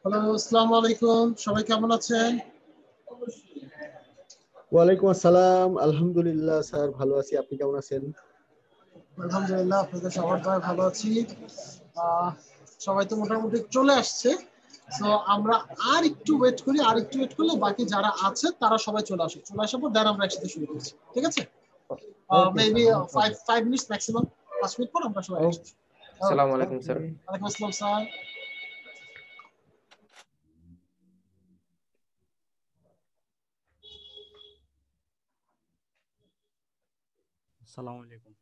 Hello, আসসালামু আলাইকুম। সবাই কেমন আছেন? ওয়ালাইকুম আসসালাম। আলহামদুলিল্লাহ স্যার, ভালো আছি। আপনি কেমন আছেন? আলহামদুলিল্লাহ, আপনাদের সবার দয়ায় ভালো আছি। সবাই তো মোটামুটি চলে আসছে। তো আমরা আর একটু ওয়েট করলে বাকি যারা আছে তারা সবাই চলে আসার পর দেন আমরা একসাথে শুরু করছি। ঠিক আছে? মেবি 5 মিনিটস ম্যাক্সিমাম, 5 মিনিট পর আমরা সবাই একসাথে। আসসালামু আলাইকুম স্যার। ওয়ালাইকুম আসসালাম স্যার। আসসালামু আলাইকুম।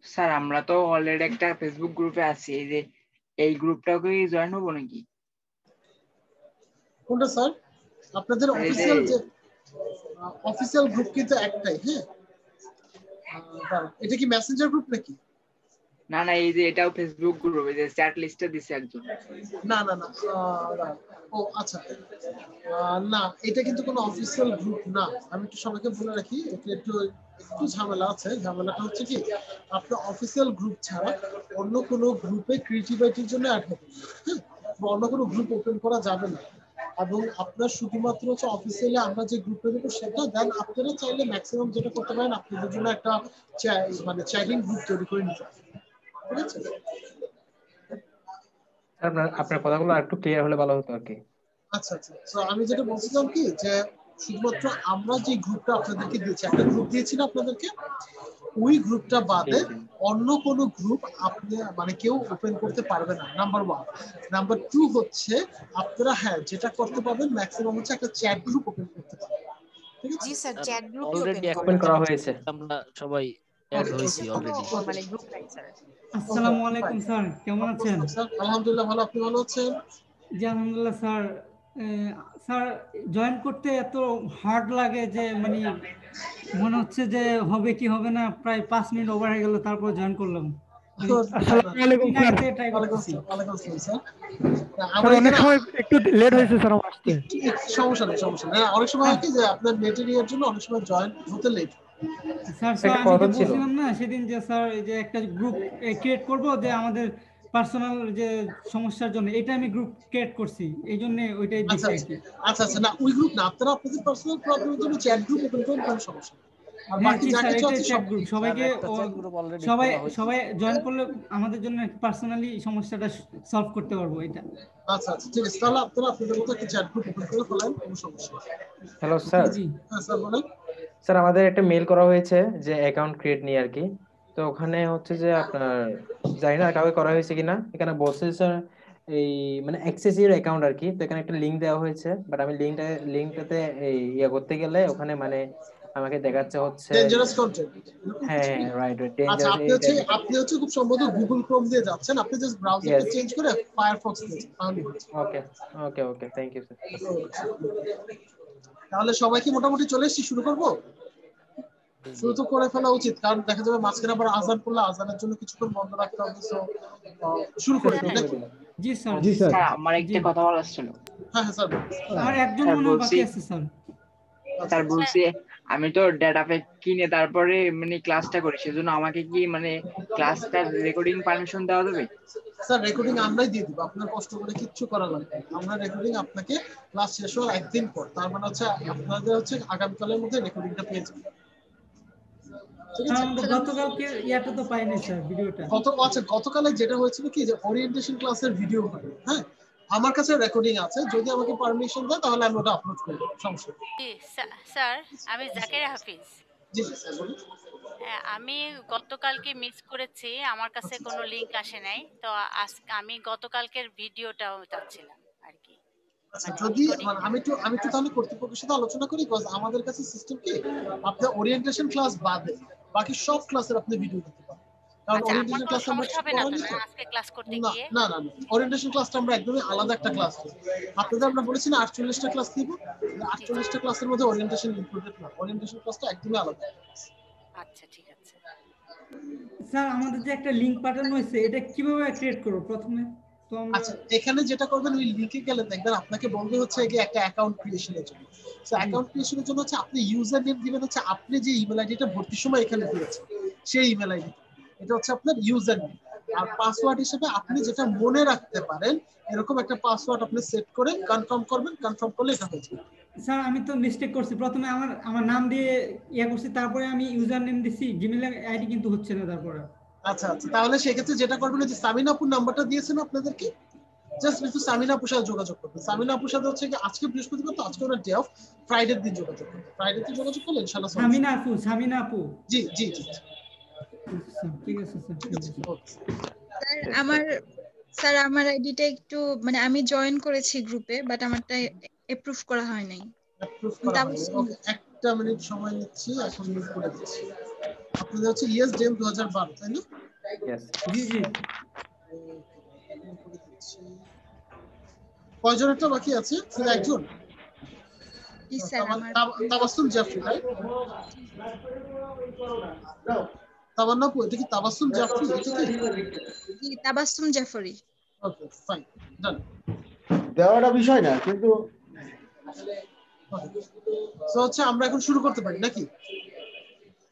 স্যার আমরা তো অলরেডি একটা ফেসবুক গ্রুপে আছি, এই যে এই গ্রুপটাও কি জয়েন হবো নাকি? কোনটা স্যার? আপনাদের অফিসিয়াল গ্রুপ কিন্তু একটাই। হ্যাঁ, এটা কি মেসেঞ্জার গ্রুপ নাকি? না না, এই যে এটাও ফেসবুক গ্রুপ, এই যে চ্যাট লিস্টে দিছে একজন। না না না, ও আচ্ছা, না এটা কিন্তু কোনো অফিসিয়াল গ্রুপ না। আমি একটু সবাইকে বলে রাখি, একটু ঝামেলা আছে। ঝামেলাটা হচ্ছে কি, আপনার অফিসিয়াল গ্রুপ ছাড়া অন্য কোনো গ্রুপে ক্রিয়েটিভিটির জন্য অ্যাড হবে, হ্যাঁ, বা অন্য কোনো গ্রুপ ওপেন করা যাবে না। এবং আপনার শুধুমাত্র হচ্ছে অফিসিয়ালি আমরা যে গ্রুপে দেবো সেটা, দেন আপনারা চাইলে ম্যাক্সিমাম যেটা করতে পারেন, আপনাদের জন্য একটা মানে চ্যাটিং গ্রুপ তৈরি করে নিতে হবে। ঠিক আছে? আপনার কথাগুলো একটু ক্লিয়ার হলে ভালো হতো আর কি। আচ্ছা আচ্ছা, তো আমি যেটা বলছিলাম কি, যে শুধুমাত্র আমরা যে গ্রুপটা আপনাদেরকে দিয়েছি, একটা গ্রুপ দিয়েছি না আপনাদেরকে, ওই গ্রুপটা বাদে অন্য কোনো গ্রুপ আপনি মানে কেউ ওপেন করতে পারবে না, নাম্বার 1। নাম্বার 2 হচ্ছে আপনারা যেটা করতে পারবেন ম্যাক্সিমাম হচ্ছে একটা চ্যাট গ্রুপ ওপেন করতে পারবেন। ঠিক আছে? জি স্যার, চ্যাট গ্রুপই অলরেডি ওপেন করা হয়েছে। আমরা সবাই অ্যাড হয়েছি অলরেডি। মানে গ্রুপ নাই স্যার। আসসালামু আলাইকুম স্যার, কেমন আছেন? আলহামদুলিল্লাহ ভালো, আপনি ভালো আছেন? জি আলহামদুলিল্লাহ স্যার। স্যার, জয়েন করতে এত হার্ড লাগে যে মানে মনে হচ্ছে যে হবে কি হবে না, প্রায় 5 মিনিট ওভার হয়ে গেল, তারপর জয়েন করলাম। আসসালামু আলাইকুম স্যার। ট্রাই করতেছি। ওয়ালাইকুম আসসালাম স্যার। স্যার অনেক সময় একটু লেট হয়েছে স্যার আমার আসতে। সমস্যা নেই। অনেক সময় হয় কি যে আপনার নেটের জন্য অনেক সময় জয়েন হতে লেট। স্যার আমি যে বলছিলাম না সেদিন যে স্যার এই যে একটা গ্রুপ ক্রিয়েট করব, যে আমাদের পার্সোনাল যে সমস্যার জন্য, এটা আমি গ্রুপ ক্রিয়েট করছি, এই জন্য ওইটাই দিচ্ছি আর কি। আচ্ছা আচ্ছা, না ওই গ্রুপ না, আপনারা আপনাদের পার্সোনাল প্রবলেমের জন্য চ্যাট গ্রুপ ওপেন করেন, কোনো সমস্যা নেই। আর বাকি যা কিছু আছে সব গ্রুপ সবাইকে সবাই জয়েন করলে আমাদের জন্য পার্সোনালি সমস্যাটা সলভ করতে পারবো এটা। আচ্ছা আচ্ছা, ঠিক আছে, তাহলে আপনারা আপনাদের মতো একটা চ্যাট গ্রুপ ওপেন করে ফেলেন, কোনো সমস্যা নেই। Hello sir. হ্যাঁ স্যার বলেন। স্যার আমাদের একটা মেল করা হয়েছে যে অ্যাকাউন্ট ক্রিয়েট নিয়ে আর কি। তো ওখানে হচ্ছে যে আপনার জানি না কাউকে করা হয়েছে কিনা, এখানে বলছে স্যার এই মানে অ্যাক্সেসিভ অ্যাকাউন্ট আর কি। তো এখানে একটা লিংক দেওয়া হয়েছে, বাট আমি লিংকটাতে এই করতে গেলে ওখানে মানে আমাকে দেখাচ্ছে হচ্ছে ডেঞ্জারাস কন্টেন্ট। হ্যাঁ রাইট আচ্ছা, ডেঞ্জারাস। আপনি হচ্ছে খুব সম্ভবত গুগল ক্রোম দিয়ে যাচ্ছেন, আপনি জাস্ট ব্রাউজারটা চেঞ্জ করে ফায়ারফক্স দিয়ে যান, তাহলে ওকে ওকে ওকে, থ্যাংক ইউ স্যার। তাহলে সবাই কি মোটামুটি চলে এসেছি, শুরু করব? শুরু তো করে ফেলা উচিত, কারণ দেখা যাবে মাঝখানে আবার আজান পড়লে আজানের জন্য কিছুক্ষণ বন্ধ রাখতে হবে। সো শুরু করে দিই নাকি? জি স্যার। জি স্যার। স্যার আমার একটা কথা বলার ছিল। হ্যাঁ হ্যাঁ স্যার। আর একজন স্যার মনে হয় বাকি বলছি, আছে স্যার। স্যার বলছি আমি তো ডেটা প্যাক কিনে তারপরে মানে ক্লাসটা করি, সেজন্য আমাকে কি মানে ক্লাসটার রেকর্ডিং পারমিশন দেওয়া যাবে? স্যার রেকর্ডিং আমরাই দিয়ে দিব, আপনার কষ্ট করে কিচ্ছু করা লাগবে না। আমরা রেকর্ডিং আপনাকে ক্লাস শেষ হওয়ার একদিন পর, তার মানে হচ্ছে আপনাদের হচ্ছে আগামীকালের মধ্যে রেকর্ডিংটা পেয়ে যাবেন। ঠিক স্যার আছে? আমরা গতকালকে ইয়াটা তো পাইনি স্যার, ভিডিওটা। গতকালে যেটা হয়েছিল কি, যে ওরিয়েন্টেশন ক্লাসের ভিডিও হয়, হ্যাঁ আমার কাছে রেকর্ডিং আছে, যদি আমাকে পারমিশন দেয় তাহলে আমি ওটা আপলোড করব, সমস্যা নেই। জি স্যার, আমি জাকিরা হাফিজ। জি স্যার বলুন। আমি গতকালকে মিস করেছি, আমার কাছে কোনো লিংক আসে নাই, তো আজকে আমি গতকালকের ভিডিওটাও চাচ্ছিলাম আর কি। আচ্ছা যদি আমি একটু তাহলে কর্তৃপক্ষের সাথে আলোচনা করি, বিকজ আমাদের কাছে সিস্টেম কি, আপনার ওরিয়েন্টেশন ক্লাস বাদে বাকি সব ক্লাসের আপনি ভিডিও দিতে পারেন। কারণ আচ্ছা, আমার ওরিয়েন্টেশন কোনো ক্লাস আমরা সমস্যা হবে না তো করাই না তো আজকে ক্লাস করতে না গিয়ে? না না ওরিয়েন্টেশন ক্লাসটা আমরা একদমই আলাদা একটা ক্লাস করি। আপনাদের আমরা বলেছি না 48টা ক্লাস দিব, 48টা ক্লাসের মধ্যে ওরিয়েন্টেশন ইনক্লুডেড না, ওরিয়েন্টেশন ক্লাসটা একদমই আলাদা। আচ্ছা ঠিক আছে। স্যার আমাদের যে একটা লিংক পাঠানো হয়েছে, এটা কিভাবে ক্রিয়েট করব প্রথমে? তো আমরা আচ্ছা এখানে যেটা করবেন, ওই লিংকে গেলে দেখবেন আপনাকে বলবে হচ্ছে যে একটা অ্যাকাউন্ট ক্রিয়েশনের জন্য। সো অ্যাকাউন্ট ক্রিয়েশনের জন্য হচ্ছে আপনি ইউজার নেম দিবেন হচ্ছে আপনি যে ইমেল আইডিটা ভর্তির সময় এখানে দিয়েছেন সেই ইমেল আইডি, এটা হচ্ছে আপনার ইউজার নেম। আর পাসওয়ার্ড হিসেবে আপনি যেটা মনে রাখতে পারেন এরকম একটা পাসওয়ার্ড আপনি সেট করে কনফার্ম করবেন, কনফার্ম করলে এটা হয়ে যাবে। স্যার আমি তো মিস্টেক করছি, প্রথমে আমার নাম দিয়ে ইয়া করছি, তারপরে আমি ইউজার নেম দিছি, জিমেল আইডি কিন্তু হচ্ছে না তারপরে। আচ্ছা তাহলে সেক্ষেত্রে যেটা করবেন, যে সামিনা আপুর নাম্বারটা দিয়েছেন আপনাদেরকে, জাস্ট একটু সামিনা আপুর সাথে যোগাযোগ করবেন। সামিনা আপুর সাথে হচ্ছে কি আজকে বৃহস্পতিবার, তো আজকে ওনার ডে অফ, ফ্রাইডের দিন যোগাযোগ করবেন। ফ্রাইডেতে যোগাযোগ করলে ইনশাআল্লাহ সামিনা আপু। জি জি জি ঠিক আছে স্যার। ঠিক আছে। স্যার আমার আইডিটা একটু মানে আমি জয়েন করেছি গ্রুপে, বাট আমারটা অ্যাপ্রুভ করা হয় নাই। অ্যাপ্রুভ করা হয়নি। ওকে একটা মিনিট সময় নিচ্ছি, এখন লিভ করে দিচ্ছি। আপনাদের হচ্ছে ইয়েস ডেম 2012 তাই না? ইয়েস। জি জি। কয়জনেরটা বাকি আছে? শুধু একজন? জি স্যার আমার তাবাসসুম জাফরি, রাইট? তাবান্না আপু, এটা কি তাবাসসুম জাফরি? এটা কি? জি তাবাসসুম জাফরি। ওকে ফাইন, ডান। দেওয়াটা বিষয় না, কিন্তু সো হচ্ছে আমরা এখন শুরু করতে পারি নাকি?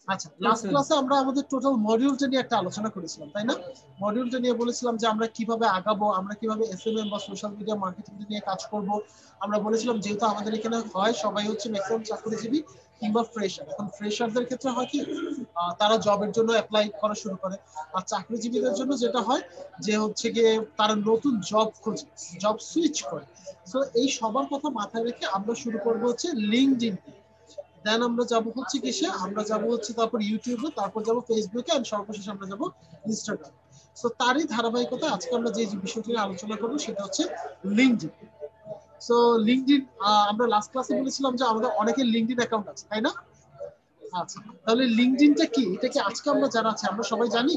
আচ্ছা লাস্ট ক্লাসে আমরা আমাদের টোটাল মডিউলটা নিয়ে একটা আলোচনা করেছিলাম তাই না? মডিউলটা নিয়ে বলেছিলাম যে আমরা কিভাবে আগাবো, আমরা কিভাবে এসএমএম বা সোশ্যাল মিডিয়া মার্কেটিং নিয়ে কাজ করব। আমরা বলেছিলাম যেহেতু আমাদের এখানে হয় সবাই হচ্ছে ম্যাক্সিমাম চাকরিজীবী কিংবা ফ্রেশার। এখন ফ্রেশারদের ক্ষেত্রে হয় কি তারা জবের জন্য অ্যাপ্লাই করা শুরু করে, আর চাকরিজীবীদের জন্য যেটা হয় যে হচ্ছে গিয়ে তারা নতুন জব খোঁজে, জব সুইচ করে। সো এই সবার কথা মাথায় রেখে আমরা শুরু করবো হচ্ছে লিঙ্কডইন, দেন আমরা যাব হচ্ছে কিসে, আমরা যাব হচ্ছে তারপর ইউটিউবে, তারপর যাব ফেসবুকে, আর সর্বশেষে আমরা যাব ইনস্টাগ্রাম। সো তারই ধারাবাহিকতা আজকে আমরা যে বিষয়টি নিয়ে আলোচনা করব সেটা হচ্ছে লিঙ্কডইন। সো লিঙ্কডইন আমরা লাস্ট ক্লাসে বলেছিলাম যে আমাদের অনেকের লিঙ্কডইন অ্যাকাউন্ট আছে তাই না? আচ্ছা তাহলে লিঙ্কডইনটা কি, এটা কি আজকে আমরা যারা আছে আমরা সবাই জানি?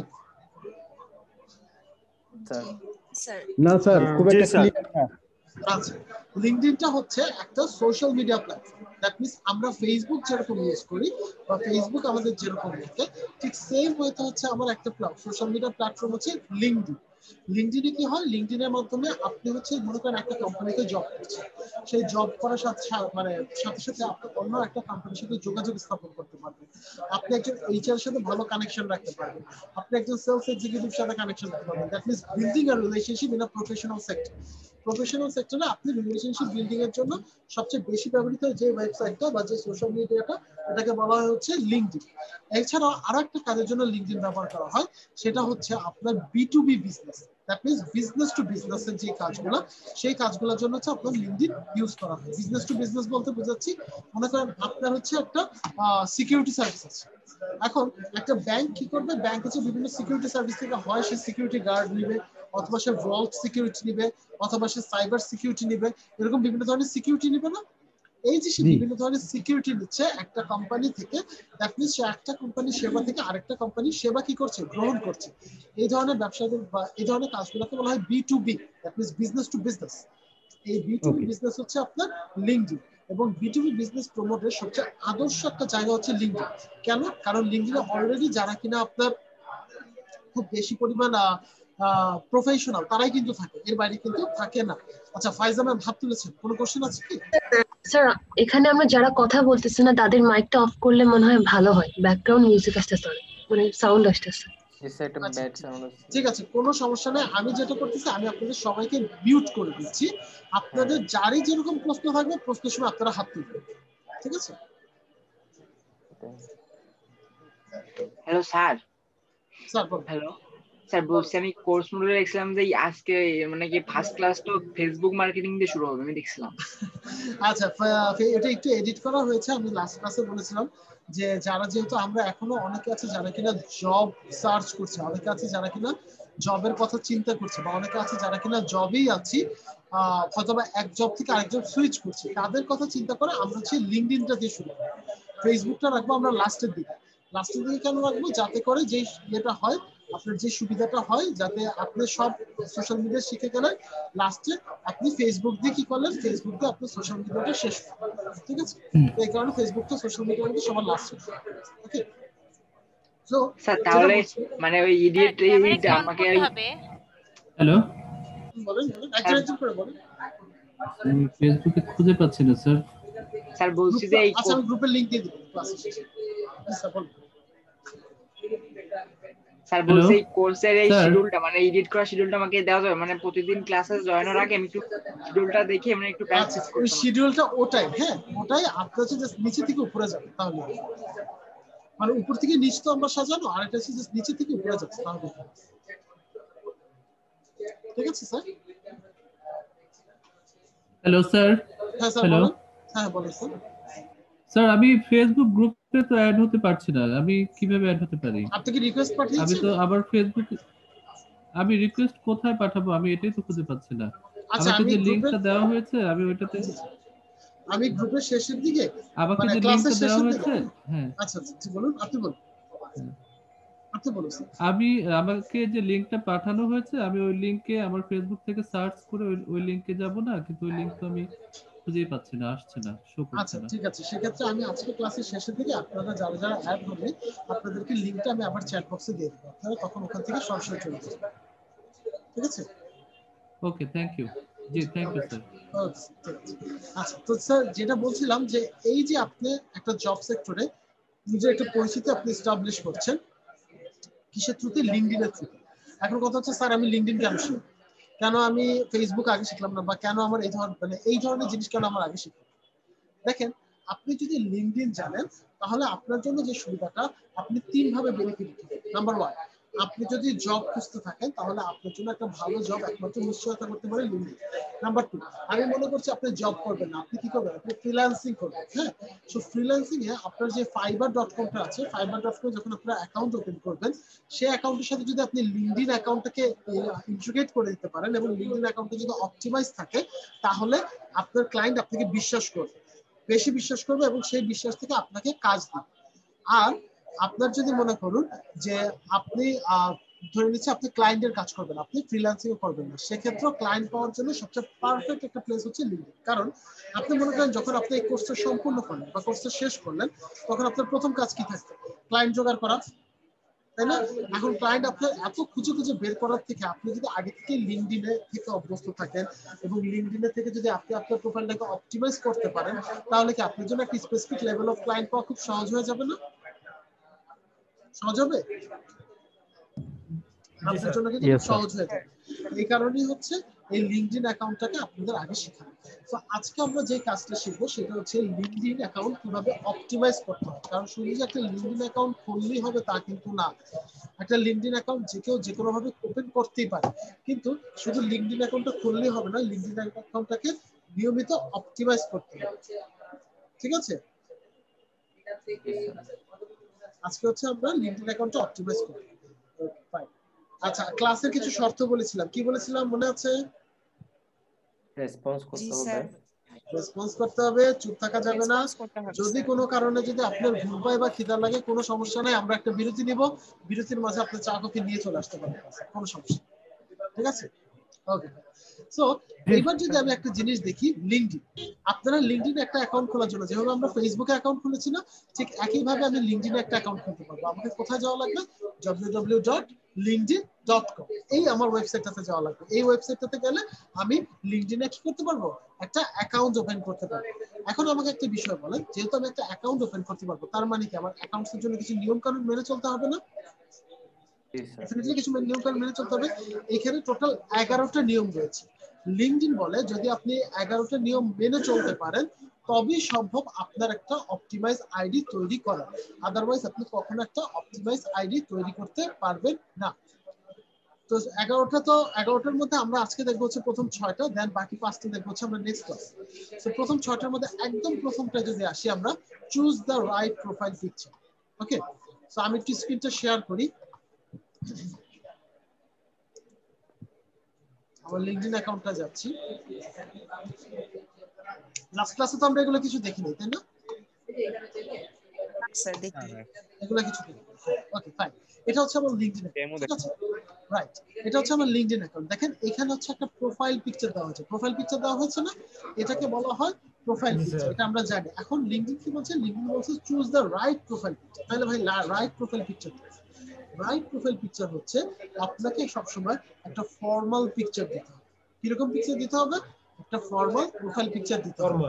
স্যার না স্যার খুব একটা ক্লিয়ার না। আচ্ছা লিঙ্কডইনটা হচ্ছে একটা social media platform. That means আমরা ফেসবুক যেরকম ইউজ করি বা ফেসবুক আমাদের যেরকম থাকে, ঠিক সেম ওয়েতে হচ্ছে আমার একটা সোশ্যাল মিডিয়া প্ল্যাটফর্ম হচ্ছে লিঙ্কডইন। লিঙ্কডইনে কি হয়, লিঙ্কডইনের মাধ্যমে আপনি হচ্ছে মনে করেন একটা কোম্পানিতে জব করছেন, সেই জব করার সাথে সাথে আপনি অন্য একটা কোম্পানির সাথে যোগাযোগ স্থাপন করতে পারবেন, আপনি একজন এইচআর এর সাথে ভালো কানেকশন রাখতে পারবেন, আপনি একজন সেলস এক্সিকিউটিভ সাথে কানেকশন রাখতে পারবেন। That means building a relationship in a professional sector. Professional সেক্টরে আপনি রিলেশনশিপ বিল্ডিং এর জন্য সবচেয়ে বেশি ব্যবহৃত যে ওয়েবসাইটটা বা যে সোশ্যাল মিডিয়াটা, এটাকে বলা হয় হচ্ছে লিঙ্কডইন। এছাড়াও আরো একটা কাজের জন্য লিঙ্কডইন ব্যবহার করা হয়, সেটা হচ্ছে আপনার B2B business. That means business to business এর যে কাজগুলো, সেই কাজগুলোর জন্য হচ্ছে আপনার লিঙ্কডইন ইউজ করা হয়। বিজনেস টু বিজনেস বলতে বোঝাচ্ছি, মনে করেন আপনার হচ্ছে একটা সিকিউরিটি সার্ভিস আছে। এখন একটা ব্যাংক কি করবে, ব্যাংক হচ্ছে বিভিন্ন সিকিউরিটি সার্ভিস থেকে হয় সে সিকিউরিটি গার্ড নিবে, অথবা সে ভল্ট সিকিউরিটি নিবে, অথবা সে সাইবার সিকিউরিটি নিবে, এরকম বিভিন্ন ধরনের সিকিউরিটি নিবে না? এই যে সে বিভিন্ন ধরনের সিকিউরিটি নিচ্ছে একটা কোম্পানি থেকে, দ্যাট মিন্স সে একটা কোম্পানির সেবা থেকে আরেকটা কোম্পানির সেবা কি করছে, গ্রহণ করছে। এই ধরনের ব্যবসাগুলো বা এই ধরনের কাজগুলোকে বলা হয় B2B, that means business to business. এই B2B বিজনেস হচ্ছে আপনার লিঙ্কডইন। এবং বিটুবি বিজনেস প্রমোটের সবচেয়ে আদর্শ একটা জায়গা হচ্ছে লিঙ্কডইন। কেন? কারণ লিঙ্কডইনে অলরেডি যারা কিনা আপনার খুব বেশি পরিমাণ প্রফেশনাল তারাই কিন্তু থাকে, এর বাইরে কিন্তু থাকে না। আচ্ছা ফাইজা ম্যাম হাত তুলেছেন, কোনো কোশ্চেন আছে কি? স্যার এখানে আমরা যারা কথা বলতেছি না তাদের মাইকটা অফ করলে মনে হয় ভালো হয়, ব্যাকগ্রাউন্ড মিউজিক আসতেছে, মানে সাউন্ড আসতেছে। ঠিক আছে, কোনো সমস্যা নেই। আমি যেটা করতেছি আমি আপনাদের সবাইকে মিউট করে দিচ্ছি। আপনাদের যারই যেরকম প্রশ্ন থাকবে প্রশ্নের সময় আপনারা হাত তুলবেন, ঠিক আছে? Hello sir. স্যার বলুন। হ্যালো স্যার, বলছি আমি কোর্স মডেলে দেখছিলাম যে আজকে মানে কি ফার্স্ট ক্লাস তো ফেসবুক মার্কেটিং দিয়ে শুরু হবে, আমি দেখছিলাম। আচ্ছা এটা একটু এডিট করা হয়েছে। আমি লাস্ট ক্লাসে বলেছিলাম যে যারা, যেহেতু আমরা এখনো অনেকে আছে যারা কিনা জব সার্চ করছে, অনেকে আছে যারা কিনা জবের কথা চিন্তা করছে, বা অনেকে আছে যারা কিনা জবেই আছি অথবা এক জব থেকে আরেক জব সুইচ করছে, তাদের কথা চিন্তা করে আমরা হচ্ছে লিঙ্কডইনটা দিয়ে শুরু করব। ফেসবুকটা রাখবো আমরা লাস্টের দিকে। লাস্টের দিকে কেন রাখবো? যাতে করে যে ইয়েটা হয়, আপনার যে সুবিধাটা হয়, যাতে আপনি সব সোশ্যাল মিডিয়া শিখে গেলেন, লাস্টে আপনি ফেসবুক দিয়ে কি করলেন, ফেসবুক দিয়ে আপনি সোশ্যাল মিডিয়াটা শেষ করলেন, ঠিক আছে? এই কারণে ফেসবুকটা সোশ্যাল মিডিয়ার মধ্যে সবার লাস্টে, ওকে? সো স্যার তাহলে মানে ওই ইডিয়েট আমাকে হ্যালো বলেন একজন একজন করে বলেন। ফেসবুকে খুঁজে পাচ্ছি না স্যার। স্যার বলছি যে এই আচ্ছা আমি গ্রুপের লিংক দিয়ে দিব ক্লাসে শেষে। স্যার বলুন। স্যার বলছি এই কোর্সের এই শিডিউলটা মানে এডিট করা শিডিউলটা আমাকে দেওয়া যাবে? মানে প্রতিদিন ক্লাসে জয়েন হওয়ার আগে আমি একটু শিডিউলটা দেখে মানে একটু প্র্যাকটিস করব। ওই শিডিউলটা ওটাই, হ্যাঁ ওটাই আপনি হচ্ছে জাস্ট নিচে থেকে উপরে যাবে, তাহলে মানে উপর থেকে নিচ তো আমরা সাজানো, আর এটা হচ্ছে জাস্ট নিচে থেকে উপরে যাচ্ছে, তাহলে ঠিক আছে স্যার? Hello sir. হ্যাঁ স্যার বলুন। হ্যাঁ বলুন স্যার। স্যার আমি ফেসবুক গ্রুপে তো অ্যাড হতে পারছি না, আমি কিভাবে অ্যাড হতে পারি? আপনি কি রিকোয়েস্ট পাঠিয়েছেন? আমি তো আবার ফেসবুক, আমি রিকোয়েস্ট কোথায় পাঠাবো আমি এটাই তো খুঁজে পাচ্ছি না। আমাকে যে লিংকটা দেওয়া হয়েছে আমি ওইটাতে, আমি গ্রুপের শেষের দিকে আমাকে যে লিংকটা দেওয়া হয়েছে, হ্যাঁ আচ্ছা আচ্ছা বলুন, আপনি বলুন। আপনি বলুন স্যার। আমি আমাকে যে লিংকটা পাঠানো হয়েছে আমি ওই লিংকে আমার ফেসবুক থেকে সার্চ করে ওই লিংকে যাব না, কিন্তু ওই লিংক তো আমি খুঁজেই পাচ্ছি না, আসছে না, শো করছে আচ্ছা না। ঠিক আছে, সেক্ষেত্রে আমি আজকে ক্লাসের শেষের দিকে আপনারা যারা যারা অ্যাড হবে আপনাদেরকে লিংকটা আমি আবার চ্যাট বক্সে দিয়ে দেবো, আপনারা তখন ওখান থেকে সরাসরি চলে যাবেন, ঠিক আছে? Okay thank you. জি থ্যাংক ইউ স্যার। আচ্ছা তো স্যার যেটা বলছিলাম যে এই যে আপনি একটা জব সেক্টরে নিজের একটা পরিচিতি আপনি এস্টাবলিশ করছেন কিসের থ্রুতে? লিঙ্কডইনের থ্রুতে। এখন কথা হচ্ছে স্যার আমি লিঙ্কডইন কেন শিখব, কেন আমি ফেসবুক আগে শিখলাম না, বা কেন আমার এই ধরনের জিনিস কেন আমার আগে শিখলাম? দেখেন আপনি যদি লিঙ্কডইন জানেন তাহলে আপনার জন্য যে সুবিধাটা, আপনি তিন ভাবে বেনিফিট পাবেন। নাম্বার 1, আপনি যদি জব খুঁজতে থাকেন তাহলে আপনার জন্য একটা ভালো জব একমাত্র নিশ্চয়তা করতে পারে লিঙ্কডইন। নাম্বার 2, আমি মনে করছি আপনি জব করবেন না, আপনি কি করবেন? আপনি ফ্রিল্যান্সিং করবেন। হ্যাঁ, সো ফ্রিল্যান্সিং এ আপনার যে fiverr.com-টা আছে, fiverr.com যখন আপনারা অ্যাকাউন্ট ওপেন করবেন, সেই অ্যাকাউন্টের সাথে যদি আপনি লিঙ্কডইন অ্যাকাউন্টটাকে ইন্টিগ্রেট করে দিতে পারেন এবং লিঙ্কডইন অ্যাকাউন্টটা যদি অপটিমাইজ থাকে, তাহলে আপনার ক্লায়েন্ট আপনাকে বিশ্বাস করবে, বেশি বিশ্বাস করবে এবং সেই বিশ্বাস থেকে আপনাকে কাজ দিবে। আর আপনার যদি মনে করুন যে আপনি ধরে নিচ্ছে আপনি ক্লায়েন্টের কাজ করবেন, আপনি ফ্রিল্যান্সিং করবেন না, সেক্ষেত্রে ক্লায়েন্ট পাওয়ার জন্য সবচেয়ে পারফেক্ট একটা প্লেস হচ্ছে লিঙ্কডইন। কারণ আপনি মনে করেন যখন আপনি এই কোর্সটা সম্পূর্ণ করলেন বা কোর্সটা শেষ করলেন, তখন আপনার প্রথম কাজ কি থাকবে? ক্লায়েন্ট জোগাড় করা, তাই না? এখন ক্লায়েন্ট আপনার এত খুঁজে খুঁজে বের করার থেকে আপনি যদি আগে থেকে লিঙ্কডইনে থেকে অভ্যস্ত থাকেন এবং লিঙ্কডইনে থেকে যদি আপনি আপনার প্রোফাইলটাকে অপটিমাইজ করতে পারেন, তাহলে কি আপনার জন্য একটা স্পেসিফিক লেভেল অফ ক্লায়েন্ট পাওয়া খুব সহজ হয়ে যাবে না? সহজ হবে? আপনার জন্য কিন্তু সহজ হয়ে যাবে। এই কারণেই হচ্ছে এই লিঙ্কডইন অ্যাকাউন্টটাকে আপনাদের আগে শেখানো। তো আজকে আমরা যে কাজটা শিখবো সেটা হচ্ছে লিঙ্কডইন অ্যাকাউন্ট কিভাবে অপটিমাইজ করতে হয়। কারণ শুধু যে একটা লিঙ্কডইন অ্যাকাউন্ট খুললেই হবে তা কিন্তু না। একটা লিঙ্কডইন অ্যাকাউন্ট যে কেউ যে কোনো ভাবে ওপেন করতেই পারে, কিন্তু শুধু লিঙ্কডইন অ্যাকাউন্টটা খুললেই হবে না, লিঙ্কডইন অ্যাকাউন্টটাকে নিয়মিত অপটিমাইজ করতে হবে, ঠিক আছে? আজকে হচ্ছে আমরা লিঙ্কডইন অ্যাকাউন্টটা অপটিমাইজ করব। Okay fine. আচ্ছা ক্লাসের কিছু শর্ত বলেছিলাম, কি বলেছিলাম মনে আছে? রেসপন্স করতে হবে, রেসপন্স করতে হবে, চুপ থাকা যাবে না। যদি কোনো কারণে যদি আপনার ঘুম পায় বা খিদা লাগে কোনো সমস্যা নাই, আমরা একটা বিরতি নিব, বিরতির মাঝে আপনি চা কফি নিয়ে চলে আসতে পারেন, কোনো সমস্যা, ঠিক আছে? ওকে, সো এইবার যদি আমি একটা জিনিস দেখি, লিঙ্কডইন, আপনারা লিঙ্কডইনে একটা অ্যাকাউন্ট খোলার জন্য যেভাবে আমরা ফেসবুকে অ্যাকাউন্ট খুলেছি না, ঠিক একইভাবে আমি লিঙ্কডইনে একটা অ্যাকাউন্ট খুলতে পারবো। আমাকে কোথায় যাওয়া লাগবে? www.linkedin.com, এই আমার ওয়েবসাইটটাতে যাওয়া লাগবে। এই ওয়েবসাইটটাতে গেলে আমি লিঙ্কডইনে কি করতে পারবো? একটা অ্যাকাউন্ট ওপেন করতে পারবো। এখন আমাকে একটা বিষয় বলেন, যেহেতু আমি একটা অ্যাকাউন্ট ওপেন করতে পারবো, তার মানে কি আমার অ্যাকাউন্টের জন্য কিছু নিয়ম কানুন মেনে চলতে হবে না? ডেফিনেটলি কিছু নিয়ম কানুন মেনে চলতে হবে। এখানে টোটাল 11টা নিয়ম রয়েছে। লিঙ্কডইন বলে যদি আপনি 11টা নিয়ম মেনে চলতে পারেন তবেই সম্ভব আপনার একটা অপটিমাইজ আইডি তৈরি করা, আদারওয়াইজ আপনি কখনো একটা অপটিমাইজ আইডি তৈরি করতে পারবেন না। তো 11টার মধ্যে আমরা আজকে দেখবো হচ্ছে প্রথম 6টা, দেন বাকি 5টা দেখবো হচ্ছে আমরা নেক্সট ক্লাস। তো প্রথম 6টার মধ্যে একদম প্রথমটা যদি আসি আমরা, choose the right profile picture. Okay, so আমি একটু স্ক্রিনটা শেয়ার করি। আমার লিঙ্কডইন অ্যাকাউন্টটা যাচ্ছি। লাস্ট ক্লাসে তো আমরা এগুলো কিছু দেখিনি, তাই না? স্যার দেখি এগুলো কিছু দেখিনি। ওকে ফাইন, এটা হচ্ছে আমার লিঙ্কডইন অ্যাকাউন্ট, ঠিক আছে? রাইট, এটা হচ্ছে আমার লিঙ্কডইন অ্যাকাউন্ট। দেখেন এখানে হচ্ছে একটা প্রোফাইল পিকচার দেওয়া হয়েছে। প্রোফাইল পিকচার দেওয়া হয়েছে না, এটাকে বলা হয় প্রোফাইল পিকচার, এটা আমরা জানি। এখন লিঙ্কডইন কি বলছে? লিঙ্কডইন বলছে choose the right profile picture. তাহলে ভাই right profile picture, right profile picture হচ্ছে আপনাকে সবসময় একটা ফর্মাল পিকচার দিতে হবে। কিরকম পিকচার দিতে হবে? একটা ফর্মাল প্রোফাইল পিকচার দিতে হবে।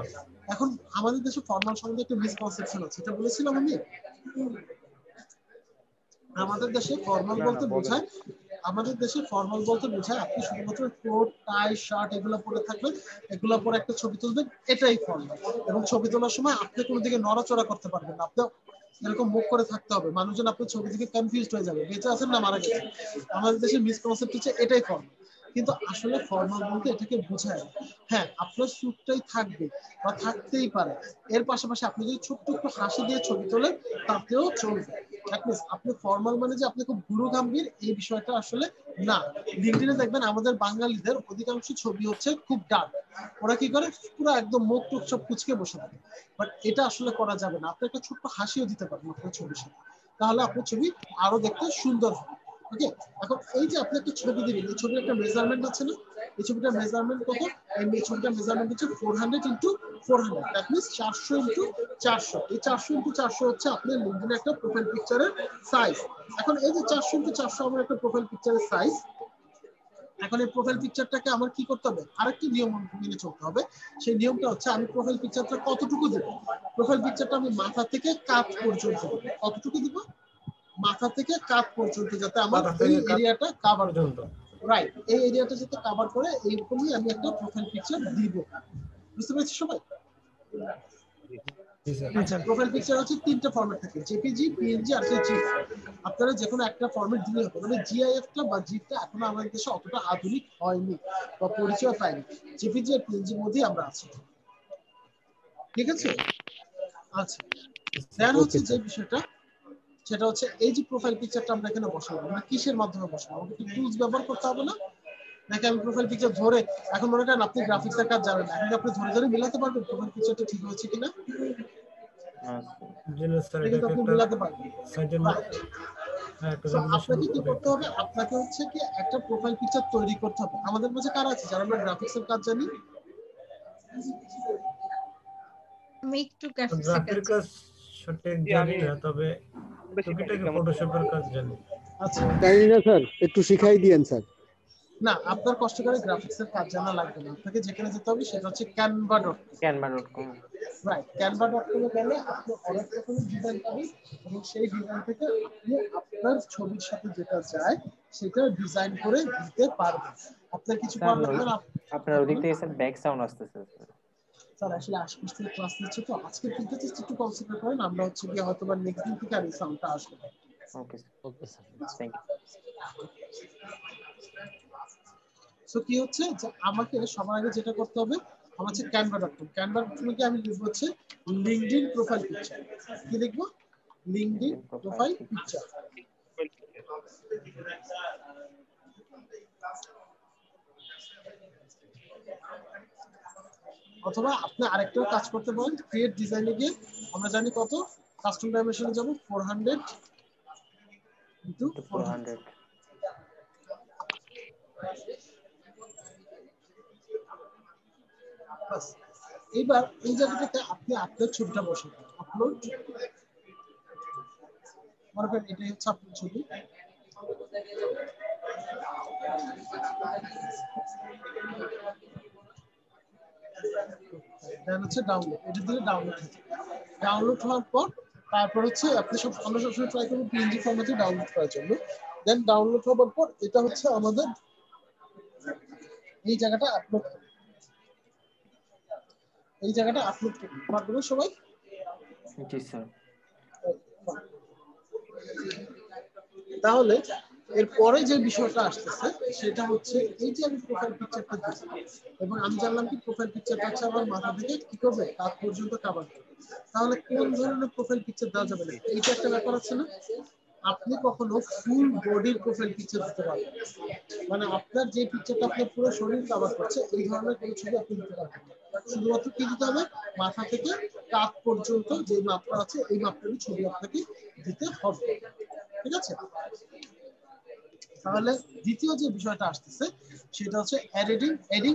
এখন আমাদের দেশে ফর্মাল সম্বন্ধে একটা মিসকনসেপশন আছে, এটা বলেছিলাম আমি। আমাদের দেশে ফর্মাল বলতে বোঝায়, আমাদের দেশে ফর্মাল বলতে বোঝায় আপনি শুধুমাত্র কোট টাই শার্ট এগুলো পরে থাকবেন, এগুলো পরে একটা ছবি তুলবেন, এটাই ফর্মাল। এবং ছবি তোলার সময় আপনি কোনো দিকে নড়াচড়া করতে পারবেন না, আপনি এরকম মুখ করে থাকতে হবে, মানুষজন আপনার ছবি থেকে কনফিউজড হয়ে যাবে, বেঁচে আছেন না মারা গেছেন। আমাদের দেশে মিসকনসেপ্ট হচ্ছে এটাই ফর্মাল, কিন্তু আসলে ফর্মাল বলতে এটাকে বোঝায়। হ্যাঁ, আপনার স্যুটটাই থাকবে বা থাকতেই পারে, এর পাশাপাশি আপনি যদি ছোট্ট একটু হাসি দিয়ে ছবি তোলেন তাতেও চলবে। আপনি ফর্মাল মানে যে আপনি খুব গুরু গম্ভীর এই বিষয়টা আসলে না। লিঙ্কডইনে দেখবেন আমাদের বাঙালিদের অধিকাংশ ছবি হচ্ছে খুব ডার্ক, ওরা কি করে পুরো একদম মুখ টুক সব কুচকে বসে থাকে। বাট এটা আসলে করা যাবে না, আপনি একটা ছোট্ট হাসিও দিতে পারবেন আপনার ছবির সাথে, তাহলে আপনার ছবি আরো দেখতে সুন্দর হবে। ওকে, এখন এই যে আপনি একটা ছবি দিবেন, এই ছবির একটা মেজারমেন্ট আছে না? এই ছবিটার মেজারমেন্ট কত? এই ছবিটার মেজারমেন্ট হচ্ছে 400 ইনটু 400, দ্যাট মিন্স 400 ইনটু 400। এই 400 ইনটু 400 হচ্ছে আপনার লিঙ্কডইনে একটা প্রোফাইল পিকচারের সাইজ। এখন এই যে 400 ইনটু 400 আমার একটা প্রোফাইল পিকচারের সাইজ, এখন এই প্রোফাইল পিকচারটাকে আমার কি করতে হবে? আরেকটি নিয়ম মেনে চলতে হবে। সেই নিয়মটা হচ্ছে আমি প্রোফাইল পিকচারটা কতটুকু দেব? প্রোফাইল পিকচারটা আমি মাথা থেকে কাঁধ পর্যন্ত দেব। কতটুকু দিব? মাথা থেকে কাঁধ পর্যন্ত, যাতে আমার এই এরিয়াটা কভার পর্যন্ত। রাইট, এই এরিয়াটা যাতে কভার করে এইরকমই আমি একটা প্রোফাইল পিকচার দিব। বুঝতে পেরেছি সবাই? আচ্ছা, প্রোফাইল পিকচার হচ্ছে 3টা ফরম্যাট থাকে, জেপিজি, পিএনজি আর জিএফ। আপনারা যে কোনো একটা ফরম্যাট দিলে হবে, মানে জিআইএফটা বা জিএফটা এখনো আমাদের দেশে অতটা আধুনিক হয়নি বা পরিচয় পায়নি। জেপিজি আর পিএনজির মধ্যেই আমরা আছি, ঠিক আছে? আচ্ছা, দেন হচ্ছে যে বিষয়টা সেটা হচ্ছে এই যে প্রোফাইল পিকচারটা আমরা এখানে বসাবো, মানে কিসের মাধ্যমে বসাবো? আমাকে কি টুলস ব্যবহার করতে হবে না? নাকি আমি প্রোফাইল পিকচার ধরে, এখন মনে করেন আপনি গ্রাফিক্সের কাজ জানেন না, এখন আপনি ধরে ধরে মিলাতে পারবেন প্রোফাইল পিকচারটা ঠিক হয়েছে কিনা? আপনি মিলাতে পারবেন। আপনাকে কি করতে হবে? আপনাকে হচ্ছে কি একটা প্রোফাইল পিকচার তৈরি করতে হবে। আমাদের মাঝে কারা আছে যারা আমরা গ্রাফিক্সের কাজ জানি? আমি একটু গ্রাফিক্সের কাজ সঠিক জানি না, তবে টুকিটাকি ফটোশপের কাজ জানি। আচ্ছা, জানি না স্যার, একটু শিখাই দিয়েন স্যার। না, আপনার কষ্ট করে গ্রাফিক্সের কাজ জানা লাগবে না, আপনাকে যেখানে যেতে হবে সেটা হচ্ছে canva.com। রাইট, canva.com এ গেলে আপনি অনেক রকমের ডিজাইন পাবেন এবং সেই ডিজাইন থেকে আপনি আপনার ছবির সাথে যেটা যায় সেটা ডিজাইন করে দিতে পারবেন। আপনার কিছু প্রবলেম না, আপনার ওদিক থেকে স্যার ব্যাক সাউন্ড আসতেছে স্যার। আসলে আশপাশ থেকে ক্লাস নিচ্ছে তো আজকে, ঠিক আছে? একটু কনসিডার করেন, আমরা হচ্ছে গিয়ে হয়তো বা নেক্সট দিন থেকে আর এই সাউন্ডটা আসবে। Okay okay sir, thank you. So কি হচ্ছে যে আমাকে সবার আগে যেটা করতে হবে আমার হচ্ছে canva.com। canva.com কে আমি লিখব হচ্ছে লিঙ্কডইন প্রোফাইল পিকচার। কি লিখবো? LinkedIn profile picture. অথবা আপনি আরেকটা কাজ করতে পারেন, ক্রিয়েট ডিজাইনে গিয়ে আমরা জানি কত, কাস্টম ডাইমেনশনে যাব 400 ইনটু 400। বাস এইবার এই জায়গাটাতে আপনি আপনার ছবিটা বসাবেন আপলোড মনে করেন এটাই হচ্ছে আপনার ছবি দেন হচ্ছে ডাউনলোড এটা দিলে ডাউনলোড হওয়ার পর তারপর হচ্ছে আপনি আমরা সবসময় ট্রাই করবো পিএনজি ফরম্যাটে ডাউনলোড করার জন্য দেন ডাউনলোড হওয়ার পর এটা হচ্ছে আমাদের এই জায়গাটা আপলোড করবেন সবাই জি স্যার তাহলে এরপরে যে বিষয়টা আসতেছে সেটা হচ্ছে এই যে আমি প্রোফাইল পিকচারটা দিচ্ছি এবং আমি জানলাম কি প্রোফাইল পিকচারটা হচ্ছে আমার মাথা থেকে কি করবে কাঁধ পর্যন্ত কভার করবে তাহলে কোন ধরনের প্রোফাইল পিকচার দেওয়া যাবে না এইটা একটা ব্যাপার আছে না আপনি কখনো ফুল বডির প্রোফাইল পিকচার দিতে পারবেন মানে আপনার যে পিকচারটা আপনার পুরো শরীর কভার করছে এই ধরনের কোনো ছবি আপনি দিতে পারবেন শুধুমাত্র কি দিতে হবে মাথা থেকে কাঁধ পর্যন্ত যে মাপটা আছে এই মাপটারই ছবি আপনাকে দিতে হবে ঠিক আছে তাহলে দ্বিতীয় যে বিষয়টা আসতেছে সেটা হচ্ছে এডিটিং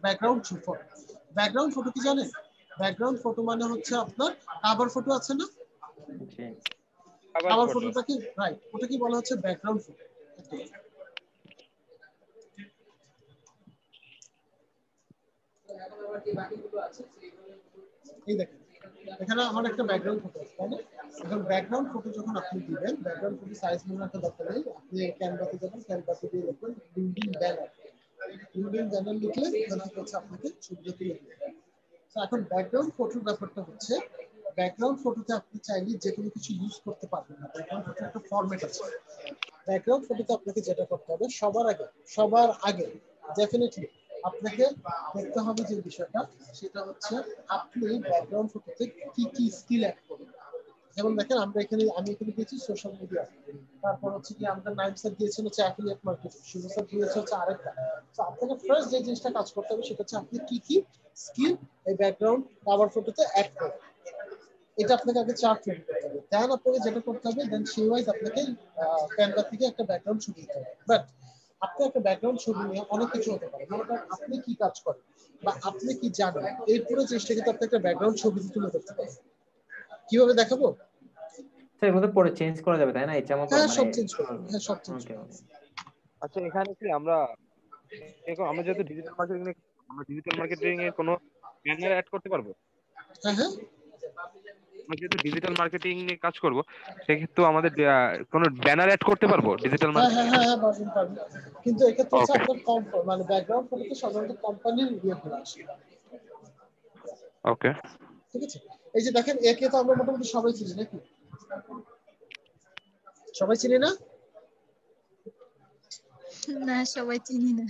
ব্যাকগ্রাউন্ড ফটো কি জানেন ব্যাকগ্রাউন্ড ফটো মানে হচ্ছে আপনার কভার ফটো আছে না কভার ফটোটা কি রাইট ওটা কি বলা হচ্ছে ব্যাকগ্রাউন্ড ফটো এই দেখেন এখানে আমার একটা ব্যাকগ্রাউন্ড ফটো আছে তাই না এখন ব্যাকগ্রাউন্ড ফটো যখন আপনি দিবেন ব্যাকগ্রাউন্ড ফটো সাইজ মনে একটা দরকার নেই আপনি ক্যানভাসে যাবেন ক্যানভাসে দিয়ে লিখবেন বিল্ডিং ব্যানার লিখলে এখানে হচ্ছে আপনাকে ছবিটা তুলে দিবে তো এখন ব্যাকগ্রাউন্ড ফটোর ব্যাপারটা হচ্ছে ব্যাকগ্রাউন্ড ফটোতে আপনি চাইলে যে কোনো কিছু ইউজ করতে পারবেন না ব্যাকগ্রাউন্ড ফটোর একটা ফরম্যাট আছে ব্যাকগ্রাউন্ড ফটোতে আপনাকে যেটা করতে হবে সবার আগে ডেফিনেটলি আপনাকে দেখতে হবে যে বিষয়টা সেটা হচ্ছে আপনি ব্যাকগ্রাউন্ড ফটোতে কি কি স্কিল অ্যাড করবেন যেমন দেখেন আমি এখানে দিয়েছি সোশ্যাল মিডিয়া তারপর হচ্ছে কি আমরা নাইম স্যার দিয়েছেন হচ্ছে অ্যাফিলিয়েট মার্কেটিং শুভ স্যার দিয়েছে হচ্ছে আরেকটা তো আপনাকে ফার্স্ট যে জিনিসটা কাজ করতে হবে সেটা হচ্ছে আপনি কি কি স্কিল এই ব্যাকগ্রাউন্ড কভার ফটোতে অ্যাড করবেন এটা আপনাকে আগে চার্ট তৈরি করতে হবে দেন আপনাকে যেটা করতে হবে দেন সেই ওয়াইজ আপনাকে ক্যানভা থেকে একটা ব্যাকগ্রাউন্ড ছবি দিতে হবে বাট আপনি একটা ব্যাকগ্রাউন্ড ছবি নিয়ে অনেক কিছু হতে পারে মনে করেন আপনি কি কাজ করেন বা আপনি কি জানেন এই পুরো চেষ্টা কিন্তু আপনি একটা ব্যাকগ্রাউন্ড ছবি তুলে ধরতে পারেন কিভাবে দেখাবো স্যার এগুলো পরে চেঞ্জ করা যাবে তাই না ইচ্ছা মতো হ্যাঁ সব চেঞ্জ করুন হ্যাঁ সব চেঞ্জ করুন আচ্ছা এখানে কি আমরা যেহেতু ডিজিটাল মার্কেটিং এর কোনো ব্যানার অ্যাড করতে পারবো হ্যাঁ হ্যাঁ আমরা যেহেতু ডিজিটাল মার্কেটিং নিয়ে কাজ করব সেক্ষেত্রে আমাদের কোনো ব্যানার অ্যাড করতে পারবো ডিজিটাল হ্যাঁ পারবেন কিন্তু এক্ষেত্রে হচ্ছে আপনার মানে ব্যাকগ্রাউন্ড ফটোতে সাধারণত কোম্পানির ইয়ে করে আসে ওকে ঠিক আছে এই যে দেখেন একে তো আমরা মোটামুটি সবাই চিনি নাকি সবাই চিনি না না সবাই চিনি না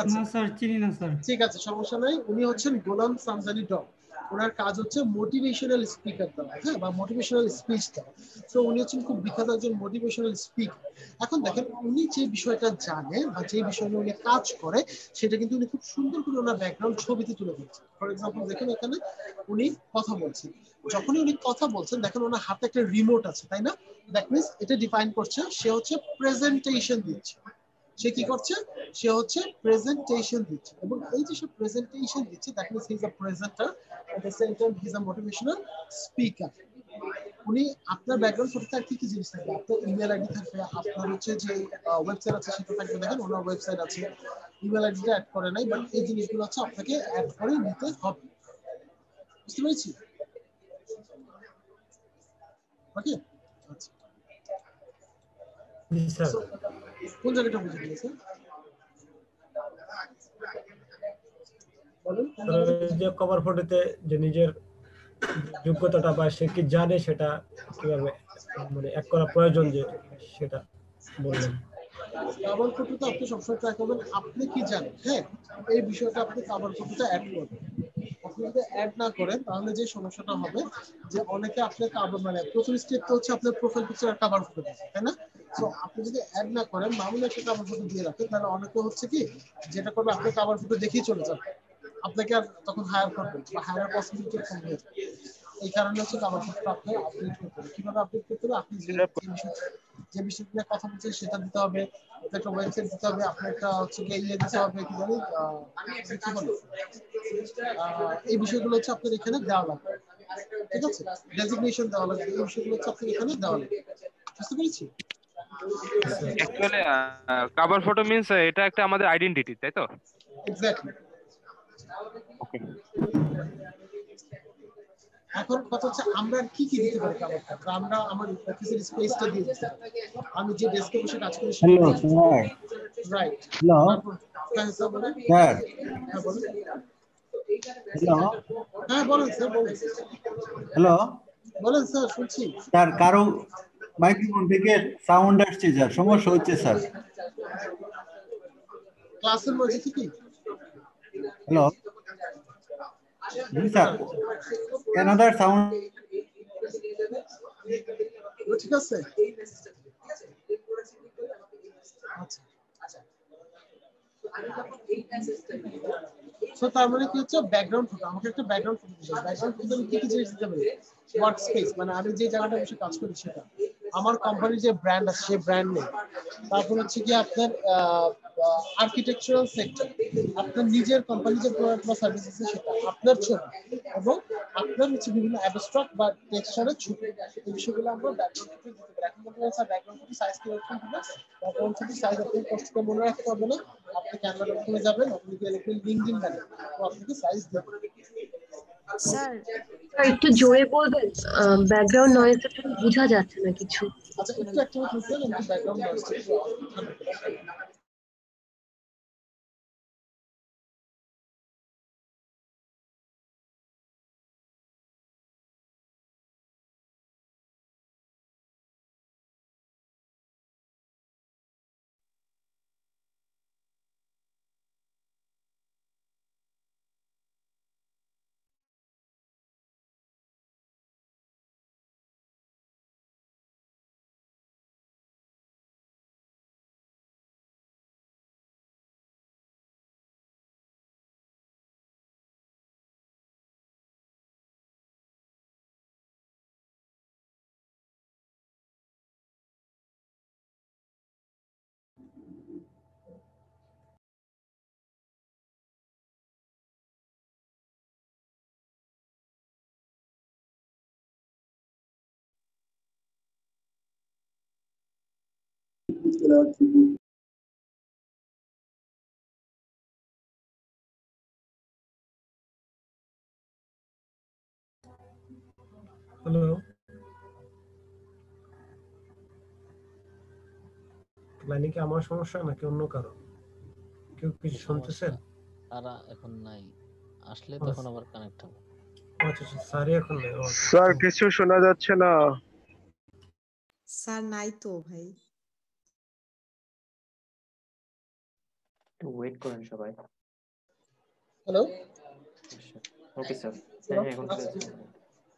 না স্যার চিনি না স্যার ঠিক আছে সমস্যা নাই উনি হচ্ছেন গোলাম সামজানি ডগ ওনার কাজ হচ্ছে মোটিভেশনাল স্পিকার দেওয়া হ্যাঁ বা মোটিভেশনাল স্পিচ দেওয়া তো উনি হচ্ছেন খুব বিখ্যাত একজন মোটিভেশনাল স্পিকার এখন দেখেন উনি যে বিষয়টা জানে বা যে বিষয় নিয়ে উনি কাজ করে সেটা কিন্তু উনি খুব সুন্দর করে ওনার ব্যাকগ্রাউন্ড ছবিতে তুলে ধরছেন ফর এক্সাম্পল দেখেন এখানে উনি কথা বলছেন যখনই উনি কথা বলছেন দেখেন ওনার হাতে একটা রিমোট আছে তাই না দ্যাট মিনস এটা ডিফাইন করছে সে হচ্ছে প্রেজেন্টেশন দিচ্ছে সে কি করছে সে হচ্ছে প্রেজেন্টেশন দিচ্ছে এবং এই যে সে প্রেজেন্টেশন দিচ্ছে that means he is a presenter at the same time he is a motivational speaker উনি আপনার ব্যাকগ্রাউন্ড ফটোতে কি কি জিনিস থাকবে আপনার ইমেল আইডি থাকবে আপনার হচ্ছে যে ওয়েবসাইট আছে সেটা থাকবে দেখেন ওনার ওয়েবসাইট আছে ইমেল আইডিটা অ্যাড করে নাই বাট এই জিনিসগুলো হচ্ছে আপনাকে অ্যাড করে নিতে হবে বুঝতে পেরেছি ওকে আচ্ছা স্যার কোন জায়গাটা বুঝে গিয়েছে বলুন যে কভার ফটোতে যে নিজের যোগ্যতাটা বা সে কি জানে সেটা কিভাবে মানে এক করা প্রয়োজন যে সেটা বললেন কভার ফটোতে আপনি সবসময় ট্রাই করবেন আপনি কি জানেন হ্যাঁ এই বিষয়টা আপনি কভার ফটোতে অ্যাড করবেন আপনি যদি অ্যাড না করেন তাহলে যে সমস্যাটা হবে যে অনেকে আপনার কভার মানে প্রথম স্টেপটা হচ্ছে আপনার প্রোফাইল পিকচার আর কভার ফটো তাই না সো আপনি যদি অ্যাড না করেন মামুলি একটা কভার ফটো দিয়ে রাখেন তাহলে অনেকে হচ্ছে কি যেটা করবে আপনি কভার ফটো দেখেই চলে যাবে আপনাকে আর তখন হায়ার করবেন বা হায়ার পসিবিলিটি কম হয়ে যাবে এই কারণে হচ্ছে কভার ফটো আপনি আপডেট করতে হবে কিভাবে আপডেট করতে হবে আপনি যে বিষয় নিয়ে কথা বলছেন সেটা দিতে হবে আপনার একটা ওয়েবসাইট দিতে হবে, আপনার একটা হচ্ছে গিয়ে ইয়ে দিতে হবে, কি বলে কি বলে এই বিষয়গুলো হচ্ছে আপনার এখানে দেওয়া লাগবে, ঠিক আছে? ডেজিগনেশন দেওয়া লাগবে, এই বিষয়গুলো হচ্ছে আপনার এখানে দেওয়া লাগবে। বুঝতে পেরেছি? অ্যাকচুয়ালি কভার ফটো মিন্স এটা একটা আমাদের আইডেন্টিটি, তাই তো? এক্স্যাক্টলি। ওকে। এখন কথা হচ্ছে আমরা কি কি দিতে পারি কভার ফটো? আমরা আমার অফিসের স্পেসটা দিয়ে দিতে পারি, আমি যে ডেস্কে বসে কাজ করি সেটা। Hello sir. Right. Hello sir বলেন। স্যার। হ্যাঁ বলেন। হ্যালো হ্যাঁ বলেন স্যার, বলেন। হ্যালো বলেন স্যার, শুনছি। স্যার, কারো মাইক্রোফোন থেকে সাউন্ড আসছে স্যার, সমস্যা হচ্ছে স্যার। ক্লাসের মধ্যে কি? হ্যালো জি স্যার, অ্যানাদার সাউন্ড। ঠিক আছে। সো তার মানে কি হচ্ছে ব্যাকগ্রাউন্ড ফটো, আমাকে একটা ব্যাকগ্রাউন্ড ফটো দিতে হবে। ব্যাকগ্রাউন্ড ফটো আমি কি কি জিনিস দিতে পারি? ওয়ার্ক স্পেস, মানে আমি যে জায়গাটা বসে কাজ করি সেটা, আমার কোম্পানির যে ব্র্যান্ড আছে সেই ব্র্যান্ড নেই, তারপর হচ্ছে কি আপনার আর্কিটেকচারাল সেক্টর, আপনার নিজের কোম্পানি যে প্রোডাক্ট বা সার্ভিস আছে সেটা, আপনার ছবি এবং আপনার হচ্ছে বিভিন্ন অ্যাবস্ট্রাক্ট বা টেক্সচারের ছবি, এই বিষয়গুলো আমরা ব্যাকগ্রাউন্ড ফটো দিতে পারি। এখন বলতে স্যার ব্যাকগ্রাউন্ড ফটো সাইজ কি রকম হবে? ব্যাকগ্রাউন্ড ফটো সাইজ আপনি কষ্ট করে মনে রাখতে হবে না, আপনি ক্যামেরা খুলে যাবেন, আপনি গিয়ে লিখবেন লিংকডইন ব্যানার, তো আপনাকে সাইজ দেবে। স্যার একটু জোরে বলবেন, ব্যাকগ্রাউন্ড নয়েজটা ঠিক বোঝা যাচ্ছে না কিছু। আচ্ছা একটু একটা করতে হবে, ব্যাকগ্রাউন্ড নয়েজটা একটু হ্যালো, লাইনে কি আমার সমস্যা নাকি অন্য কারো? কেউ কিছু শুনতেছেন? তারা এখন নাই, আসলে তখন আবার কানেক্ট হবে। আচ্ছা আচ্ছা, স্যারই এখন নেই। স্যার কিছু শোনা যাচ্ছে না। স্যার নাই তো ভাই। একটু ওয়েট করেন সবাই। হ্যালো। ওকে স্যার, হ্যাঁ এখন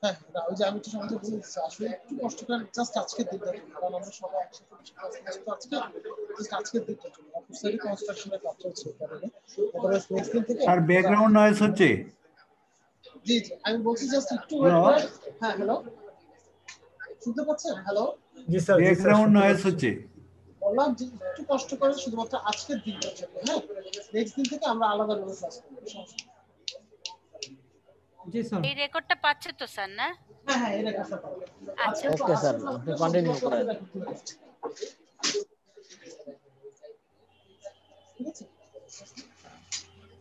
হ্যাঁ, ওই যে আমি তো সমাজে বলছি আসলে একটু কষ্ট করে জাস্ট আজকে দিতে, কারণ আমরা সবাই একসাথে আজকে জাস্ট আজকে দিতে জন্য অফিসারি কনস্ট্রাকশনের কাজ চলছে কারণে অদারওয়াইজ নেক্সট দিন থেকে আর ব্যাকগ্রাউন্ড নয়েজ হচ্ছে। জি জি আমি বলছি জাস্ট একটু ওয়েট করেন। হ্যাঁ হ্যালো, শুনতে পাচ্ছেন? হ্যালো জি স্যার, ব্যাকগ্রাউন্ড নয়েজ হচ্ছে। বললাম যে একটু কষ্ট করে শুধুমাত্র আজকের দিনটার জন্য, হ্যাঁ নেক্সট দিন থেকে আমরা আলাদা ভাবে ক্লাস করব। জি স্যার। এই রেকর্ডটা পাচ্ছে তো স্যার না? হ্যাঁ হ্যাঁ, এটা কথা বলবো। আচ্ছা ওকে স্যার, আপনি কন্টিনিউ করেন।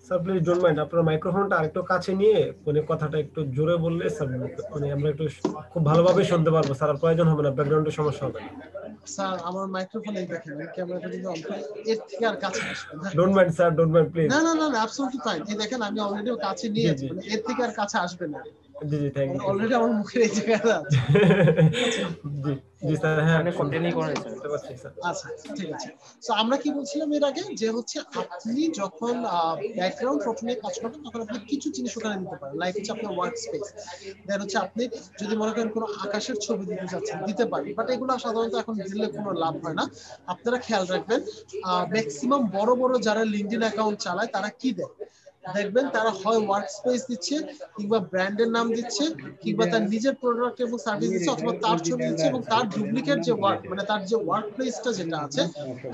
স্যার প্লিজ ডোন্ট মাইন্ড, আপনার মাইক্রোফোনটা আরেকটু কাছে নিয়ে মানে কথাটা একটু জোরে বললে স্যার মানে আমরা একটু খুব ভালোভাবে শুনতে পারবো স্যার, আর প্রয়োজন হবে না, ব্যাকগ্রাউন্ডে সমস্যা হবে না। স্যার আমার মাইক্রোফোন এই দেখেন, ক্যামেরাটা যদি অন করি এর থেকে আর কাছে আসবে না। Don't mind sir, don't mind please. না না না না, অ্যাবসলিউটলি ফাইন। এই দেখেন আমি অলরেডি কাছে নিয়েছি, মানে এর থেকে আর কাছে আসবে না। জি জি, থ্যাংক ইউ। অলরেডি আমার মুখের এই জায়গাটা আছে। জি জি স্যার, হ্যাঁ কন্টিনিউ করেন স্যার। আচ্ছা ঠিক আছে। সো আমরা কি বলছিলাম এর আগে, যে হচ্ছে আপনি যখন ব্যাকগ্রাউন্ড ফটো নিয়ে কাজ করবেন তখন আপনি কিছু জিনিস ওখানে নিতে পারেন, লাইক হচ্ছে আপনার ওয়ার্ক স্পেস, দেন হচ্ছে আপনি যদি মনে করেন কোনো আকাশের ছবি দিতে চাচ্ছেন দিতে পারেন, বাট এগুলো সাধারণত এখন দিলে কোনো লাভ হয় না। আপনারা খেয়াল রাখবেন ম্যাক্সিমাম বড় বড় যারা লিঙ্কডইন অ্যাকাউন্ট চালায় তারা কি দেয়, দেখবেন তারা হয় ওয়ার্ক স্পেস দিচ্ছে কিংবা ব্র্যান্ডের নাম দিচ্ছে কিংবা তার নিজের প্রোডাক্ট এবং সার্ভিস দিচ্ছে অথবা তার ছবি দিচ্ছে এবং তার ডুপ্লিকেট যে ওয়ার্ক মানে তার যে ওয়ার্ক প্লেসটা যেটা আছে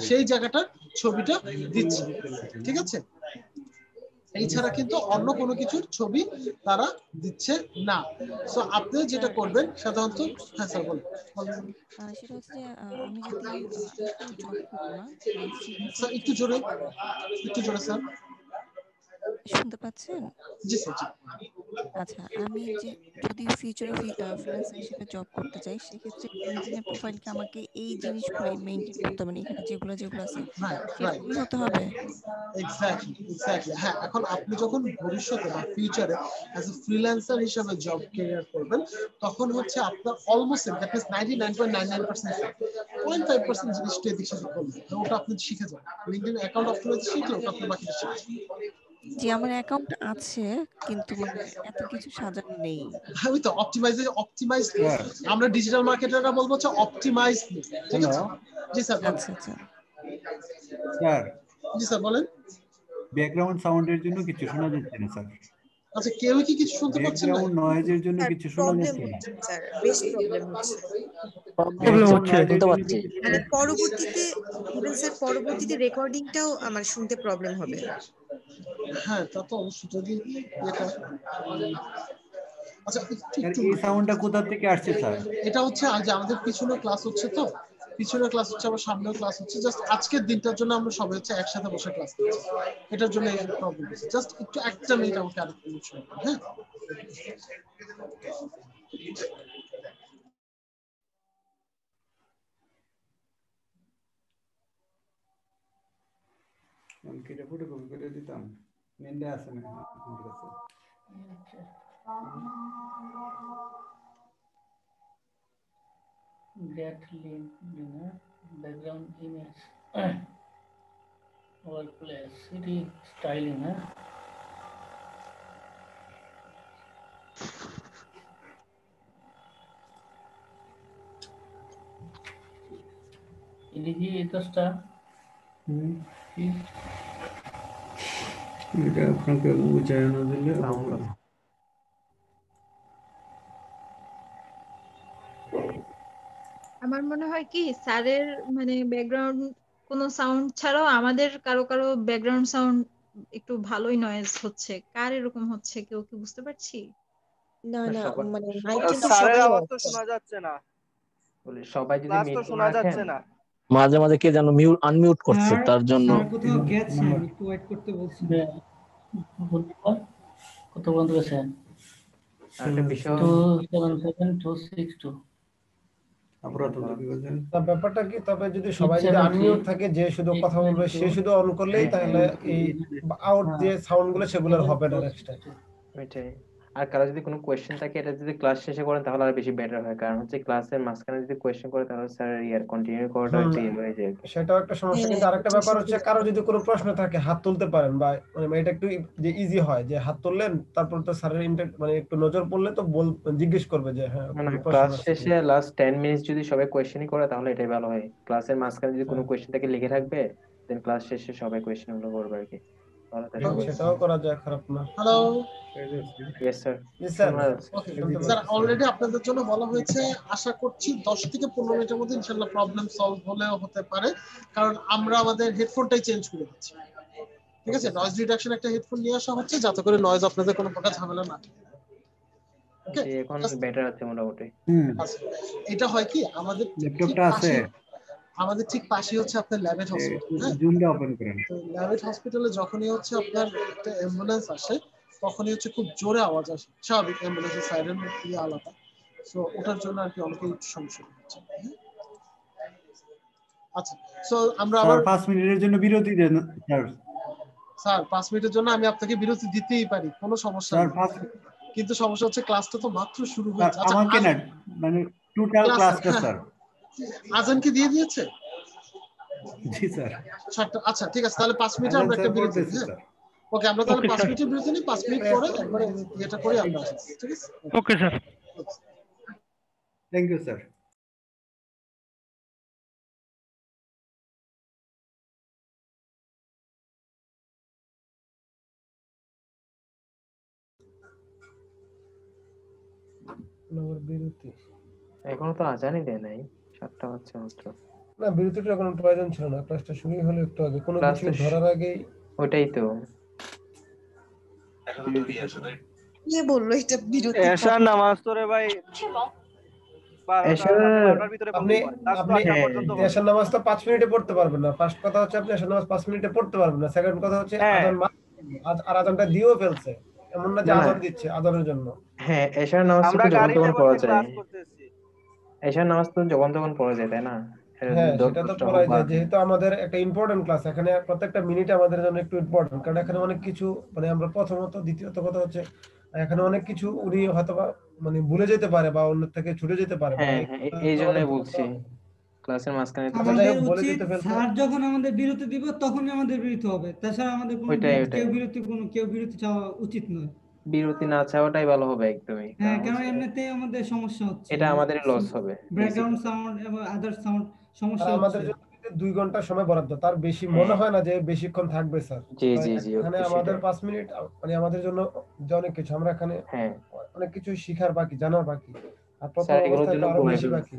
সেই জায়গাটার ছবিটা দিচ্ছে। ঠিক আছে, এছাড়া কিন্তু অন্য কোনো কিছুর ছবি তারা দিচ্ছে না। সো আপনি যেটা করবেন সাধারণত, হ্যাঁ স্যার বলুন। সেটা হচ্ছে যে আমি যদি একটু জব করবো না স্যার একটু জোরে স্যার। শুনতে পাচ্ছেন? জি স্যার জি। আচ্ছা, আমি যে যদি ফিউচারে ফ্রিল্যান্সার হিসেবে জব করতে চাই সেক্ষেত্রে লিঙ্কডইনের প্রোফাইলকে আমাকে এই জিনিসগুলোই মেইনটেইন করতে হবে, মানে এখানে যেগুলো আছে সেরকমই হতে হবে। এক্স্যাক্টলি হ্যাঁ। এখন আপনি যখন ভবিষ্যতে বা ফিউচারে অ্যাজ এ ফ্রিল্যান্সার হিসেবে জব ক্যারিয়ার করবেন তখন হচ্ছে আপনার অলমোস্ট দ্যাট মিন্স 99.99% 0.5% জিনিসটা এদিক সেদিক করবে, ওটা আপনি শিখে যাবেন। লিঙ্কডইন অ্যাকাউন্ট অপটিমাইজ শিখলে ওটা আপনি বাকিটা শিখবেন। জি, আমার অ্যাকাউন্ট আছে কিন্তু মানে এত কিছু সাজানো নেই। আমি তো অপটিমাইজ আমরা ডিজিটাল মার্কেটাররা বলবো হচ্ছে অপটিমাইজ। ঠিক আছে জি স্যার। আচ্ছা আচ্ছা স্যার জি স্যার বলেন। ব্যাকগ্রাউন্ড সাউন্ডের জন্য কিছু শোনা যাচ্ছে না স্যার। আচ্ছা কেউ কি কিছু শুনতে পাচ্ছেন না? ব্যাকগ্রাউন্ড নয়েজের জন্য কিছু শোনা যাচ্ছে না স্যার, বেশ প্রবলেম হচ্ছে। প্রবলেম হচ্ছে শুনতে পাচ্ছি। মানে পরবর্তীতে ইভেন স্যার পরবর্তীতে রেকর্ডিংটাও আমার শুনতে প্রবলেম হবে। হ্যাঁ তা তো অবশ্যই যদি এটা আচ্ছা স্যার এই সাউন্ডটা কোথা থেকে আসছে স্যার? এটা হচ্ছে আজ আমাদের পিছনে ক্লাস হচ্ছে, তো পিছনে ক্লাস হচ্ছে আবার সামনেও ক্লাস হচ্ছে। জাস্ট আজকের দিনটার জন্য আমরা সবাই হচ্ছে একসাথে বসে ক্লাস করছি, এটার জন্য এই প্রবলেম হচ্ছে। জাস্ট একটু একটা মিনিট আমাকে আরেকটু মিনিট সময় দিন, হ্যাঁ। কেটে ফুটে কপি করে দিতাম, মেনডে আছে না আমার কাছে। Get link dinner background image workplace city styling এদিকে এটা এটা আপনাকে বুঝায় না দিলে আমার মনে হয় কি স্যারের মানে ব্যাকগ্রাউন্ড কোনো সাউন্ড ছাড়াও আমাদের কারো কারো ব্যাকগ্রাউন্ড সাউন্ড একটু ভালোই নয়েজ হচ্ছে। কার এরকম হচ্ছে কেউ কি বুঝতে পারছি? না না মানে মাইক কিন্তু স্যারের সবাই আওয়াজ তো শোনা যাচ্ছে না, সবাই যদি ক্লাস তো মিউট শোনা যাচ্ছে না। মাঝে মাঝে কে যেন আনমিউট করছে তার জন্য। স্যার কোথাও গেছেন, একটু ওয়েট করতে বলছেন। কত পর্যন্ত গেছে? একটা বিষয় 277-262 ব্যাপারটা কি, তবে যদি সবাই যদি আনমিউট থাকে, যে শুধু কথা বলবে সে শুধু অন করলেই, তাহলে এই আউট যে সাউন্ড গুলো সেগুলো হবে না নেক্সট টাইম। ওইটাই। আর কারো যদি কোনো কোয়েশ্চেন থাকে এটা যদি ক্লাস শেষে করেন তাহলে আরো বেশি বেটার হয়, কারণ হচ্ছে ক্লাসের মাঝখানে যদি কোয়েশ্চেন করে তাহলে স্যার ইয়ার কন্টিনিউ করাটা একটু ইয়ে হয়ে যায়। সেটাও একটা সমস্যা। কিন্তু আরেকটা ব্যাপার হচ্ছে, কারো যদি কোনো প্রশ্ন থাকে হাত তুলতে পারেন, বা মানে এটা একটু যে ইজি হয় যে হাত তুললেন, তারপর তো স্যারের মানে একটু নজর পড়লে তো জিজ্ঞেস করবে যে হ্যাঁ ক্লাস শেষে লাস্ট 10 মিনিটস যদি সবাই কোয়েশ্চেনই করে তাহলে এটাই ভালো হয়। ক্লাসের মাঝখানে যদি কোনো কোয়েশ্চেন থাকে লিখে রাখবে, দেন ক্লাস শেষে সবাই কোয়েশ্চেন গুলো করবে আর কি। সেটাও করা যায়, খারাপ না। Hello yes sir. Sir already আপনাদের জন্য বলা হয়েছে, আশা করছি 10 থেকে 15 মিনিটের মধ্যে ইনশাআল্লাহ প্রবলেম সলভ হলেও হতে পারে, কারণ আমরা আমাদের হেডফোনটাই চেঞ্জ করে দিচ্ছি। ঠিক আছে, নয়েজ রিডাকশন একটা হেডফোন নিয়ে আসা হচ্ছে যাতে করে নয়েজ আপনাদের কোনো প্রকার ঝামেলা না। ওকে, এখন বেটার আছে মোটামুটি। এটা হয় কি আমাদের ল্যাপটপটা আছে, আমাদের ঠিক পাশে হচ্ছে আপনার ল্যাবেট হসপিটাল। জুমটা ওপেন করেন। তো ল্যাবেট হসপিটালে যখনই হচ্ছে আপনার একটা অ্যাম্বুলেন্স আসে তখনই হচ্ছে খুব জোরে আওয়াজ আসে, স্বাভাবিক অ্যাম্বুলেন্সের সাইরেন দিয়ে আলাদা। সো ওটার জন্য আর কি অনেকেই একটু সমস্যা হচ্ছে। আচ্ছা, সো আমরা আবার 5 মিনিটের জন্য বিরতি দেন স্যার। স্যার 5 মিনিটের জন্য আমি আপনাকে বিরতি দিতেই পারি, কোনো সমস্যা নেই, কিন্তু সমস্যা হচ্ছে ক্লাসটা তো মাত্র শুরু হয়েছে। আচ্ছা আমাকে না মানে টোটাল ক্লাসটা স্যার। আজান কি দিয়ে দিয়েছে? জি স্যার। আচ্ছা ঠিক আছে, তাহলে 5 মিনিট আমরা একটা বিরতি দিই। হ্যাঁ ওকে, আমরা তাহলে 5 মিনিটের বিরতি নিই, 5 মিনিট পরে একবারে এটা করে আমরা আসছি। ঠিক আছে, okay sir. Thank you sir. আবার বিরতি এখনো তো আজানই দেয় নাই, 7টা বাজছে মাত্র। না, বিরতিটার কোনো প্রয়োজন ছিল না, ক্লাসটা শুরুই হলো একটু আগে, কোনো কিছু ক্লাসটা ধরার আগেই। ওইটাই তো কে বললো এটা বিরতি? এশার নামাজ তো রে ভাই 12টার ভিতরে আপনি আপনি পর্যন্ত এশার নামাজ তো 5 মিনিটে পড়তে পারবেন না। ফার্স্ট কথা হচ্ছে আপনি এশার নামাজ 5 মিনিটে পড়তে পারবেন না। সেকেন্ড কথা হচ্ছে আজান আর আজানটা দিয়েও ফেলছে, এমন না যে আজান দিচ্ছে আজানের জন্য। হ্যাঁ, এশার নামাজ তো যখন তখন পড়া যায়। এশার নামাজ তো যখন তখন পড়া যায়, তাই না? হ্যাঁ, সেটা তো পড়াই যায়, যেহেতু আমাদের একটা ইম্পর্টেন্ট ক্লাস, এখানে প্রত্যেকটা মিনিট আমাদের জন্য একটু ইম্পর্টেন্ট, কারণ এখানে অনেক কিছু মানে আমরা প্রথমত, দ্বিতীয়ত কথা হচ্ছে এখানে অনেক কিছু উনি হয়তোবা মানে ভুলে যেতে পারে বা অন্য থেকে ছুটে যেতে পারে। হ্যাঁ, এই জন্যই বলছি ক্লাসের মাঝখানে আমাদের উচিত স্যার যখন আমাদের বিরতি দিব তখনই আমাদের বিরতি হবে, তাছাড়া আমাদের কোনো কেউ বিরতি চাওয়া উচিত নয়। বিরতি না চাওয়াটাই ভালো হবে একদমই। হ্যাঁ, কারণ এমনিতেই আমাদের সমস্যা হচ্ছে, এটা আমাদেরই লস হবে, ব্যাকগ্রাউন্ড সাউন্ড এবং আদার সাউন্ড সমস্যা হচ্ছে। আমাদের জন্য 2 ঘন্টা সময় বরাদ্দ, তার বেশি মনে হয় না যে বেশিক্ষণ থাকবে স্যার। জি জি জি, এখানে আমাদের 5 মিনিট মানে আমাদের জন্য যে অনেক কিছু, আমরা এখানে অনেক কিছু শিখার বাকি, জানার বাকি, আর প্রথম অবস্থায় তো আরো বেশি বাকি।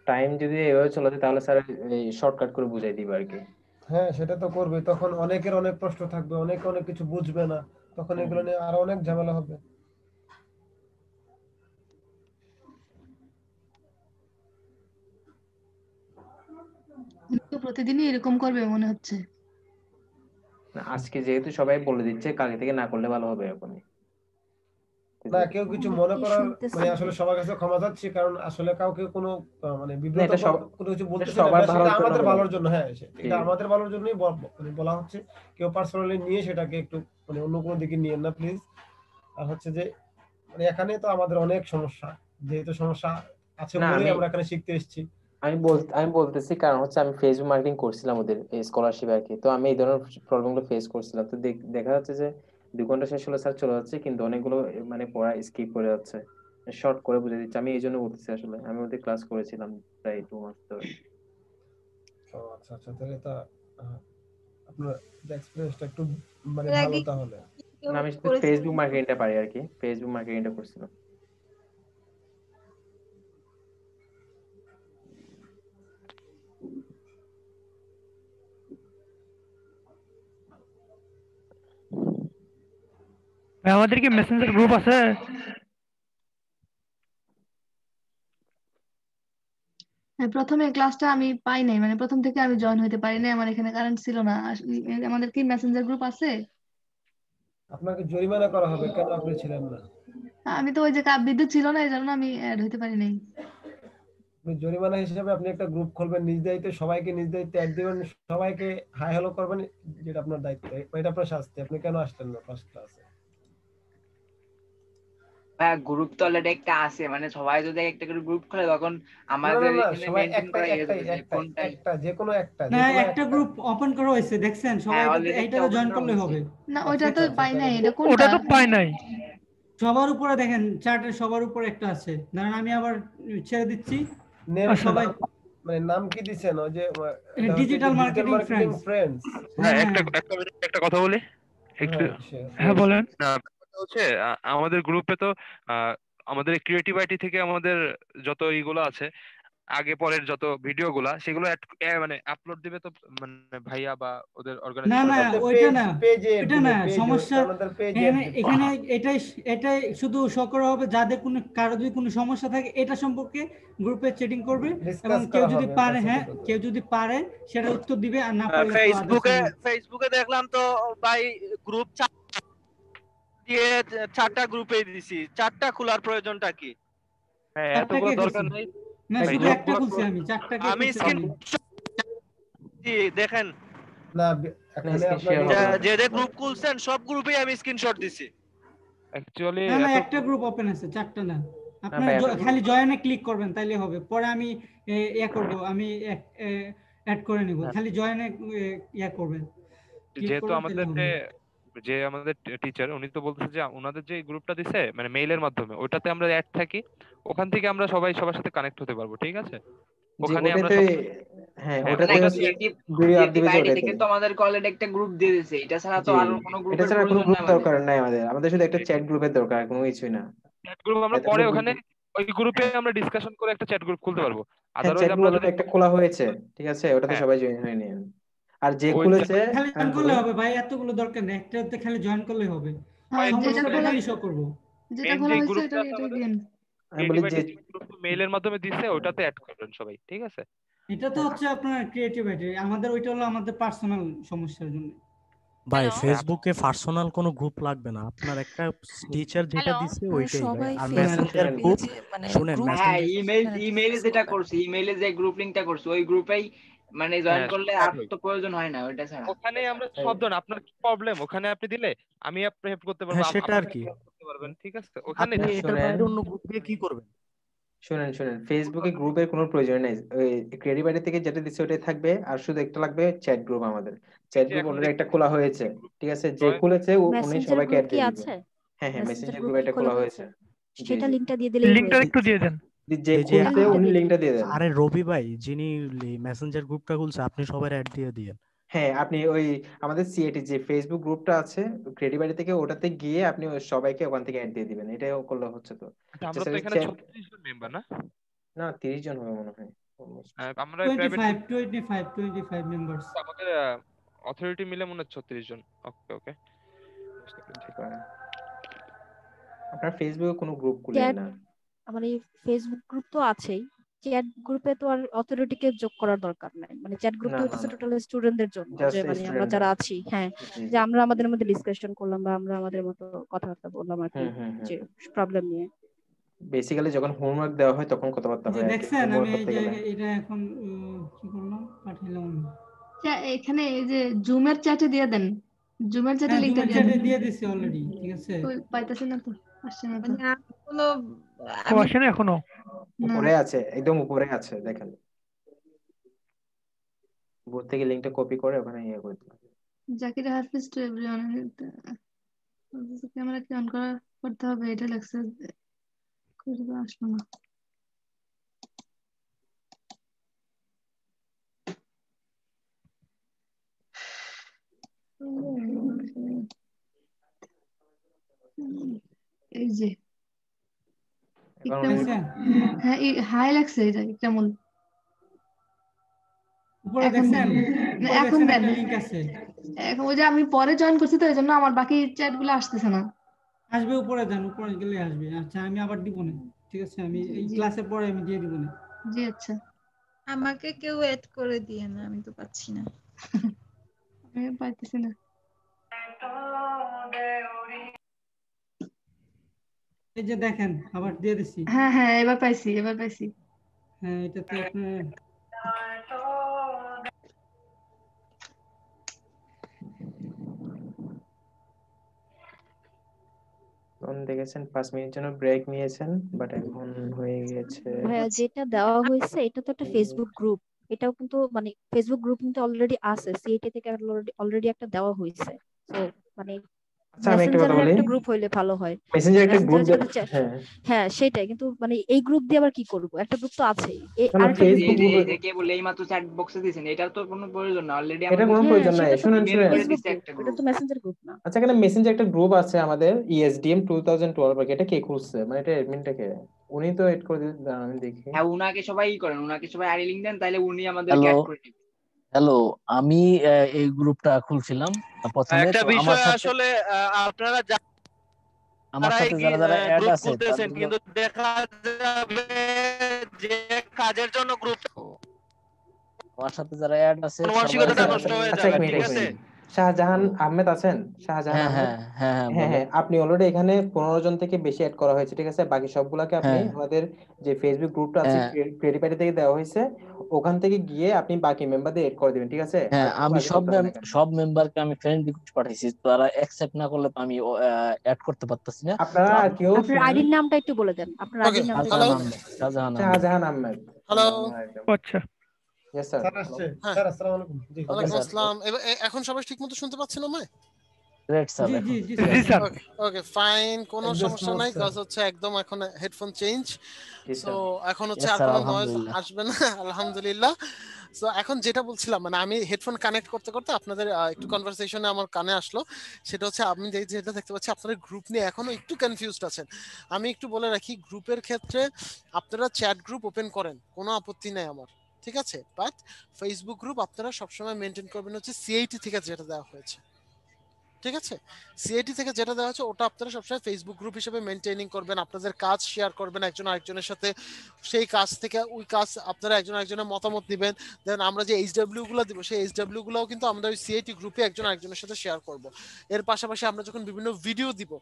টাইম যদি এভাবে চলে তাহলে স্যার এই শর্টকাট করে বুঝাই দিবে আর কি। হ্যাঁ, সেটা তো করবে, তখন অনেকের অনেক প্রশ্ন থাকবে, অনেক কিছু বুঝবে না, তখন এগুলো নিয়ে আরো অনেক ঝামেলা হবে। প্রতিদিনই এরকম করবে মনে হচ্ছে। আজকে যেহেতু সবাই বলে দিচ্ছে, কালকে থেকে না করলে ভালো হবে এরকমই। না, কেউ কিছু মনে করার মানে আসলে সবার কাছে ক্ষমা চাচ্ছি, কারণ আসলে কাউকে কোনো মানে বিব্রত কোনো কিছু বলতেছি না, সেটা আমাদের ভালোর জন্য। হ্যাঁ, এটা আমাদের ভালোর জন্যই মানে বলা হচ্ছে, কেউ পার্সোনালি নিয়ে সেটাকে একটু মানে অন্য কোনো দিকে নিয়েন না প্লিজ। আর হচ্ছে যে মানে এখানে তো আমাদের অনেক সমস্যা, যেহেতু সমস্যা আছে বলেই আমরা এখানে শিখতে এসেছি। আমি বলতেছি কারণ হচ্ছে আমি ফেসবুক মার্কেটিং করছিলাম ওদের স্কলারশিপ আর কি, তো আমি এই ধরনের প্রবলেমগুলো ফেস করছিলাম। তো দেখা যাচ্ছে যে 2 ঘন্টা শেষ হলে স্যার চলে যাচ্ছে, কিন্তু অনেকগুলো মানে পড়া স্কিপ করে যাচ্ছে, শর্ট করে বুঝে দিচ্ছে। আমি এই জন্য বলতেছি, আসলে আমি ওদের ক্লাস করেছিলাম প্রায় 2 মাস ধরে। আচ্ছা আচ্ছা, তাহলে তা আপনার এক্সপেরিয়েন্সটা একটু মানে ভালো তাহলে। আমি ফেসবুক মার্কেটিংটা পারি আর কি, ফেসবুক মার্কেটিংটা করছিলাম। আমাদের কি মেসেঞ্জার গ্রুপ আছে? প্রথমে ক্লাসটা আমি পাই নাই, মানে প্রথম থেকে আমি জয়েন হতে পারি নাই, আমার এখানে কারেন্ট ছিল না। আমাদের কি মেসেঞ্জার গ্রুপ আছে? আপনাকে জরিমানা করা হবে, কেন আপনি ছিলেন না? আমি তো ওই যে বিদ্যুৎ ছিল না, এই জন্য আমি অ্যাড হতে পারি নাই। জরিমানা হিসেবে আপনি একটা গ্রুপ খুলবেন, নিজ দায়িত্বে সবাইকে নিজ দায়িত্বে অ্যাড দিবেন, সবাইকে হাই হ্যালো করবেন, যেটা আপনার দায়িত্ব, এটা আপনার শাস্তি। আপনি কেন আসলেন না ফার্স্ট ক্লাসে? হ্যাঁ, গ্রুপ তো অলরেডি একটা আছে, মানে সবাই যদি একটা করে গ্রুপ খুলে তখন আমাদের এখানে মেইনটেইন করা একটা যে কোনো একটা না, একটা গ্রুপ ওপেন করা হয়েছে, দেখছেন? সবাই এইটাতে জয়েন করলে হবে। না, ওইটা তো পাই নাই। এটা কোনটা? ওটা তো পাই নাই। সবার উপরে দেখেন, চার্টের সবার উপরে একটা আছে। দাঁড়ান, আমি আবার ছেড়ে দিচ্ছি। সবাই মানে নাম কি দিবেন? ওই যে ডিজিটাল মার্কেটিং ফ্রেন্ডস। হ্যাঁ, একটা কথা বলি একটু। হ্যাঁ, বলেন। না, হচ্ছে আমাদের গ্রুপে তো আমাদের ক্রিয়েটিভ আইটি থেকে আমাদের যত এইগুলো আছে, আগে পরের যত ভিডিওগুলা, সেগুলো মানে আপলোড দিবে তো মানে ভাইয়া বা ওদের অর্গানাইজেশন। না, ওইটা না, এটা না সমস্যা। এখানে এটাই শুধু শো করা হবে, যাদের কারো যদি কোনো সমস্যা থাকে এটা সম্পর্কে গ্রুপে চ্যাটিং করবে, এবং কেউ যদি পারে, কেউ যদি পারে সেটা উত্তর দিবে, আর না পারলে ফেসবুকে দেখলাম তো ভাই, গ্রুপ দিয়ে 4টা গ্রুপে দিছি, 4টা খোলার প্রয়োজনটা কি? হ্যাঁ, এতগুলো দরকার নেই। না, শুধু একটা খুলছি আমি, 4টাকে আমি স্ক্রিন দেখেন না, এখানে আপনারা যে গ্রুপ খুলছেন সব গ্রুপেই আমি স্ক্রিনশট দিছি। অ্যাকচুয়ালি না, একটা গ্রুপ ওপেন আছে, 4টা না। আপনারা খালি জয়েনে ক্লিক করবেন, তাইলে হবে। পরে আমি করব, আমি অ্যাড করে নিব, খালি জয়েনে করবেন। যেহেতু আমাদের টিচার, উনি তো বলতেছে যে ওনাদের যে গ্রুপটা দিছে মানে মেইলের মাধ্যমে, ওটাতে আমরা অ্যাড থাকি, ওখান থেকে আমরা সবার সাথে কানেক্ট হতে পারবো। ঠিক আছে? ওখানে আমরা ওটাতে সব হ্যাঁ হ্যাঁ ওটাতে ওটা ভিডিও আপ দিবে যে আইডি ওটাতে থেকে তো আমাদের অলরেডি একটা গ্রুপ দিয়ে দিয়েছে, এটা ছাড়া তো জি আর কোনো এটা গ্রুপের ছাড়া কোনো প্রয়োজন গ্রুপ নাই আমাদের। দরকার নাই আমাদের শুধু একটা চ্যাট গ্রুপের দরকার, কোনো কিছুই না। চ্যাট গ্রুপ আমরা এতগুলো পরে গ্রুপ ওখানে ওই গ্রুপে আমরা ডিসকাশন করে একটা চ্যাট গ্রুপ খুলতে পারবো। হ্যাঁ আদারওয়াইজ চ্যাট গ্রুপ আমরা যদি অলরেডি একটা খোলা হয়েছে, ঠিক আছে, ওটাতে হ্যাঁ সবাই জয়েন হয়ে নিন। আর যে ওই খুলেছে খালি আমি জয়েন করলে বলি হবে ভাই, এতগুলো দরকার নেই, একটাতে খালি জয়েন করলে হবে, হ্যাঁ যেটা সমস্যাটা খোলা এখানেই শো করবো। যেটা মেইন খোলা যে হয়েছে গ্রুপটা আছে এটাই আমাদের দিন। আমি বলি যে গ্রুপ মেইলের মাধ্যমে দিছে, ওটাতে অ্যাড করবেন সবাই, ঠিক আছে? এটা তো হচ্ছে আপনার ক্রিয়েটিভিটি, আমাদের ওইটা হলো আমাদের পার্সোনাল সমস্যার জন্য। ভাই হ্যালো ফেসবুকে পার্সোনাল কোনো গ্রুপ লাগবে না, আপনার একটা টিচার যেটা হ্যালো দিছে ওইটাই ভাই। সবাই আর শুনেন মেসেঞ্জার ফেসবুক গ্রুপ পেজে মানে শুনেন, গ্রুপ হ্যাঁ মেসেঞ্জার ইমেইলে যেটা করছি, ইমেইলে যে গ্রুপ লিংকটা করছি ওই গ্রুপেই মানে জয়েন হ্যাঁ করলে অ্যাড আর হই তো প্রয়োজন হয় না ওইটা ছাড়া। ওখানে আমরা সব ধরনের, আপনার কি প্রবলেম ওখানে আপনি দিলে আমি আপনাকে হেল্প করতে পারবো, হ্যাঁ সেটা আর আপনি কি। হেল্প করতে পারবেন, ঠিক আছে? ওখানে আপনি দিলে এটার শুনেন বাইরে অন্য গ্রুপ দিয়ে কি করবেন? শুনেন ফেসবুকে গ্রুপের কোনো প্রয়োজন নেই, ওই ক্রিয়েটিভ আইডি থেকে যেটা দিচ্ছে ওটাই থাকবে। আর শুধু একটা লাগবে চ্যাট গ্রুপ। আমাদের চ্যাট যে গ্রুপ এখন অলরেডি একটা দেখতেছি খোলা হয়েছে, ঠিক আছে, যে জয়েন খুলেছে উনি মেসেঞ্জার সবাইকে গ্রুপ অ্যাড কি দিয়ে দিবে। আছে? হ্যাঁ মেসেঞ্জার মেসেঞ্জার গ্রুপ গ্রুপ কি এটা খোলা খোলা হয়েছে? হয়েছে। জি সেটা জি লিংকটা দিয়ে দিলেই লিঙ্কটা হয়ে একটু যাবে। দিয়ে দেন। যে সেটা খুলছে লিংকটা উনি দিয়ে লিঙ্কটা দিন। দিয়ে দেন। আরে রবি ভাই, যিনি মেসেঞ্জার গ্রুপটা খুলছে আপনি সবার অ্যাড দিয়ে দিয়েন। হ্যাঁ আপনি ওই আমাদের সিএটি যে ফেসবুক গ্রুপটা আছে ক্রিয়েটিভ আইডি থেকে, ওটাতে গিয়ে আপনি ওই সবাইকে ওখান থেকে অ্যাড দিয়ে দিবেন, এটাই করলে হচ্ছে। তো আচ্ছা আমরা তো এখানে 36 জন মেম্বার না? না 30 জন হবে মনে হয় almost। আমরা প্রাইভেট 25 মেম্বার্স আমাদের অথরিটি মিলে মনে হয় 36 জন। ওকে ওকে ঠিক আছে। আপনার ফেসবুকে কোনো গ্রুপ খুলেন চ্যাট না? আমার এই ফেসবুক গ্রুপ তো আছেই, চ্যাট গ্রুপে তো আর অথরিটিকে যোগ করার দরকার নাই। মানে চ্যাট না গ্রুপটা না হচ্ছে না টোটাল স্টুডেন্টদের জন্য, যে জাস্ট মানে আমরা স্টুডেন্টদের। যারা আছি, হ্যাঁ, জি যে জি আমরা আমাদের মধ্যে ডিসকাশন করলাম বা আমরা আমাদের মতো কথাবার্তা বললাম আর কি, যে প্রবলেম নিয়ে। বেসিক্যালি যখন হোমওয়ার্ক দেওয়া হয় তখন কথাবার্তা যে হয় আর কি, দেখছেন আমি হোমওয়ার্ক এই করতে যে গেলে। এটা এখন কি করলাম, পাঠাইলাম আমি। এখানে এই যে জুমের চ্যাটে দিয়ে দেন, জুমের চ্যাটে হ্যাঁ লিংকটা জুমের দিয়ে চ্যাটে দেন। দিয়ে দিছি অলরেডি, ঠিক আছে। ওই পাইতাছি না তো, আসছে না তো। মানে কোনো ও আসে না এখনো? না উপরে আছে, একদম উপরে আছে দেখেন। বোর্ড থেকে লিংকটা কপি করে ওখানে ইয়ে করে দিন। জাকির হাফিজ টু এভরিওয়ান, ক্যামেরা কি অন করা করতে হবে, এটা লেখছে, করবে আসলো না। এই যে এখন ইকরামুল, হ্যাঁ হাই লাগছে, এটা ইকরামুল। উপরে এখন দেখছেন, দেন, উপরে এখন দেখছেন দেন। একটা লিংক আছে। এখন ওই যে আমি পরে জয়েন করছি তো এই জন্য আমার বাকি চ্যাট গুলো আসতেছে না। আসবে, উপরে যান, উপরে গেলে আসবে। আচ্ছা আমি আবার দিব না, ঠিক আছে, আমি এই ক্লাসের পরে আমি দিয়ে দিব না। জি আচ্ছা। আমাকে কেউ এড করে দিয়ে না, আমি তো পাচ্ছি না। আমি পাইতেছি না। এই যে দেখেন আবার দিয়ে দিছি। হ্যাঁ হ্যাঁ এবার পাইছি, এবার পাইছি। হ্যাঁ এটাতে আপনার দেখেছেন 5 মিনিট জন্য ব্রেক নিয়েছেন, বাট এখন হয়ে গেছে। ভাইয়া যেটা দেওয়া হয়েছে এটা তো একটা ফেসবুক গ্রুপ, এটাও কিন্তু মানে ফেসবুক গ্রুপ কিন্তু অলরেডি আছে, সিএটি থেকে অলরেডি একটা দেওয়া হয়েছে। তো মানে আচ্ছা আমি একটা কথা মেসেঞ্জারের বলি, একটা গ্রুপ হইলে ভালো হয়। মেসেঞ্জার একটা গ্রুপ, মেসেঞ্জারে যেটা হ্যাঁ হ্যাঁ সেটাই, কিন্তু মানে এই গ্রুপ দিয়ে আবার কি করব, একটা গ্রুপ তো আছেই, না আরেকটা গ্রুপ ফেসবুক গ্রুপে এই যে কে বলে এই মাত্র চ্যাট বক্সে দিয়েছেন, এটার তো কোনো প্রয়োজন না, অলরেডি এটা আমাদের কোনো প্রয়োজন নাই। সেটা তো শুনেন ইমেল শুনেন, করে ফেসবুক দিছে গ্রুপ, একটা এটা গ্রুপ। তো মেসেঞ্জার গ্রুপ না। আচ্ছা এখানে মেসেঞ্জার একটা গ্রুপ আছে আমাদের ইএসডিএম 2012, এটা কে খুলছে, মানে এটা অ্যাডমিনটা কে? উনি তো এড করে দিন, দাঁড়ান আমি দেখি। হ্যাঁ উনাকে সবাই করেন, উনাকে সবাই আইডি লিংক দেন, তাহলে উনি আমাদের হ্যালো অ্যাড করে দিবেন। হ্যালো, আমি এই গ্রুপটা খুলছিলাম প্রথমে। একটা তো আমার বিষয় সাথে আসলে আপনারা আমার যারা সাথে যারা যারা অ্যাড গ্রুপ আছে খুলতেছেন, তাদের কিন্তু দেখা যাবে যে কাজের জন্য গ্রুপ আমার সাথে যারা অ্যাড আছে সবাই। মানসিকতাটা নষ্ট হয়ে আচ্ছা যাবে, এক মিনিট, ঠিক এক আছে? মিনিট, শাহজাহান আহমেদ আছেন? শাহজাহান হ্যাঁ আহমেদ, হ্যাঁ হ্যাঁ হ্যাঁ হ্যাঁ বলো। হ্যাঁ, আপনি অলরেডি এখানে 15 জন থেকে বেশি অ্যাড করা হয়েছে, ঠিক আছে। বাকি সবগুলাকে আপনি হ্যাঁ আমাদের যে ফেসবুক গ্রুপটা আছে হ্যাঁ ক্রিয়েটিভ আইডি থেকে দেওয়া হয়েছে, ওখান থেকে গিয়ে আপনি বাকি মেম্বারদের এড করে দিবেন, ঠিক আছে। আর হ্যাঁ, কোনো আমি কাজই করতে হবে না এখানে। সব মেম্বারকে আমি ফ্রেন্ড রিকোয়েস্ট পাঠাইছি, তারা অ্যাকসেপ্ট না করলে তো আমি অ্যাড করতে পারতেছি না। আপনারা তো আর কেউ আপনার আইডির নামটা একটু বলে দেন, আপনার আইডির নামটা একটু বলে দেন। শাহজাহান আহমেদ। শাহজাহান আহমেদ। হ্যালো আচ্ছা ইয়েস স্যার। স্যার আসছে, স্যার আসসালামু আলাইকুম। জি ওয়ালাইকুম আসসালাম। এখন সবাই ঠিকমতো শুনতে পাচ্ছেন আমায়? গ্রেট স্যার জি জি জি স্যার ওকে ফাইন, কোনো Just সমস্যা note, নাই, sir. কাজ হচ্ছে একদম এখন হেডফোন চেঞ্জ। জি সো স্যার। এখন হচ্ছে ইয়েস আর স্যার কোনো নয়েজ আলহামদুলিল্লাহ। আসবে না আলহামদুলিল্লাহ। সো এখন যেটা বলছিলাম, মানে আমি হেডফোন কানেক্ট করতে করতে আপনাদের একটু কনভারসেশনে আমার কানে আসলো, সেটা হচ্ছে আমি যেটা দেখতে পাচ্ছি আপনারা গ্রুপ নিয়ে এখনো একটু কনফিউজড আছেন। আমি একটু বলে রাখি, গ্রুপের ক্ষেত্রে আপনারা চ্যাট গ্রুপ ওপেন করেন, কোনো আপত্তি নাই আমার, ঠিক আছে, বাট ফেসবুক গ্রুপ আপনারা সবসময় মেনটেন করবেন হচ্ছে সিআইটি থেকে যেটা দেওয়া হয়েছে, ঠিক আছে, সিআইটি থেকে যেটা দেওয়া হচ্ছে ওটা আপনারা সবসময় ফেসবুক গ্রুপ হিসেবে মেনটেনিং করবেন, আপনাদের কাজ শেয়ার করবেন একজন আরেকজনের সাথে, সেই কাজ থেকে ওই কাজ আপনারা একজন আরেকজনের মতামত দিবেন, দেন আমরা যে এইচডব্লিউ গুলো দিব সেই এইচডব্লিউ গুলোও কিন্তু আমরা ওই সিআইটি গ্রুপে একজন আরেকজনের সাথে শেয়ার করব। এর পাশাপাশি আমরা যখন বিভিন্ন ভিডিও দিব,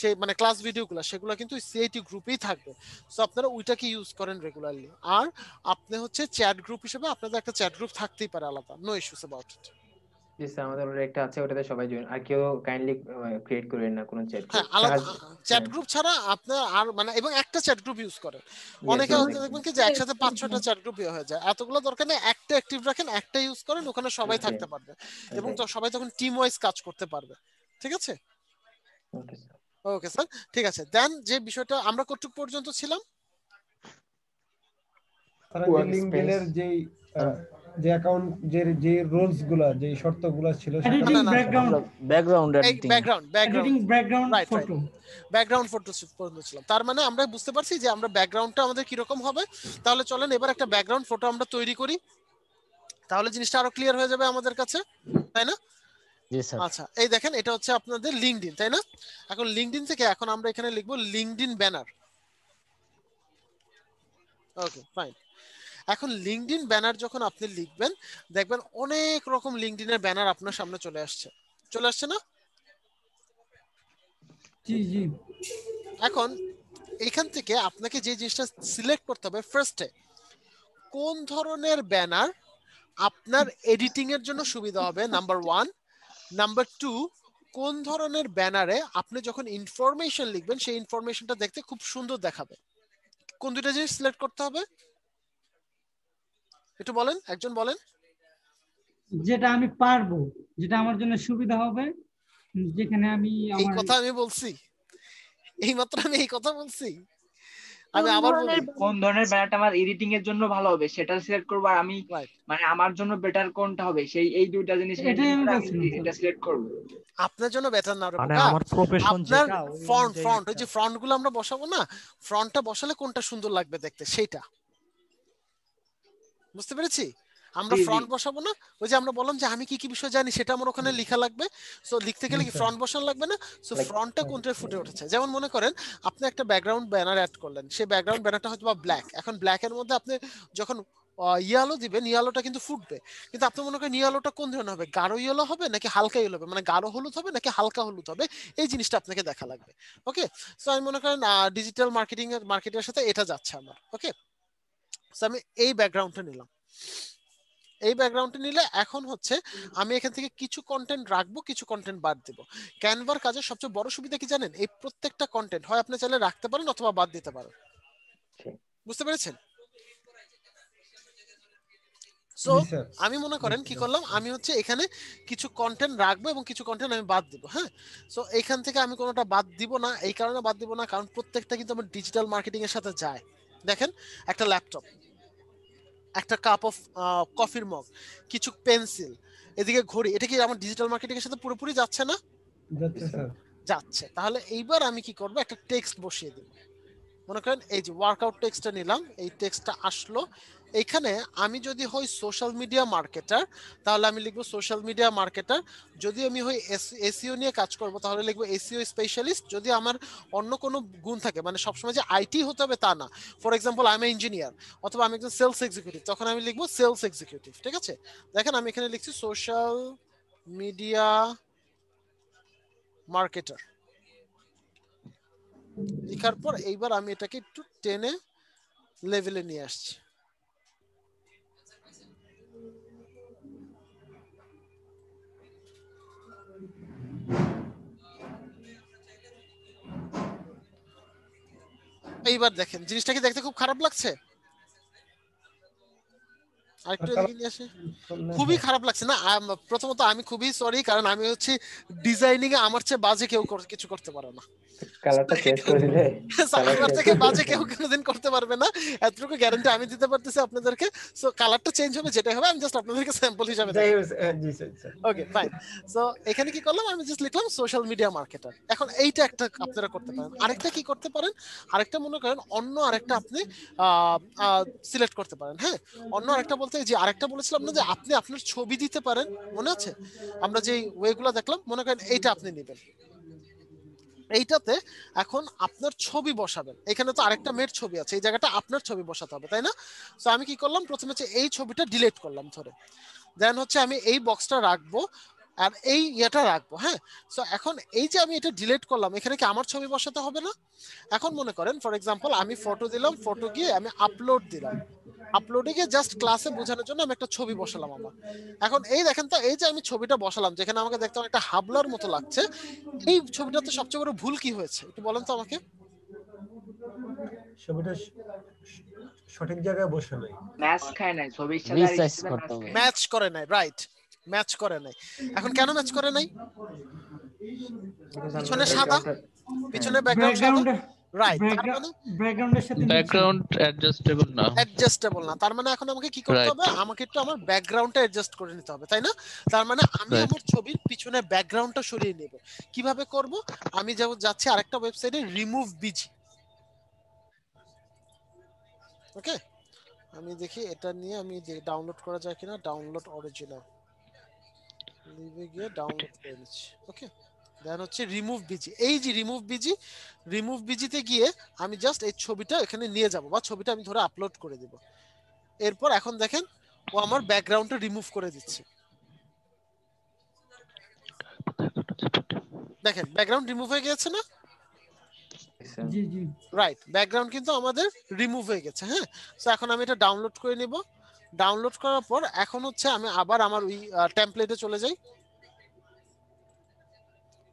সেই মানে ক্লাস ভিডিওগুলো, সেগুলো কিন্তু ওই সিআইটি গ্রুপেই থাকবে। সো আপনারা ওইটাকে ইউজ করেন রেগুলারলি। আর আপনি হচ্ছে চ্যাট গ্রুপ হিসেবে আপনাদের একটা চ্যাট গ্রুপ থাকতেই পারে আলাদা, নো ইস্যুস অ্যাবাউট ইট। জি স্যার, আমাদের অলরেডি একটা আছে, ওটাতে সবাই জয়েন, আর কেউ কাইন্ডলি ক্রিয়েট করেন না কোনো চ্যাট হ্যাঁ গ্রুপ। আলাদা চ্যাট গ্রুপ ছাড়া আপনার আর মানে, এবং একটা চ্যাট গ্রুপ ইউজ করেন। অনেকে হয়তো দেখবেন কি যে একসাথে 5-6টা চ্যাট গ্রুপ হয়ে যায়, এতগুলো দরকার নেই, একটা অ্যাক্টিভ রাখেন, একটা ইউজ করেন, ওখানে সবাই থাকতে পারবে এবং তো সবাই তখন টিম ওয়াইজ কাজ করতে পারবে, ঠিক আছে। Okay sir. ওকে স্যার, ঠিক আছে। দেন যে বিষয়টা আমরা কতটুকু পর্যন্ত ছিলাম, তারা যে লিংকডইনের যেই যে অ্যাকাউন্ট যে রুলস গুলা যে শর্তগুলা ছিল editing background background background editing background right right photo background photo পর্যন্ত ছিলাম। তার মানে আমরা বুঝতে পারছি যে আমরা ব্যাকগ্রাউন্ডটা আমাদের কিরকম হবে। তাহলে চলেন এবার একটা ব্যাকগ্রাউন্ড ফটো আমরা তৈরি করি, তাহলে জিনিসটা আরো ক্লিয়ার হয়ে যাবে আমাদের কাছে, তাই না? জি স্যার। আচ্ছা, এই দেখেন এটা হচ্ছে আপনাদের লিংকডইন, তাই না? এখন লিংকডইন থেকে এখন আমরা এখানে লিখবো লিংকডইন ব্যানার। Okay fine. এখন লিংকডইন ব্যানার যখন আপনি লিখবেন, দেখবেন অনেক রকম লিংকডইনের ব্যানার আপনার সামনে চলে আসছে না? জি জি। এখন এখান থেকে আপনাকে যে জিনিসটা সিলেক্ট করতে হবে, ফার্স্টে কোন ধরনের ব্যানার আপনার এডিটিং এর জন্য সুবিধা হবে, নাম্বার 1। নাম্বার 2, কোন ধরনের ব্যানারে আপনি যখন ইনফরমেশন লিখবেন সেই ইনফরমেশনটা দেখতে খুব সুন্দর দেখাবে। কোন দুটো জিনিস সিলেক্ট করতে হবে একটু বলেন, একজন বলেন। যেটা আমি পারবো, যেটা আমার জন্য সুবিধা হবে, যেখানে আমি এই আমার কথা আমি বলছি, এইমাত্র আমি এই কথা বলছি। আমি আবার বলি, কোন ধরনের ব্যানারটা আমার এডিটিং এর জন্য ভালো হবে সেটা সিলেক্ট করব, আর আমি মানে আমার জন্য বেটার কোনটা হবে সেই এই দুইটা জিনিস এটা সিলেক্ট করব। আপনার জন্য বেটার না মানে আমার প্রফেশন আপনার যেটা ফন্ট ওই যে ফন্ট গুলো আমরা বসাবো না, ফ্রন্টটা বসালে কোনটা সুন্দর লাগবে দেখতে সেইটা, বুঝতে পেরেছি? আমরা ফ্রন্ট বসাবো না, ওই যে আমরা বললাম যে আমি কি কি বিষয় জানি সেটা আমার ওখানে লেখা লাগবে। সো লিখতে গেলে কি ফ্রন্ট বসানো লাগবে না? সো ফ্রন্টটা কোনটায় ফুটে উঠেছে, যেমন মনে করেন আপনি একটা ব্যাকগ্রাউন্ড ব্যানার অ্যাড করলেন, সেই ব্যাকগ্রাউন্ড ব্যানারটা হয়তো বা ব্ল্যাক। এখন ব্ল্যাকের মধ্যে আপনি যখন ইয়ালো দিবেন, ইয়ালোটা কিন্তু ফুটবে, কিন্তু আপনি মনে করেন ইয়ালোটা কোন ধরনের হবে, গাঢ় ইয়েলো হবে নাকি হালকা ইয়েলো হবে, মানে গাঢ় হলুদ হবে নাকি হালকা হলুদ হবে, এই জিনিসটা আপনাকে দেখা লাগবে। ওকে, সো আমি মনে করেন ডিজিটাল মার্কেটের সাথে এটা যাচ্ছে আমার। ওকে, সো আমি এই ব্যাকগ্রাউন্ডটা নিলাম। এই ব্যাকগ্রাউন্ডটা নিলে এখন হচ্ছে আমি এখান থেকে কিছু কন্টেন্ট রাখবো, কিছু কন্টেন্ট বাদ দেব। ক্যানভার কাজের সবচেয়ে বড় সুবিধা কি জানেন? এই প্রত্যেকটা কন্টেন্ট হয় আপনি চাইলে রাখতে পারেন অথবা বাদ দিতে পারেন, বুঝতে পেরেছেন? সো আমি মনে করেন কি করলাম, আমি হচ্ছে এখানে কিছু কন্টেন্ট রাখবো এবং কিছু কন্টেন্ট আমি বাদ দিব। হ্যাঁ, সো এইখান থেকে আমি কোনোটা বাদ দিব না। এই কারণে বাদ দিব না কারণ প্রত্যেকটা কিন্তু আমার ডিজিটাল মার্কেটিং এর সাথে যায়। দেখেন, একটা ল্যাপটপ, একটা কাপ অফ কফির মগ, কিছু পেন্সিল, এদিকে ঘড়ি, এটা কি আমার ডিজিটাল মার্কেটিং এর সাথে পুরোপুরি যাচ্ছে না? যাচ্ছে। তাহলে এইবার আমি কি করব, একটা টেক্সট বসিয়ে দেব। মনে করেন এই যে ওয়ার্কআউট টেক্সটটা নিলাম, এই টেক্সটটা আসলো এখানে। আমি যদি হই সোশ্যাল মিডিয়া মার্কেটার তাহলে আমি লিখবো সোশ্যাল মিডিয়া মার্কেটার। যদি আমি হই এসইও নিয়ে কাজ করব তাহলে লিখবো এসইও স্পেশালিস্ট। যদি আমার অন্য কোনো গুণ থাকে, মানে সবসময় যে আইটি হতে হবে তা না, ফর এক্সাম্পল আমি ইঞ্জিনিয়ার অথবা আমি একজন সেলস এক্সিকিউটিভ, তখন আমি লিখবো সেলস এক্সিকিউটিভ। ঠিক আছে, দেখেন আমি এখানে লিখছি সোশ্যাল মিডিয়া মার্কেটার। লেখার পর এইবার আমি এটাকে একটু টেনে লেভেলে নিয়ে আসছি। এইবার দেখেন জিনিসটা কি দেখতে খুব খারাপ লাগছে? আরেকটু এদিকে নিয়ে আসে। খুবই খারাপ লাগছে না? প্রথমত আমি খুবই সরি, কারণ আমি হচ্ছে ডিজাইনিং এ আমার চেয়ে বাজে কেউ কিছু করতে পারে না। কালারটা চেঞ্জ করে দিলে আমার থেকে বাজে কেউ কোনোদিন করতে পারবে না, এতটুকু গ্যারান্টি আমি দিতে পারতেছি আপনাদেরকে। সো কালারটা চেঞ্জ হবে, যেটা হবে আমি জাস্ট আপনাদেরকে স্যাম্পল হিসেবে দেখাবো। Okay fine. সো এখানে কি করলাম, আমি জাস্ট লিখলাম সোশ্যাল মিডিয়া মার্কেটার। এখন এইটা একটা আপনারা করতে পারেন। আরেকটা কি করতে পারেন, আরেকটা মনে করেন অন্য আরেকটা আপনি সিলেক্ট করতে পারেন। হ্যাঁ, অন্য আরেকটা বলতে যে আরেকটা বলেছিলাম না যে আপনি আপনার ছবি দিতে পারেন, মনে আছে আমরা যে ওয়েগুলো দেখলাম? মনে করেন এইটা আপনি নেবেন, এইটাতে এখন আপনার ছবি বসাবেন। এখানে তো আরেকটা মেয়ের ছবি আছে, এই জায়গাটা আপনার ছবি বসাতে হবে, তাই না? তো আমি কি করলাম, প্রথমে হচ্ছে এই ছবিটা ডিলিট করলাম ধরে, দেন হচ্ছে আমি এই বক্সটা রাখবো আর এই ইয়েটা রাখবো। হ্যাঁ, সো এখন এই যে আমি এটা ডিলিট করলাম, এখানে কি আমার ছবি বসাতে হবে না? এখন মনে করেন ফর এক্সাম্পল আমি ফটো দিলাম, ফটো গিয়ে আমি আপলোড দিলাম, আপলোডে গিয়ে জাস্ট ক্লাসে বোঝানোর জন্য আমি একটা ছবি বসালাম আমার। এখন এই দেখেন তো, এই যে আমি ছবিটা বসালাম, যেখানে আমাকে দেখতে একটা হাবলার মতো লাগছে, এই ছবিটাতে সবচেয়ে বড় ভুল কি হয়েছে একটু বলেন তো আমাকে? ছবিটা সঠিক জায়গায় বসে নাই, ম্যাচ খায় নাই, ছবির সাথে ম্যাচ করে নাই। রাইট, ম্যাচ করে নাই। এখন কেন ম্যাচ করে নাই? পিছনে সাদা, পিছনে ব্যাকগ্রাউন্ড সাদা, রাইট, তার মানে ব্যাকগ্রাউন্ডের সাথে ব্যাকগ্রাউন্ড অ্যাডজাস্টেবল না। তার মানে এখন আমাকে কি করতে হবে, আমাকে একটু আমার ব্যাকগ্রাউন্ডটা অ্যাডজাস্ট করে নিতে হবে, তাই না? তার মানে আমি আমার ছবির পিছনে ব্যাকগ্রাউন্ডটা সরিয়ে নেব। কিভাবে করব? আমি যাচ্ছি আরেকটা ওয়েবসাইটে, রিমুভ বিজি। ওকে, আমি দেখি এটা নিয়ে আমি ডাউনলোড করা যায় কিনা। ডাউনলোড অরিজিনাল লিভে গিয়ে ডাউনলোড করে নিচ্ছি। ওকে, দেন হচ্ছে রিমুভ বিজি। এই যে রিমুভ বিজিতে গিয়ে আমি জাস্ট এই ছবিটা এখানে নিয়ে যাব, বা ছবিটা আমি ধরে আপলোড করে দেব। এরপর এখন দেখেন ও আমার ব্যাকগ্রাউন্ডটা রিমুভ করে দিচ্ছে। দেখেন ব্যাকগ্রাউন্ড রিমুভ হয়ে গেছে না? জি জি, রাইট, ব্যাকগ্রাউন্ড কিন্তু আমাদের রিমুভ হয়ে গেছে। হ্যাঁ, সো এখন আমি এটা ডাউনলোড করে নিব। ডাউনলোড করার পর এখন হচ্ছে আমি আবার আমার ওই টেমপ্লেটে চলে যাই,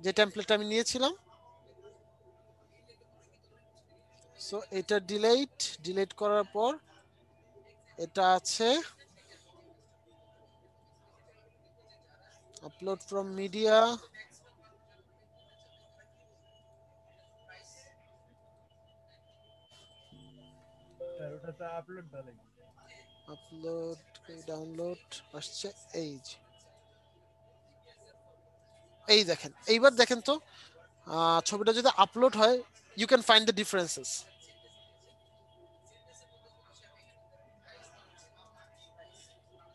যে টেমপ্লেটটা আমি নিয়েছিলাম। সো এটা ডিলিট করার পর এটা আছে upload from media, upload download আসছে। এই দেখেন, এইবার দেখেন তো ছবিটা যদি আপলোড হয়, you can find the differences.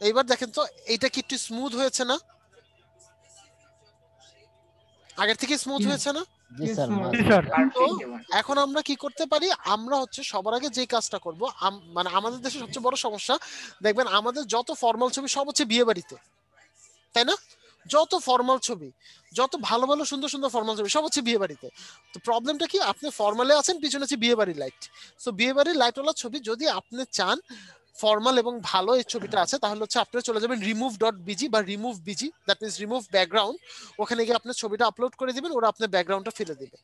এইবার দেখেন তো, এইটা কি একটু স্মুথ হয়েছে না? আগের থেকে স্মুথ হয়েছে না? এখন আমরা কি করতে পারি, আমরা হচ্ছে সবার আগে যে কাজটা করব, মানে আমাদের দেশে সবচেয়ে বড় সমস্যা দেখবেন, আমাদের যত ফর্মাল ছবি সব হচ্ছে বিয়ে বাড়িতে, তাই না? যত ফর্মাল ছবি, যত ভালো ভালো সুন্দর সুন্দর ফর্মাল ছবি সব হচ্ছে বিয়ে বাড়িতে। তো প্রবলেমটা কি, আপনি ফর্মালে আছেন, পিছনে হচ্ছে বিয়ে বাড়ির লাইট। সো বিয়ে বাড়ির লাইটওয়ালা ছবি যদি আপনি চান ফর্মাল এবং ভালো এই ছবিটা আছে, তাহলে হচ্ছে আপনি চলে যাবেন remove.bg বা remove bg, that means remove background. ওখানে গিয়ে আপনার ছবিটা আপলোড করে দিবেন, ওরা আপনার ব্যাকগ্রাউন্ডটা ফেলে দিবে।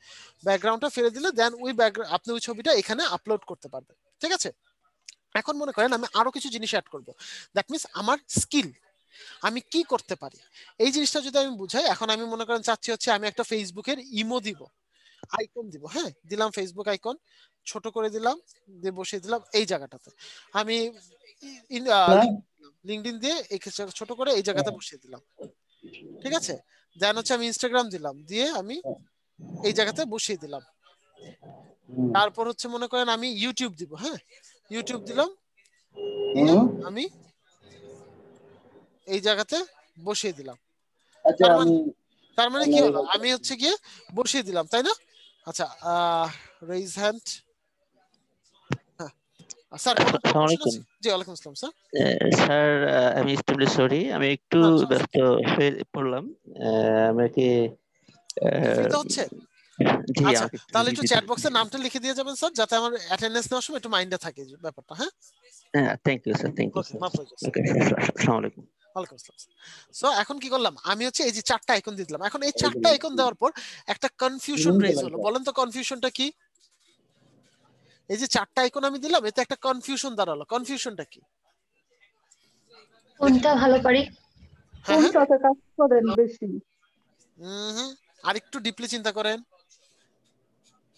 ব্যাকগ্রাউন্ডটা ফেলে দিলে দেন ওই আপনি ওই ছবিটা এখানে আপলোড করতে পারবেন। ঠিক আছে, এখন মনে করেন আমি আরো কিছু জিনিস অ্যাড করব, দ্যাট মিন্স আমার স্কিল, আমি কি করতে পারি এই জিনিসটা যদি আমি বুঝাই। এখন আমি মনে করেন চাচ্ছি হচ্ছে আমি একটা ফেসবুকের ইমো দিব, আইকন দিব। হ্যাঁ, দিলাম ফেসবুক আইকন, ছোট করে দিলাম, দিয়ে বসিয়ে দিলাম এই জায়গাটাতে। আমি লিংকডইন দিয়ে ছোট করে এই জায়গাতে বসিয়ে দিলাম। ঠিক আছে, দেন হচ্ছে আমি ইনস্টাগ্রাম দিলাম, দিয়ে আমি এই জায়গাতে বসিয়ে দিলাম। তারপর হচ্ছে মনে করেন আমি ইউটিউব দিব। হ্যাঁ, ইউটিউব দিলাম, আমি এই জায়গাতে বসিয়ে দিলাম। তার মানে কি হলো, আমি হচ্ছে গিয়ে বসিয়ে দিলাম, তাই না? আচ্ছা, রেইজ হ্যান্ড। স্যার, জি ওয়ালাইকুম আসসালাম স্যার। স্যার আমি এক্সট্রিমলি সরি, আমি একটু ব্যস্ত হয়ে পড়লাম। আমাকে হচ্ছে আচ্ছা, তাহলে একটু চ্যাট বক্সে নামটা লিখে দিয়ে যাবেন স্যার, যাতে আমার অ্যাটেন্ডেন্স নেওয়ার সময় একটু মাইন্ডে থাকে ব্যাপারটা। হ্যাঁ, thank you sir, thank you. Okay, আসসালামু আলাইকুম। ওয়ালাইকুম আসসালাম। সো এখন কি করলাম, আমি হচ্ছে এই যে চারটা আইকন দিয়ে দিলাম। এখন এই চারটা আইকন দেওয়ার পর একটা কনফিউশন রেজ হলো। বলেন তো কনফিউশনটা কি? এই যে চারটা আইকন আমি দিলাম, এতে একটা কনফিউশন দাঁড়ালো। কনফিউশনটা কি? কোনটা ভালো পারি? কোনটাতে কাজ করেন বেশি? আর একটু ডিপলি চিন্তা করেন।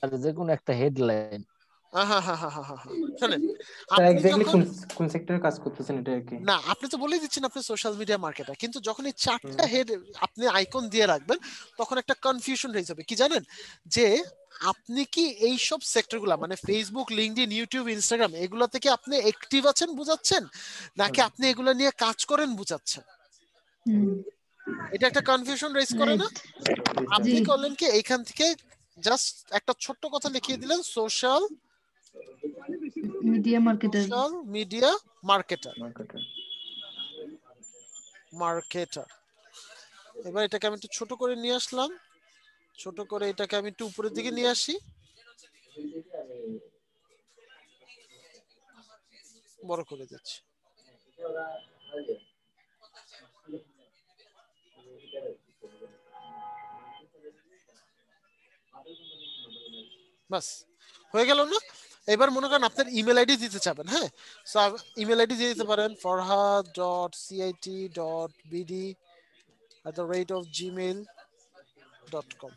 আর যে কোনো একটা হেডলাইন। শুনেন, স্যার আপনি এক্স্যাক্টলি যখন কোন সেক্টরে কাজ করতেছেন এটা আর কি? না, আপনি তো বলেই দিচ্ছেন আপনি সোশ্যাল মিডিয়া মার্কেটার, কিন্তু যখন এই চারটা হেড আপনি আইকন দিয়ে রাখবেন তখন একটা কনফিউশন হয়ে যাবে। কি জানেন, যে আপনি কি এই সব সেক্টরগুলো মানে ফেসবুক, লিংকডইন, ইউটিউব, ইনস্টাগ্রাম এগুলো থেকে আপনি অ্যাক্টিভ আছেন বুঝাচ্ছেন, নাকি আপনি এগুলো নিয়ে কাজ করেন বুঝাচ্ছেন? এটা একটা কনফিউশন রেজ করে না? আপনি করলেন কি, এইখান থেকে জাস্ট একটা ছোট্ট কথা লিখিয়ে দিলেন, social media marketer. Social media marketer. এবার এটাকে আমি একটু ছোট করে নিয়ে আসলাম, ছোট করে এটাকে আমি একটু উপরের দিকে নিয়ে আসি, বড় করে দিচ্ছি। বাস হয়ে গেল না? এবার মনে করেন আপনার ইমেল আইডি দিতে চাবেন। হ্যাঁ, সো ইমেল আইডি দিয়ে দিতে পারেন farhad.cit.bd@gmail.com।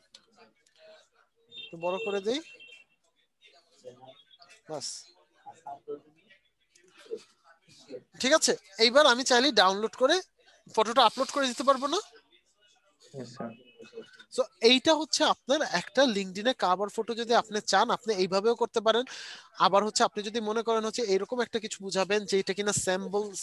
তো বড় করে দেই, বাস ঠিক আছে। এইবার আমি চাইলে ডাউনলোড করে ফটোটা আপলোড করে দিতে পারবো না? সো এইটা হচ্ছে আপনার একটা লিংকডইনে কভার ফটো। যদি আপনি চান আপনি এইভাবেও করতে পারেন। আবার হচ্ছে আপনি যদি মনে করেন হচ্ছে এরকম একটা কিছু বুঝাবেন যে এটা কিনা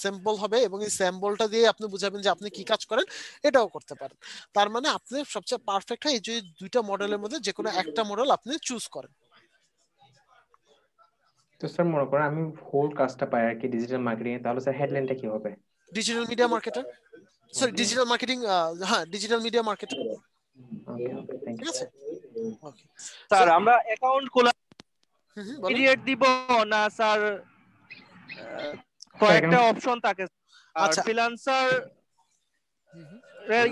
স্যাম্পল হবে এবং এই স্যাম্পলটা দিয়ে আপনি বুঝাবেন যে আপনি কি কাজ করেন, এটাও করতে পারেন। তার মানে আপনি সবচেয়ে পারফেক্ট হয় এই যে দুইটা মডেলের মধ্যে যে কোনো একটা মডেল আপনি চুজ করেন। তো স্যার মনে করেন আমি হোল কাজটা পাই আর কি ডিজিটাল মার্কেটিং এ, তাহলে স্যার হেডলাইনটা কি হবে? Digital media marketer, sorry digital marketing, হ্যাঁ ডিজিটাল মিডিয়া মার্কেটার। ঠিক আছে স্যার, আমরা অ্যাকাউন্ট খোলা পিরিয়ড দিব না স্যার? কয়েকটা অপশন থাকে আর ফ্রিল্যান্সার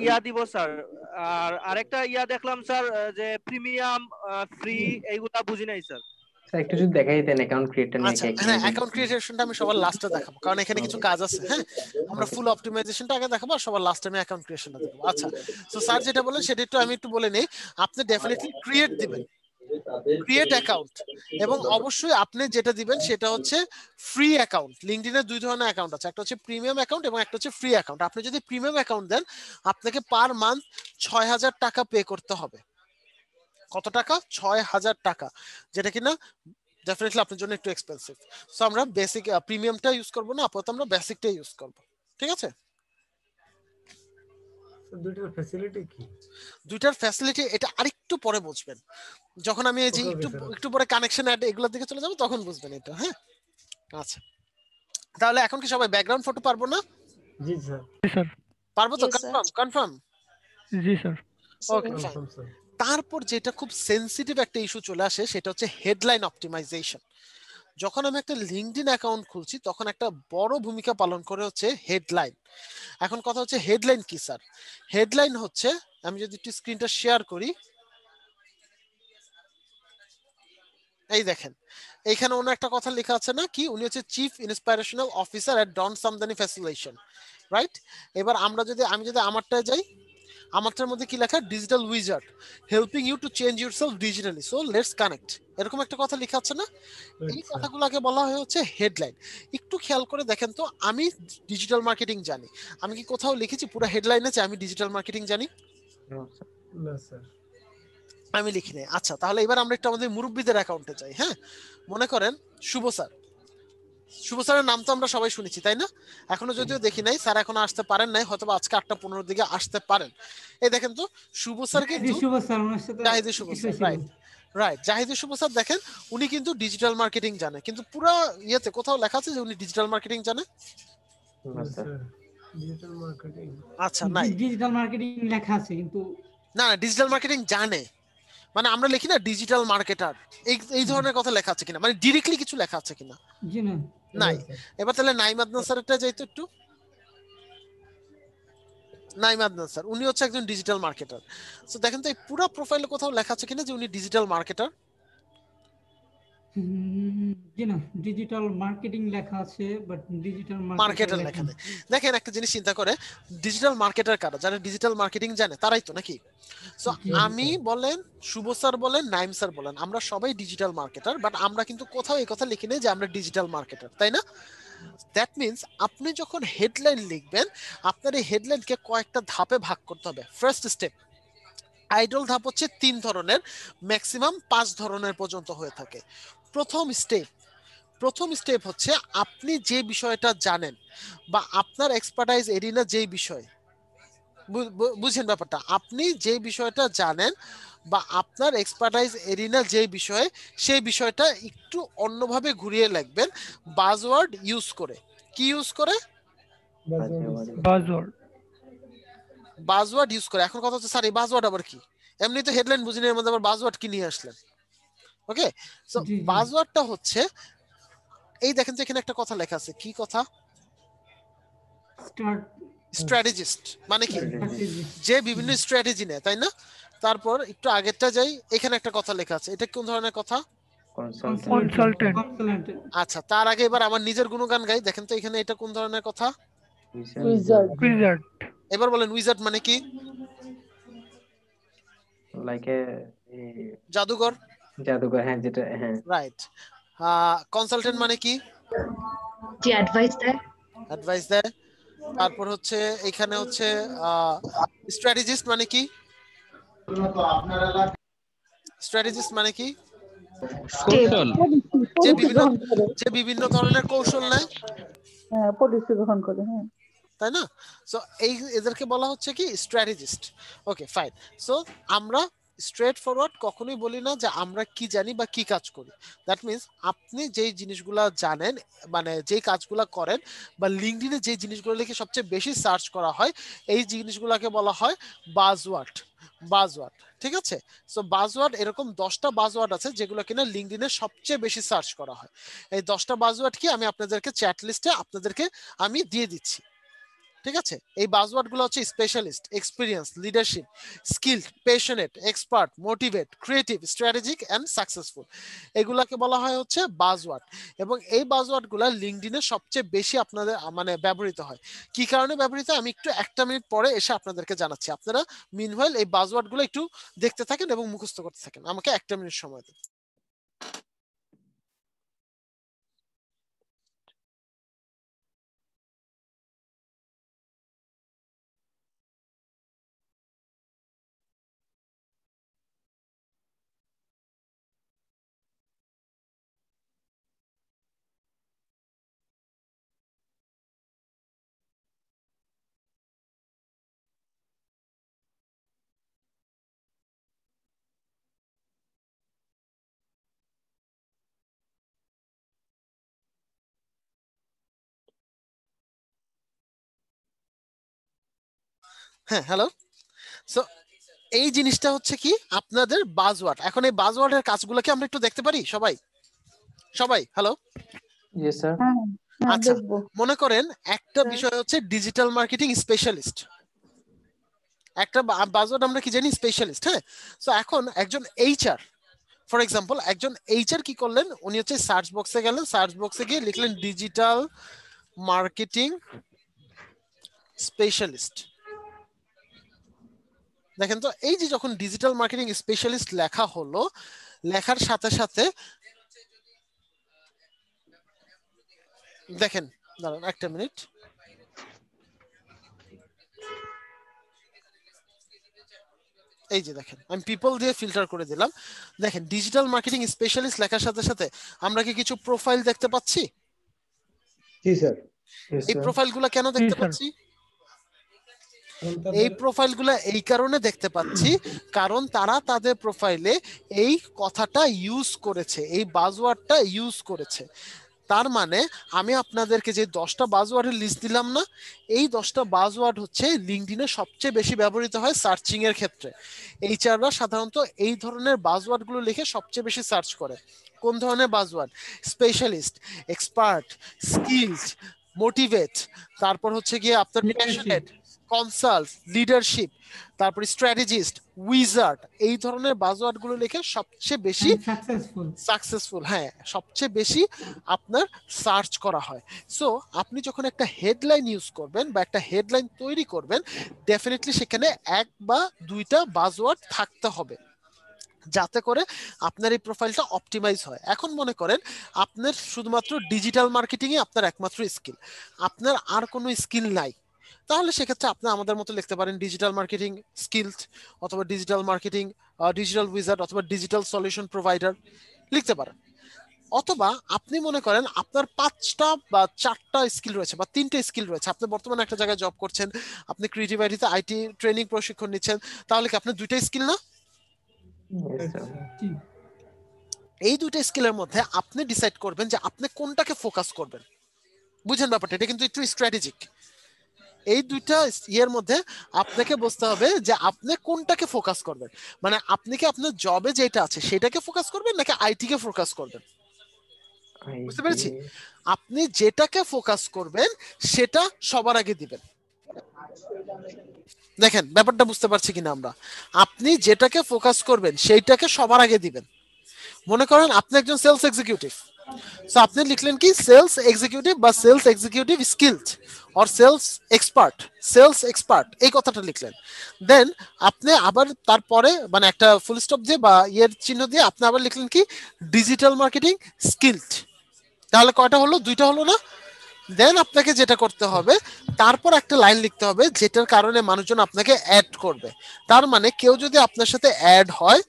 ইয়া দিব স্যার। আর আরেকটা ইয়া দেখলাম স্যার যে প্রিমিয়াম, ফ্রি, এইগুলা বুঝি নাই স্যার। স্যার একটু যদি দেখাই দেন অ্যাকাউন্ট ক্রিয়েটর নিয়ে আচ্ছা হ্যাঁ, অ্যাকাউন্ট ক্রিয়েশনটা আমি সবার লাস্টে দেখাবো, কারণ এখানে কিছু কাজ আছে। হ্যাঁ, আমরা ফুল অপটিমাইজেশনটা আগে দেখাবো আর সবার লাস্টে আমি অ্যাকাউন্ট ক্রিয়েশনটা দেখাবো। আচ্ছা, সো স্যার যেটা বলেন সেটা একটু আমি একটু বলে নেই। আপনি ডেফিনেটলি ক্রিয়েট দিবেন, ক্রিয়েট অ্যাকাউন্ট, এবং অবশ্যই আপনি যেটা দিবেন সেটা হচ্ছে ফ্রি অ্যাকাউন্ট। লিংকডইনে দুই ধরনের অ্যাকাউন্ট আছে, একটা হচ্ছে প্রিমিয়াম অ্যাকাউন্ট এবং একটা হচ্ছে ফ্রি অ্যাকাউন্ট। আপনি যদি প্রিমিয়াম অ্যাকাউন্ট দেন আপনাকে পার মান্থ ৬,০০০ টাকা পে করতে হবে। কত টাকা? ৬,০০০ টাকা, যেটা কিনা ডেফিনেটলি আপনার জন্য একটু এক্সপেন্সিভ। সো আমরা বেসিক প্রিমিয়ামটা ইউজ করব না, আপাতত আমরা বেসিকটা ইউজ করব। ঠিক আছে? দুইটার ফ্যাসিলিটি কি? দুইটার ফ্যাসিলিটি এটা আরেকটু পরে বুঝবেন, যখন আমি এই যে একটু পরে কানেকশন অ্যাড এগুলোর দিকে চলে যাব তখন বুঝবেন এটা। হ্যাঁ আচ্ছা, তাহলে এখন কি সবাই ব্যাকগ্রাউন্ড ফটো পারবো না? জি স্যার। জি স্যার। পারবো তো? কনফার্ম? জি স্যার। Okay fine. তারপর যেটা খুব সেনসিটিভ একটা ইস্যু চলে আসে সেটা হচ্ছে হেডলাইন অপটিমাইজেশন। যখন আমি একটা লিংকডইন অ্যাকাউন্ট খুলছি তখন একটা বড় ভূমিকা পালন করে হচ্ছে হেডলাইন। এখন কথা হচ্ছে হেডলাইন কি স্যার? হেডলাইন হচ্ছে, আমি যদি একটু স্ক্রিনটা শেয়ার করি, এই দেখেন এইখানে অন্য একটা কথা লেখা আছে না কি, উনি হচ্ছে chief inspirational officer at Don Samdani facilitation, right? এবার আমি যদি আমারটায় যাই, আমারটার মধ্যে কি লেখা? Digital wizard helping you to change yourself digitally, so let's connect, এরকম একটা কথা লেখা আছে না? এই কথাগুলোকে বলা হয় হচ্ছে হেডলাইন। একটু খেয়াল করে দেখেন তো, আমি ডিজিটাল মার্কেটিং জানি, আমি কি কোথাও লিখেছি পুরো হেডলাইনে যে আমি ডিজিটাল মার্কেটিং জানি? না স্যার, আমি লিখি নাই। আচ্ছা, তাহলে এবার আমরা একটু আমাদের মুরব্বীদের অ্যাকাউন্টে যাই। হ্যাঁ, মনে করেন শুভ স্যার। শুভ স্যারের নাম তো আমরা সবাই শুনেছি, তাই না? এখনো যদিও দেখি নাই, স্যার এখনো আসতে পারেন নাই, হয়তো আজকে 8:15 দিকে আসতে পারেন। এই দেখেন তো শুভ স্যার কিন্তু জাহিদুল শুভ স্যার, রাইট রাইট, জাহিদুল শুভ স্যার দেখেন উনি কিন্তু ডিজিটাল মার্কেটিং জানে, কিন্তু পুরো ইয়েতে কোথাও লেখা আছে যে উনি ডিজিটাল মার্কেটিং জানে? ডিজিটাল মার্কেটিং আচ্ছা নাই, ডিজিটাল মার্কেটিং লেখা আছে কিন্তু না ডিজিটাল মার্কেটিং জানে মানে আমরা লিখি না ডিজিটাল মার্কেটার, এই ধরনের কথা লেখা আছে কিনা, মানে ডাইরেক্টলি কিছু লেখা আছে কিনা? জি না, নাই। এবার তাহলে নাইম আদনান স্যারটা যাইতো একটু। নাইম আদনান স্যার উনি হচ্ছে একজন ডিজিটাল মার্কেটার। সো দেখেন তো এই পুরো প্রোফাইলে কোথাও লেখা আছে কিনা যে উনি ডিজিটাল মার্কেটার? জি না, ডিজিটাল মার্কেটিং লেখা আছে, বাট ডিজিটাল মার্কেটার লেখা নেই। দেখেন একটা জিনিস চিন্তা করে, ডিজিটাল মার্কেটার কারা? যারা ডিজিটাল মার্কেটিং জানে তারাই তো, নাকি? সো আমি বলেন, শুভ স্যার বলেন, নাইম স্যার বলেন, আমরা সবাই ডিজিটাল মার্কেটার, বাট আমরা কিন্তু কোথাও এই কথা লিখি নেই যে আমরা ডিজিটাল মার্কেটার, তাই না? দ্যাট মিনস আপনি যখন হেডলাইন লিখবেন, আপনার এই হেডলাইনকে কয়েকটা ধাপে ভাগ করতে হবে। ফার্স্ট স্টেপ, আইডল ধাপ হচ্ছে 3 ধরনের, ম্যাক্সিমাম 5 ধরনের পর্যন্ত হয়ে থাকে। প্রথম স্টেপ হচ্ছে আপনি যে বিষয়টা জানেন বা আপনার এক্সপার্টাইজ এরিনা যেই বিষয়, বুঝেন ব্যাপারটা, আপনি যে বিষয়টা জানেন বা আপনার এক্সপার্টাইজ এরিনা যেই বিষয়ে, সেই বিষয়টা একটু অন্যভাবে ঘুরিয়ে লিখবেন বাজওয়ার্ড ইউজ করে। কি ইউজ করে? বাজওয়ার্ড ইউজ করে। এখন কথা হচ্ছে স্যার এই বাজওয়ার্ড আবার কি? এমনি তো হেডলাইন বুঝিনি, এর মধ্যে আবার বাজওয়ার্ড কি নিয়ে আসলেন? ওকে, সো বাজওয়ার্ডটা হচ্ছে এই দেখেন তো এখানে একটা কথা লেখা আছে। কি কথা? স্ট্র্যাটেজিস্ট। মানে কি? যে বিভিন্ন স্ট্র্যাটেজি নেয়, তাই না? তারপর একটু আগেরটা যাই, এখানে একটা কথা লেখা আছে। এটা কোন ধরনের কথা? কনসালটেন্ট। আচ্ছা, তার আগে এবার আমার নিজের গুণগান গাই। দেখেন তো এখানে এটা কোন ধরনের কথা? উইজার্ড। এবার বলেন উইজার্ড মানে কি? লাইক জাদুঘর। হ্যাঁ, যেটা, হ্যাঁ, রাইট। কনসালটেন্ট মানে কি? যে অ্যাডভাইস দেয়। তারপর হচ্ছে এখানে হচ্ছে স্ট্র্যাটেজিস্ট মানে কি? স্ট্র্যাটেজিস্ট মানে কি? যে বিভিন্ন ধরনের কৌশল নেয়, হ্যাঁ, পলিসি গ্রহণ করে, হ্যাঁ, তাই না? সো এই এদেরকে বলা হচ্ছে কি? স্ট্র্যাটেজিস্ট। ওকে, ফাইন। সো আমরা স্ট্রেট ফরওয়ার্ড কখনোই বলি না যে আমরা কি জানি বা কি কাজ করি। দ্যাট মিনস আপনি যেই জিনিসগুলো জানেন, মানে যেই কাজগুলো করেন, বা লিঙ্কডইনে যে জিনিসগুলো লিখে সবচেয়ে বেশি সার্চ করা হয়, এই জিনিসগুলোকে বলা হয় বাজওয়ার্ড। ঠিক আছে? সো বাজওয়ার্ড, এরকম 10টা বাজওয়ার্ড আছে যেগুলো কিনা লিঙ্কডইনে সবচেয়ে বেশি সার্চ করা হয়। এই 10টা বাজওয়ার্ড কি আমি আপনাদেরকে চ্যাট লিস্টে আপনাদেরকে আমি দিয়ে দিচ্ছি। ঠিক আছে? এই বাজওয়ার্ড গুলো হচ্ছে specialist, experience, leadership, skilled, passionate, expert, motivate, creative, strategic and successful. এগুলাকে বলা হয় হচ্ছে বাজওয়ার্ড। এবং এই বাজওয়ার্ড গুলা লিঙ্কডইনে সবচেয়ে বেশি আপনাদের মানে ব্যবহৃত হয়। কি কারণে ব্যবহৃত হয় আমি একটু 1টা মিনিট পরে এসে আপনাদেরকে জানাচ্ছি। আপনারা মিনওয়াইল এই বাজওয়ার্ড গুলো একটু দেখতে থাকেন এবং মুখস্থ করতে থাকেন। আমাকে 1টা মিনিট সময় দিন। হ্যাঁ, হ্যালো। সো এই জিনিসটা হচ্ছে কি আপনাদের বাজওয়ার্ড। এখন এই বাজওয়ার্ডের কাজগুলো কি আমরা একটু দেখতে পারি? সবাই হ্যালো। Yes sir. আচ্ছা, মনে করেন একটা বিষয় হচ্ছে ডিজিটাল মার্কেটিং স্পেশালিস্ট। একটা বাজওয়ার্ড আমরা কি জানি? স্পেশালিস্ট। হ্যাঁ, সো এখন একজন এইচআর, ফর এক্সাম্পল একজন এইচআর কি করলেন? উনি হচ্ছে সার্চ বক্সে গেলেন, সার্চ বক্সে গিয়ে লিখলেন ডিজিটাল মার্কেটিং স্পেশালিস্ট। দেখেন তো, এই যে যখন ডিজিটাল মার্কেটিং স্পেশালিস্ট লেখা হলো, লেখার সাথে সাথে দেখেন, দাঁড়ান 1টা মিনিট। এই যে দেখেন, আমি পিপল দিয়ে ফিল্টার করে দিলাম। দেখেন ডিজিটাল মার্কেটিং স্পেশালিস্ট লেখার সাথে সাথে আমরা কি কিছু প্রোফাইল দেখতে পাচ্ছি? জি স্যার। এই প্রোফাইলগুলো কেন দেখতে পাচ্ছি? এই প্রোফাইলগুলো এই কারণে দেখতে পাচ্ছি কারণ তারা তাদের প্রোফাইলে এই কথাটা ইউজ করেছে, এই বাজওয়ার্ডটা ইউজ করেছে। তার মানে আমি আপনাদেরকে যে 10টা বাজওয়ার্ডের লিস্ট দিলাম না, এই 10টা বাজওয়ার্ড হচ্ছে লিঙ্কডইনে সবচেয়ে বেশি ব্যবহৃত হয় সার্চিং এর ক্ষেত্রে। এইচআররা সাধারণত এই ধরনের বাজওয়ার্ড গুলো লিখে সবচেয়ে বেশি সার্চ করে। কোন ধরনের buzzword? Specialist, expert, skilled, motivate, তারপর হচ্ছে গিয়ে আপনার প্যাশনেট, কনসাল্ট, লিডারশিপ, তারপর স্ট্র্যাটেজিস্ট, উইজার্ড, এই ধরনের বাজওয়ার্ড গুলো লিখে সবচেয়ে বেশি সাকসেসফুল, হ্যাঁ সবচেয়ে বেশি আপনার সার্চ করা হয়। সো আপনি যখন একটা হেডলাইন ইউজ করবেন বা একটা হেডলাইন তৈরি করবেন, ডেফিনেটলি সেখানে এক বা দুইটা বাজওয়ার্ড থাকতে হবে, যাতে করে আপনার এই প্রোফাইলটা অপটিমাইজ হয়। এখন মনে করেন আপনার শুধুমাত্র ডিজিটাল মার্কেটিং এ আপনার একমাত্র স্কিল, আপনার আর কোনো স্কিল নাই, তাহলে সেক্ষেত্রে আপনি আমাদের মতো লিখতে পারেন ডিজিটাল মার্কেটিং স্কিলস, অথবা ডিজিটাল মার্কেটিং, ডিজিটাল উইজার্ড, অথবা ডিজিটাল সলিউশন প্রোভাইডার লিখতে পারেন। অথবা আপনি মনে করেন আপনার 5টা বা 4টা স্কিল রয়েছে বা 3টে স্কিল রয়েছে, আপনি বর্তমানে একটা জায়গায় জব করছেন, আপনি ক্রিয়েটিভ আইটিতে আইটি ট্রেনিং প্রশিক্ষণ নিচ্ছেন, তাহলে কি আপনার 2টা স্কিল না? এই 2টা স্কিলের মধ্যে আপনি ডিসাইড করবেন যে আপনি কোনটাকে ফোকাস করবেন। বুঝেন ব্যাপারটা? এটা কিন্তু একটু স্ট্র্যাটেজিক। এই 2টা ইয়ের মধ্যে আপনাকে বুঝতে হবে যে আপনি কোনটাকে ফোকাস করবেন। মানে আপনি কি আপনার জবে যেটা আছে সেটাকে ফোকাস করবেন নাকি আইটি কে ফোকাস করবেন? বুঝতে পেরেছি? আপনি যেটাকে ফোকাস করবেন সেটা সবার আগে দিবেন। দেখেন ব্যাপারটা বুঝতে পারছি কিনা আমরা? আপনি যেটাকে ফোকাস করবেন সেইটাকে সবার আগে দিবেন। মনে করেন আপনি একজন সেলস এক্সিকিউটিভ, সো আপনি লিখলেন কি সেলস এক্সিকিউটিভ বা sales executive skilled or sales expert, এই কথাটা লিখলেন। দেন আপনি আবার তারপরে মানে একটা ফুল স্টপ দিয়ে বা ইয়ের চিহ্ন দিয়ে আপনি আবার লিখলেন কি ডিজিটাল মার্কেটিং স্কিলড। তাহলে কয়টা হলো? 2টা হলো না? দেন আপনাকে যেটা করতে হবে, তারপর একটা লাইন লিখতে হবে যেটার কারণে মানুষজন আপনাকে অ্যাড করবে। তার মানে কেউ যদি আপনার সাথে অ্যাড হয়,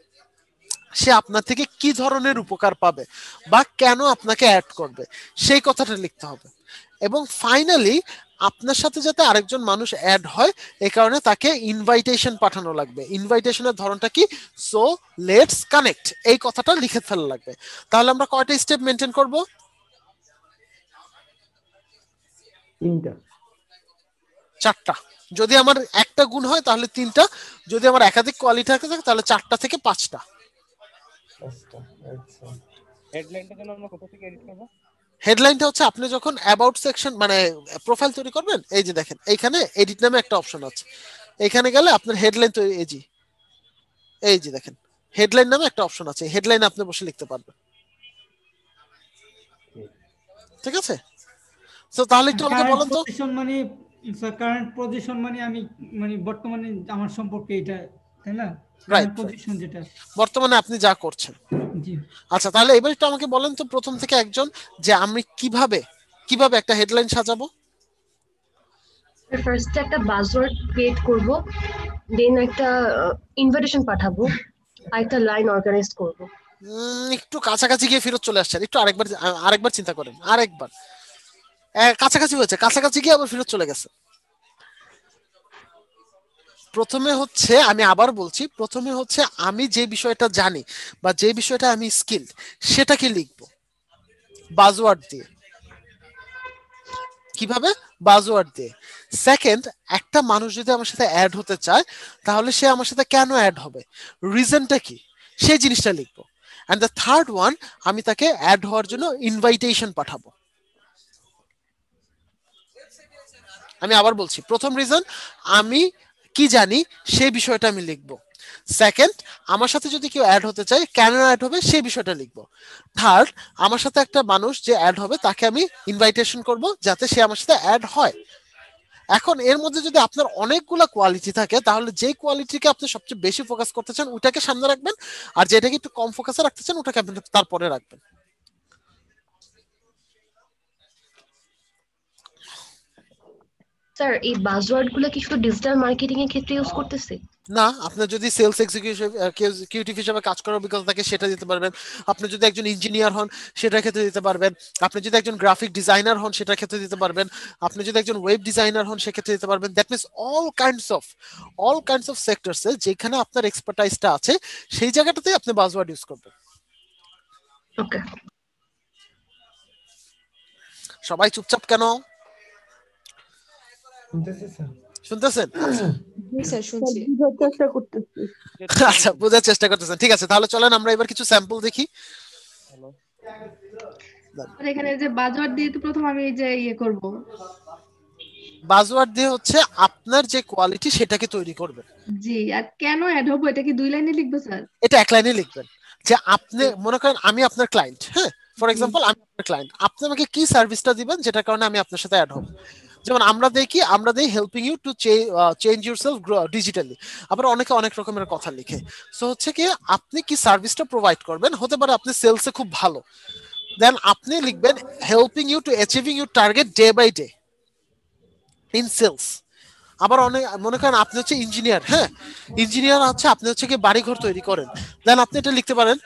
সে আপনার থেকে কি ধরনের উপকার পাবে বা কেন আপনাকে অ্যাড করবে, সেই কথাটা লিখতে হবে। এবং ফাইনালি আপনার সাথে যাতে আরেকজন মানুষ অ্যাড হয়, এই কারণে তাকে ইনভাইটেশন পাঠানো লাগবে। ইনভাইটেশনের ধরনটা কি? সো লেটস কানেক্ট, এই কথাটা লিখে ফেলা লাগবে। তাহলে আমরা কয়টা স্টেপ মেনটেন করব? 3টা 4টা। যদি আমার একটা গুণ হয় তাহলে 3টা, যদি আমার একাধিক কোয়ালিটি থাকে তাহলে 4টা থেকে 5টা। হেডলাইনটা যেন আমরা কোথা থেকে এডিট করব? হেডলাইনটা হচ্ছে আপনি যখন অ্যাবাউট সেকশন মানে প্রোফাইল তৈরি করবেন, এই যে দেখেন এইখানে এডিট নামে একটা অপশন আছে, এখানে গেলে আপনার হেডলাইন তৈরি, এই যে দেখেন হেডলাইন নামে একটা অপশন আছে, হেডলাইন আপনি বসে লিখতে পারবেন। ঠিক আছে? তো তাহলে একটু আমাকে বলেন তো কারেন্ট পজিশন মানে আমি মানে বর্তমানে আমার সম্পর্কে এটা, তাই না? রাইট, পজিশন যেটা বর্তমানে আপনি যা করছেন। জি আচ্ছা, তাহলে এবার একটু আমাকে বলেন তো প্রথম থেকে একজন, যে আমি কিভাবে একটা হেডলাইন সাজাবো। ফার্স্টে একটা বাজওয়ার্ড ক্রিয়েট করব, দেন একটা ইনভাইটেশন পাঠাবো, আর একটা লাইন অর্গানাইজ করব। একটু কাছাকাছি গিয়ে ফেরত চলে আসছেন, একটু আরেকবার চিন্তা করেন, আরেকবার। কাছাকাছি হয়েছে, কাছাকাছি গিয়ে আবার ফেরত চলে গেছে। প্রথমে হচ্ছে, আমি আবার বলছি, প্রথমে হচ্ছে আমি যে বিষয়টা জানি বা যে বিষয়টা আমি স্কিল, সেটাকে লিখবো বাজওয়ার্ড দিয়ে। কিভাবে? বাজওয়ার্ড দিয়ে। সেকেন্ড, একটা মানুষ যদি আমার সাথে অ্যাড হতে চায়, তাহলে সে আমার সাথে কেন অ্যাড হবে, রিজনটা কি, সেই জিনিসটা লিখবো। এন্ড দ্য থার্ড ওয়ান, আমি তাকে অ্যাড হওয়ার জন্য ইনভাইটেশন পাঠাবো। আমি আবার বলছি, প্রথম রিজন আমি কি জানি সেই বিষয়টা আমি লিখবো। সেকেন্ড, আমার সাথে যদি কেউ অ্যাড হতে চায়, কেন অ্যাড হবে সেই বিষয়টা লিখবো। থার্ড, আমার সাথে একটা মানুষ যে অ্যাড হবে তাকে আমি ইনভাইটেশন করব যাতে সে আমার সাথে অ্যাড হয়। এখন এর মধ্যে যদি আপনার অনেকগুলা কোয়ালিটি থাকে, তাহলে যে কোয়ালিটিকে আপনি সবচেয়ে বেশি ফোকাস করতে চান ওটাকে সামনে রাখবেন, আর যেটাকে একটু কম ফোকাসে রাখতে চান ওটাকে আপনি তারপরে রাখবেন। স্যার, এই বাজওয়ার্ডগুলো কি শুধু ডিজিটাল মার্কেটিং এর ক্ষেত্রে ইউজ করতেছে? না, আপনি যদি সেলস এক্সিকিউটিভ হিসেবে কাজ করার অভিজ্ঞতা থাকে সেটা দিতে পারবেন। আপনি যদি একজন ইঞ্জিনিয়ার হন সেটার ক্ষেত্রে দিতে পারবেন। আপনি যদি একজন গ্রাফিক ডিজাইনার হন সেটার ক্ষেত্রে দিতে পারবেন। আপনি যদি একজন ওয়েব ডিজাইনার হন সেক্ষেত্রে দিতে পারবেন। That means all kinds of সেক্টরসে যেখানে আপনার এক্সপার্টাইজটা আছে সেই জায়গাটাতে আপনি বাজওয়ার্ড ইউজ করবেন। ওকে। সবাই চুপচাপ কেন? শুনতেছেন? আচ্ছা, বোঝার চেষ্টা করতেছেন, ঠিক আছে। তাহলে চলেন আমরা এবার কিছু স্যাম্পল দেখি। এখানে যে বাজওয়ার্ড দিয়ে তো প্রথম আমি এই যে ইয়ে করব, বাজওয়ার্ড দিয়ে হচ্ছে আপনার যে কোয়ালিটি সেটাকে তৈরি করবেন। জি, আর কেন অ্যাড হবো এটা কি 2 লাইনে লিখবো স্যার? এটা 1 লাইনে লিখবেন যে আপনি মনে করেন আমি আপনার ক্লায়েন্ট, হ্যাঁ, ফর এক্সাম্পল আমি আপনার ক্লায়েন্ট, আপনি আমাকে কি সার্ভিসটা দিবেন যেটার কারণে আমি আপনার সাথে অ্যাড হব। যেমন আমরা দেই helping you to change yourself digitally. আবার অনেকে অনেক রকমের কথা লিখে। সো হচ্ছে কি আপনি কি সার্ভিসটা প্রোভাইড করবেন, হতে পারে আপনি সেলসে খুব ভালো, দেন আপনি লিখবেন helping you to achieving your target day by day in sales. আবার অনেক মনে করেন আপনি হচ্ছে ইঞ্জিনিয়ার, হ্যাঁ, ইঞ্জিনিয়ার হচ্ছে আপনি হচ্ছে কি বাড়িঘর তৈরি করেন, দেন আপনি এটা লিখতে পারেন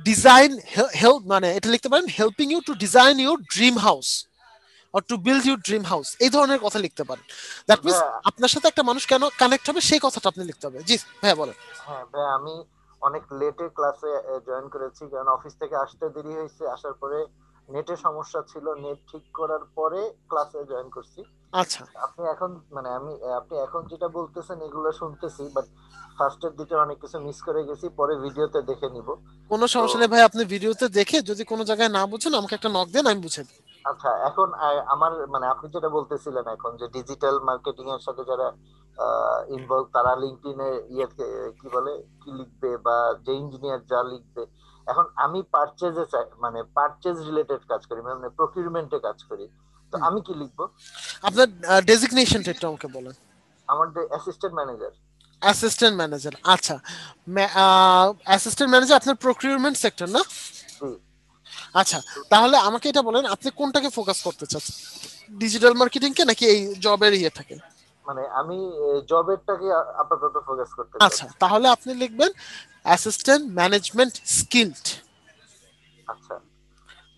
ডিজাইন হেল্প, মানে এটা লিখতে পারেন helping you to design your dream house or to build your dream house, এই ধরনের কথা লিখতে পারেন। দ্যাট মিন্স আপনার সাথে একটা মানুষ কেন কানেক্ট হবে সেই কথাটা আপনি লিখতে হবে। জি ভাইয়া বলেন। হ্যাঁ ভাই, আমি অনেক লেটে ক্লাসে জয়েন করেছি, কারণ অফিস থেকে আসতে দেরি হয়েছে, আসার পরে নেটের সমস্যা ছিল, নেট ঠিক করার পরে ক্লাসে জয়েন করছি। আচ্ছা, আপনি এখন মানে আপনি এখন যেটা বলতেছেন এগুলো শুনতেছি, বাট ফার্স্টের দিকে অনেক কিছু মিস করে গেছি, পরে ভিডিওতে দেখে নিব। কোনো সমস্যা নেই ভাই, আপনি ভিডিওতে দেখে যদি কোনো জায়গায় না বুঝেন আমাকে একটা নক দেন, আমি বুঝে দিই। আচ্ছা, এখন আমার মানে আপনি যেটা বলতেছিলেন এখন যে ডিজিটাল মার্কেটিং এর সাথে যারা ইনভলভ তারা লিংকডইনে কি বলে কি লিখবে, বা যে ইঞ্জিনিয়ার যা লিখবে। এখন আমি পারচেজে চাই, মানে পারচেজ রিলেটেড কাজ করি, মানে প্রকিউরমেন্টে কাজ করি, তো আমি কি লিখবো? আপনার ডেজিগনেশনটা একটু আমাকে বলেন। আমার অ্যাসিস্ট্যান্ট ম্যানেজার। অ্যাসিস্ট্যান্ট ম্যানেজার, আচ্ছা। অ্যাসিস্ট্যান্ট ম্যানেজার আপনার প্রকিউরমেন্ট সেক্টর না? আচ্ছা, তাহলে আমাকে এটা বলেন আপনি কোনটাকে ফোকাস করতে চাচ্ছেন, ডিজিটাল মার্কেটিং কে নাকি এই জবের ইয়েটাকে? মানে আমি জবেরটাকে আপাতত ফোকাস করতে চাই। আচ্ছা, তাহলে আপনি লিখবেন অ্যাসিস্ট্যান্ট ম্যানেজমেন্ট স্কিলড। আচ্ছা,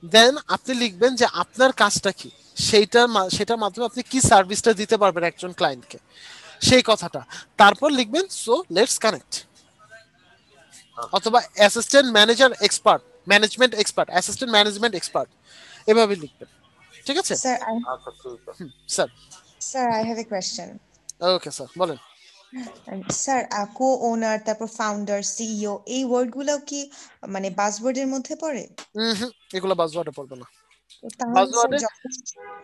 দেন আপনি লিখবেন যে আপনার কাজটা কি, সেটার মাধ্যমে আপনি কি সার্ভিসটা দিতে পারবেন একজন ক্লায়েন্টকে, সেই কথাটা। তারপর লিখবেন সো লেটস কানেক্ট, অথবা assistant manager expert, management expert, assistant management expert, এভাবে লিখবেন। ঠিক আছে sir? Sir sir, I have a question. Okay sir বলেন। স্যার, কো ওনার, তারপর ফাউন্ডার, সিইও, এই ওয়ার্ডগুলো কি মানে বাজওয়ার্ডের মধ্যে পড়ে? এগুলো বাজওয়ার্ডে পড়বে না। বাজওয়ার্ডে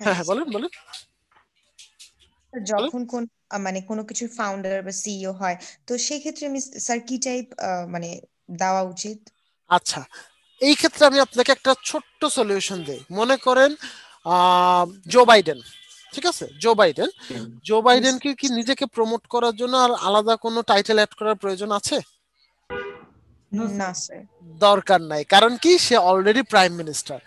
হ্যাঁ বলেন বলেন। যখন মানে কোনো কিছু ফাউন্ডার বা সিইও হয়, তো সেই ক্ষেত্রে আমি স্যার কি টাইপ মানে দেওয়া উচিত? আচ্ছা, এই ক্ষেত্রে আমি আপনাকে একটা ছোট্ট সলিউশন দেই। মনে করেন জো বাইডেন, ঠিক আছে, জো বাইডেনকে কি নিজেকে প্রমোট করার জন্য আর আলাদা কোনো টাইটেল অ্যাড করার প্রয়োজন আছে? না স্যার, দরকার নাই, কারণ কি সে already prime minister.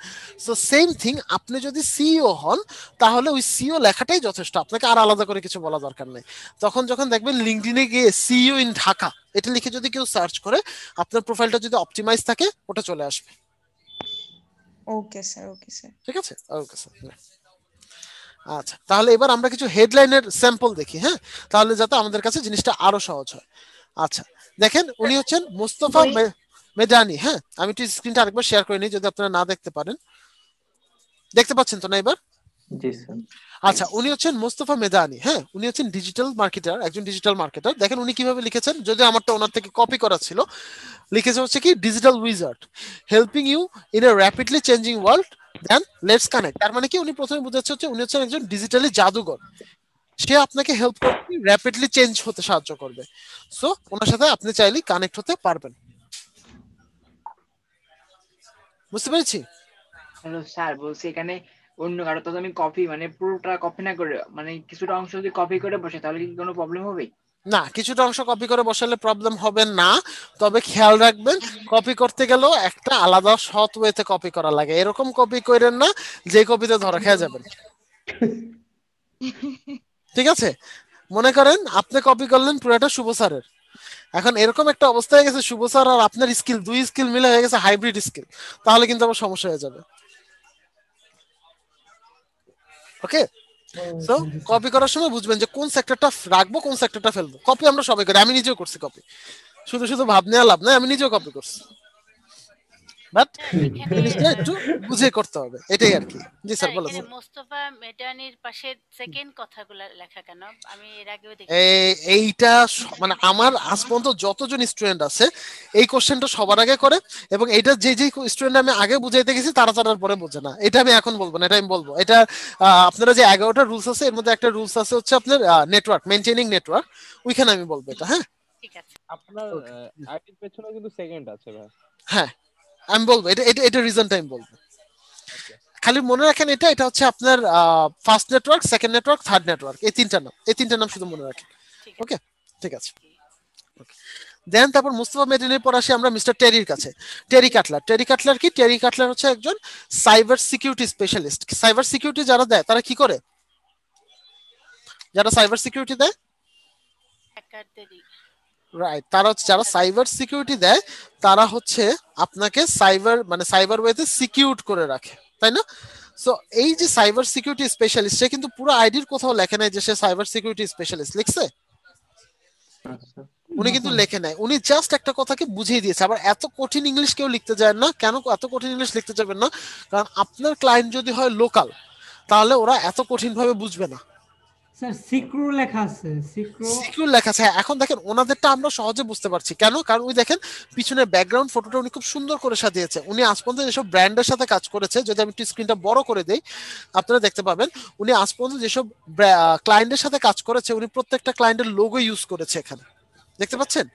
So same thing, আপনি যদি সিইও হন তাহলে ওই সিইও লেখাটাই যথেষ্ট, আপনাকে আর আলাদা করে কিছু বলা দরকার নেই। তখন যখন দেখবেন লিঙ্কডইনে গিয়ে সিইও ইন ঢাকা এটা লিখে যদি কেউ সার্চ করে, আপনার প্রোফাইলটা যদি অপটিমাইজ থাকে ওটা চলে আসবে। ওকে স্যার, ওকে স্যার, ঠিক আছে, ওকে স্যার। আচ্ছা, তাহলে এবার আমরা কিছু হেডলাইনের স্যাম্পল দেখি, হ্যাঁ, তাহলে যাতে আমাদের কাছে জিনিসটা আরো সহজ হয়। আচ্ছা দেখেন, উনি হচ্ছেন মুস্তাফা মেদানি। হ্যাঁ, আমি একটু স্ক্রিনটা আরেকবার শেয়ার করে নিই যদি আপনারা না দেখতে পারেন। দেখতে পাচ্ছেন তো না এবার? জি স্যার। আচ্ছা, উনি হচ্ছেন মুস্তাফা মেদানি। হ্যাঁ, উনি হচ্ছেন ডিজিটাল মার্কেটার, একজন ডিজিটাল মার্কেটার। দেখেন উনি কিভাবে লিখেছেন, যদি আমারটা ওনার থেকে কপি করা ছিল, লিখেছে হচ্ছে কি digital wizard helping you in a rapidly changing world, then let's connect. তার মানে কি উনি প্রথমে বুঝাচ্ছে হচ্ছে উনি হচ্ছেন একজন ডিজিটালি জাদুঘর, সে আপনাকে হেল্প করবে, র্যাপিডলি চেঞ্জ হতে সাহায্য করবে। সো ওনার সাথে আপনি চাইলেই কানেক্ট হতে পারবেন। বুঝতে পেরেছি? হ্যালো স্যার, বলছি এখানে অন্য কারো তো আমি কপি মানে পুরোটা কপি না করে মানে কিছুটা অংশ যদি কপি করে বসে তাহলে কি কোনো প্রবলেম হবে? না, কিছুটা অংশ কপি করে বসালে প্রবলেম হবে না, তবে খেয়াল রাখবেন কপি করতে গেলেও একটা আলাদা সৎ ওয়েতে কপি করা লাগে। এরকম কপি করেন না যে কপিতে ধরা খেয়ে যাবেন। ঠিক আছে, মনে করেন আপনি কপি করলেন পুরোটা শুভ স্যারের, এখন এরকম একটা অবস্থা হয়ে গেছে শুভ স্যার আর আপনার স্কিল, দুই স্কিল মিলে হয়ে গেছে হাইব্রিড স্কিল, তাহলে কিন্তু আবার সমস্যা হয়ে যাবে। ওকে, সো কপি করার সময় বুঝবেন যে কোন সেক্টরটা রাখবো কোন সেক্টরটা ফেলবো। কপি আমরা সবাই করি, আমি নিজেও করছি কপি, শুধু শুধু ভাব নেওয়া লাভ নাই, আমি নিজেও কপি করছি। বাট জিনিসটা একটু বুঝে করতে হবে, এটাই আর কি। জি স্যার বলেন। এখানে মোস্তফা মেটানির পাশে সেকেন্ড কথাগুলো লেখা কেন? আমি এর আগেও দেখি। এইটা মানে আমার আজ পর্যন্ত যতজন স্টুডেন্ট আছে এই কোশ্চেনটা সবার আগে করে, এবং এইটা যে যে স্টুডেন্ট আমি আগে বুঝাইতে গেছি তারা তারার পরে বোঝে না। এটা আমি এখন বলবো না, এটা আমি বলবো। এটা আপনারা যে 11টা রুলস আছে এর মধ্যে একটা রুলস আছে হচ্ছে আপনার নেটওয়ার্ক, মেইনটেইনিং নেটওয়ার্ক, ওইখানে আমি বলবো এটা। হ্যাঁ ঠিক আছে। আপনার আইডির পেছনে কিন্তু সেকেন্ড আছে ভাই। হ্যাঁ আমি বলবো এটা, এটা রিজনটা আমি বলবো। খালি মনে রাখেন এটা এটা হচ্ছে আপনার first network, second network, third network, এই তিনটা নাম শুধু মনে রাখেন। ওকে ঠিক আছে। দেন তারপর মুস্তাফা মেদিনীর পর আসি আমরা মিস্টার টেরির কাছে। টেরি কাটলার। টেরি কাটলার কি? টেরি কাটলার হচ্ছে একজন cyber security specialist. Cyber security যারা দেয় তারা কি করে? যারা সাইবার সিকিউরিটি দেয়, রাইট, তারা হচ্ছে যারা সাইবার সিকিউরিটি দেয় তারা হচ্ছে আপনাকে সাইবার মানে সাইবার ওয়েতে সিকিউর করে রাখে, তাই না? সো এই যে সাইবার সিকিউরিটি স্পেশালিস্ট, সে কিন্তু পুরো আইডির কোথাও লেখে নাই যে সে সাইবার সিকিউরিটি স্পেশালিস্ট, লিখছে? উনি কিন্তু লেখে নাই, উনি জাস্ট একটা কথাকে বুঝিয়ে দিয়েছে। আবার এত কঠিন ইংলিশ কেউ লিখতে যায় না। কেন এত কঠিন ইংলিশ লিখতে যাবেন না? কারণ আপনার ক্লায়েন্ট যদি হয় লোকাল তাহলে ওরা এত কঠিন ভাবে বুঝবে না। স্যার সিকিউর লেখা আছে, সিকিউর লেখা আছে। এখন দেখেন ওনাদেরটা আমরা সহজে বুঝতে পারছি কেন, কারণ ওই দেখেন পিছনে ব্যাকগ্রাউন্ড ফটোটা উনি খুব সুন্দর করে সাজিয়েছে। উনি আজ পর্যন্ত যেসব ব্র্যান্ডের সাথে কাজ করেছে, যদি আমি একটু স্ক্রিনটা বড় করে দেই আপনারা দেখতে পাবেন, উনি আজ পর্যন্ত যেসব ক্লায়েন্টের সাথে কাজ করেছে উনি প্রত্যেকটা ক্লায়েন্টের লোগো ইউজ করেছে এখানে, দেখতে পাচ্ছেন?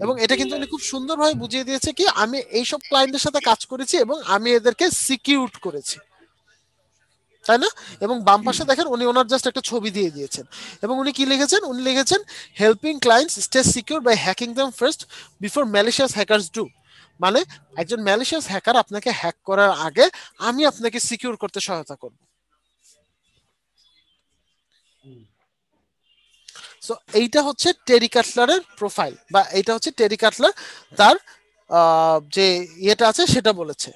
এবং এটা কিন্তু উনি খুব সুন্দরভাবে বুঝিয়ে দিয়েছে কি আমি এইসব ক্লায়েন্টের সাথে কাজ করেছি এবং আমি এদেরকে সিকিউর করেছি, তাই না? এবং বাম পাশে দেখেন উনি ওনার জাস্ট একটা ছবি দিয়ে দিয়েছেন। এবং উনি কি লিখেছেন? উনি লিখেছেন helping clients stay secure by hacking them first before malicious hackers do. মানে একজন ম্যালিশিয়াস হ্যাকার আপনাকে হ্যাক করার আগে আমি আপনাকে সিকিউর করতে সহায়তা করব। সো এইটা হচ্ছে টেরি কাটলারের প্রোফাইল, বা এইটা হচ্ছে টেরি কাটলার তার যে ইয়েটা আছে সেটা বলেছে।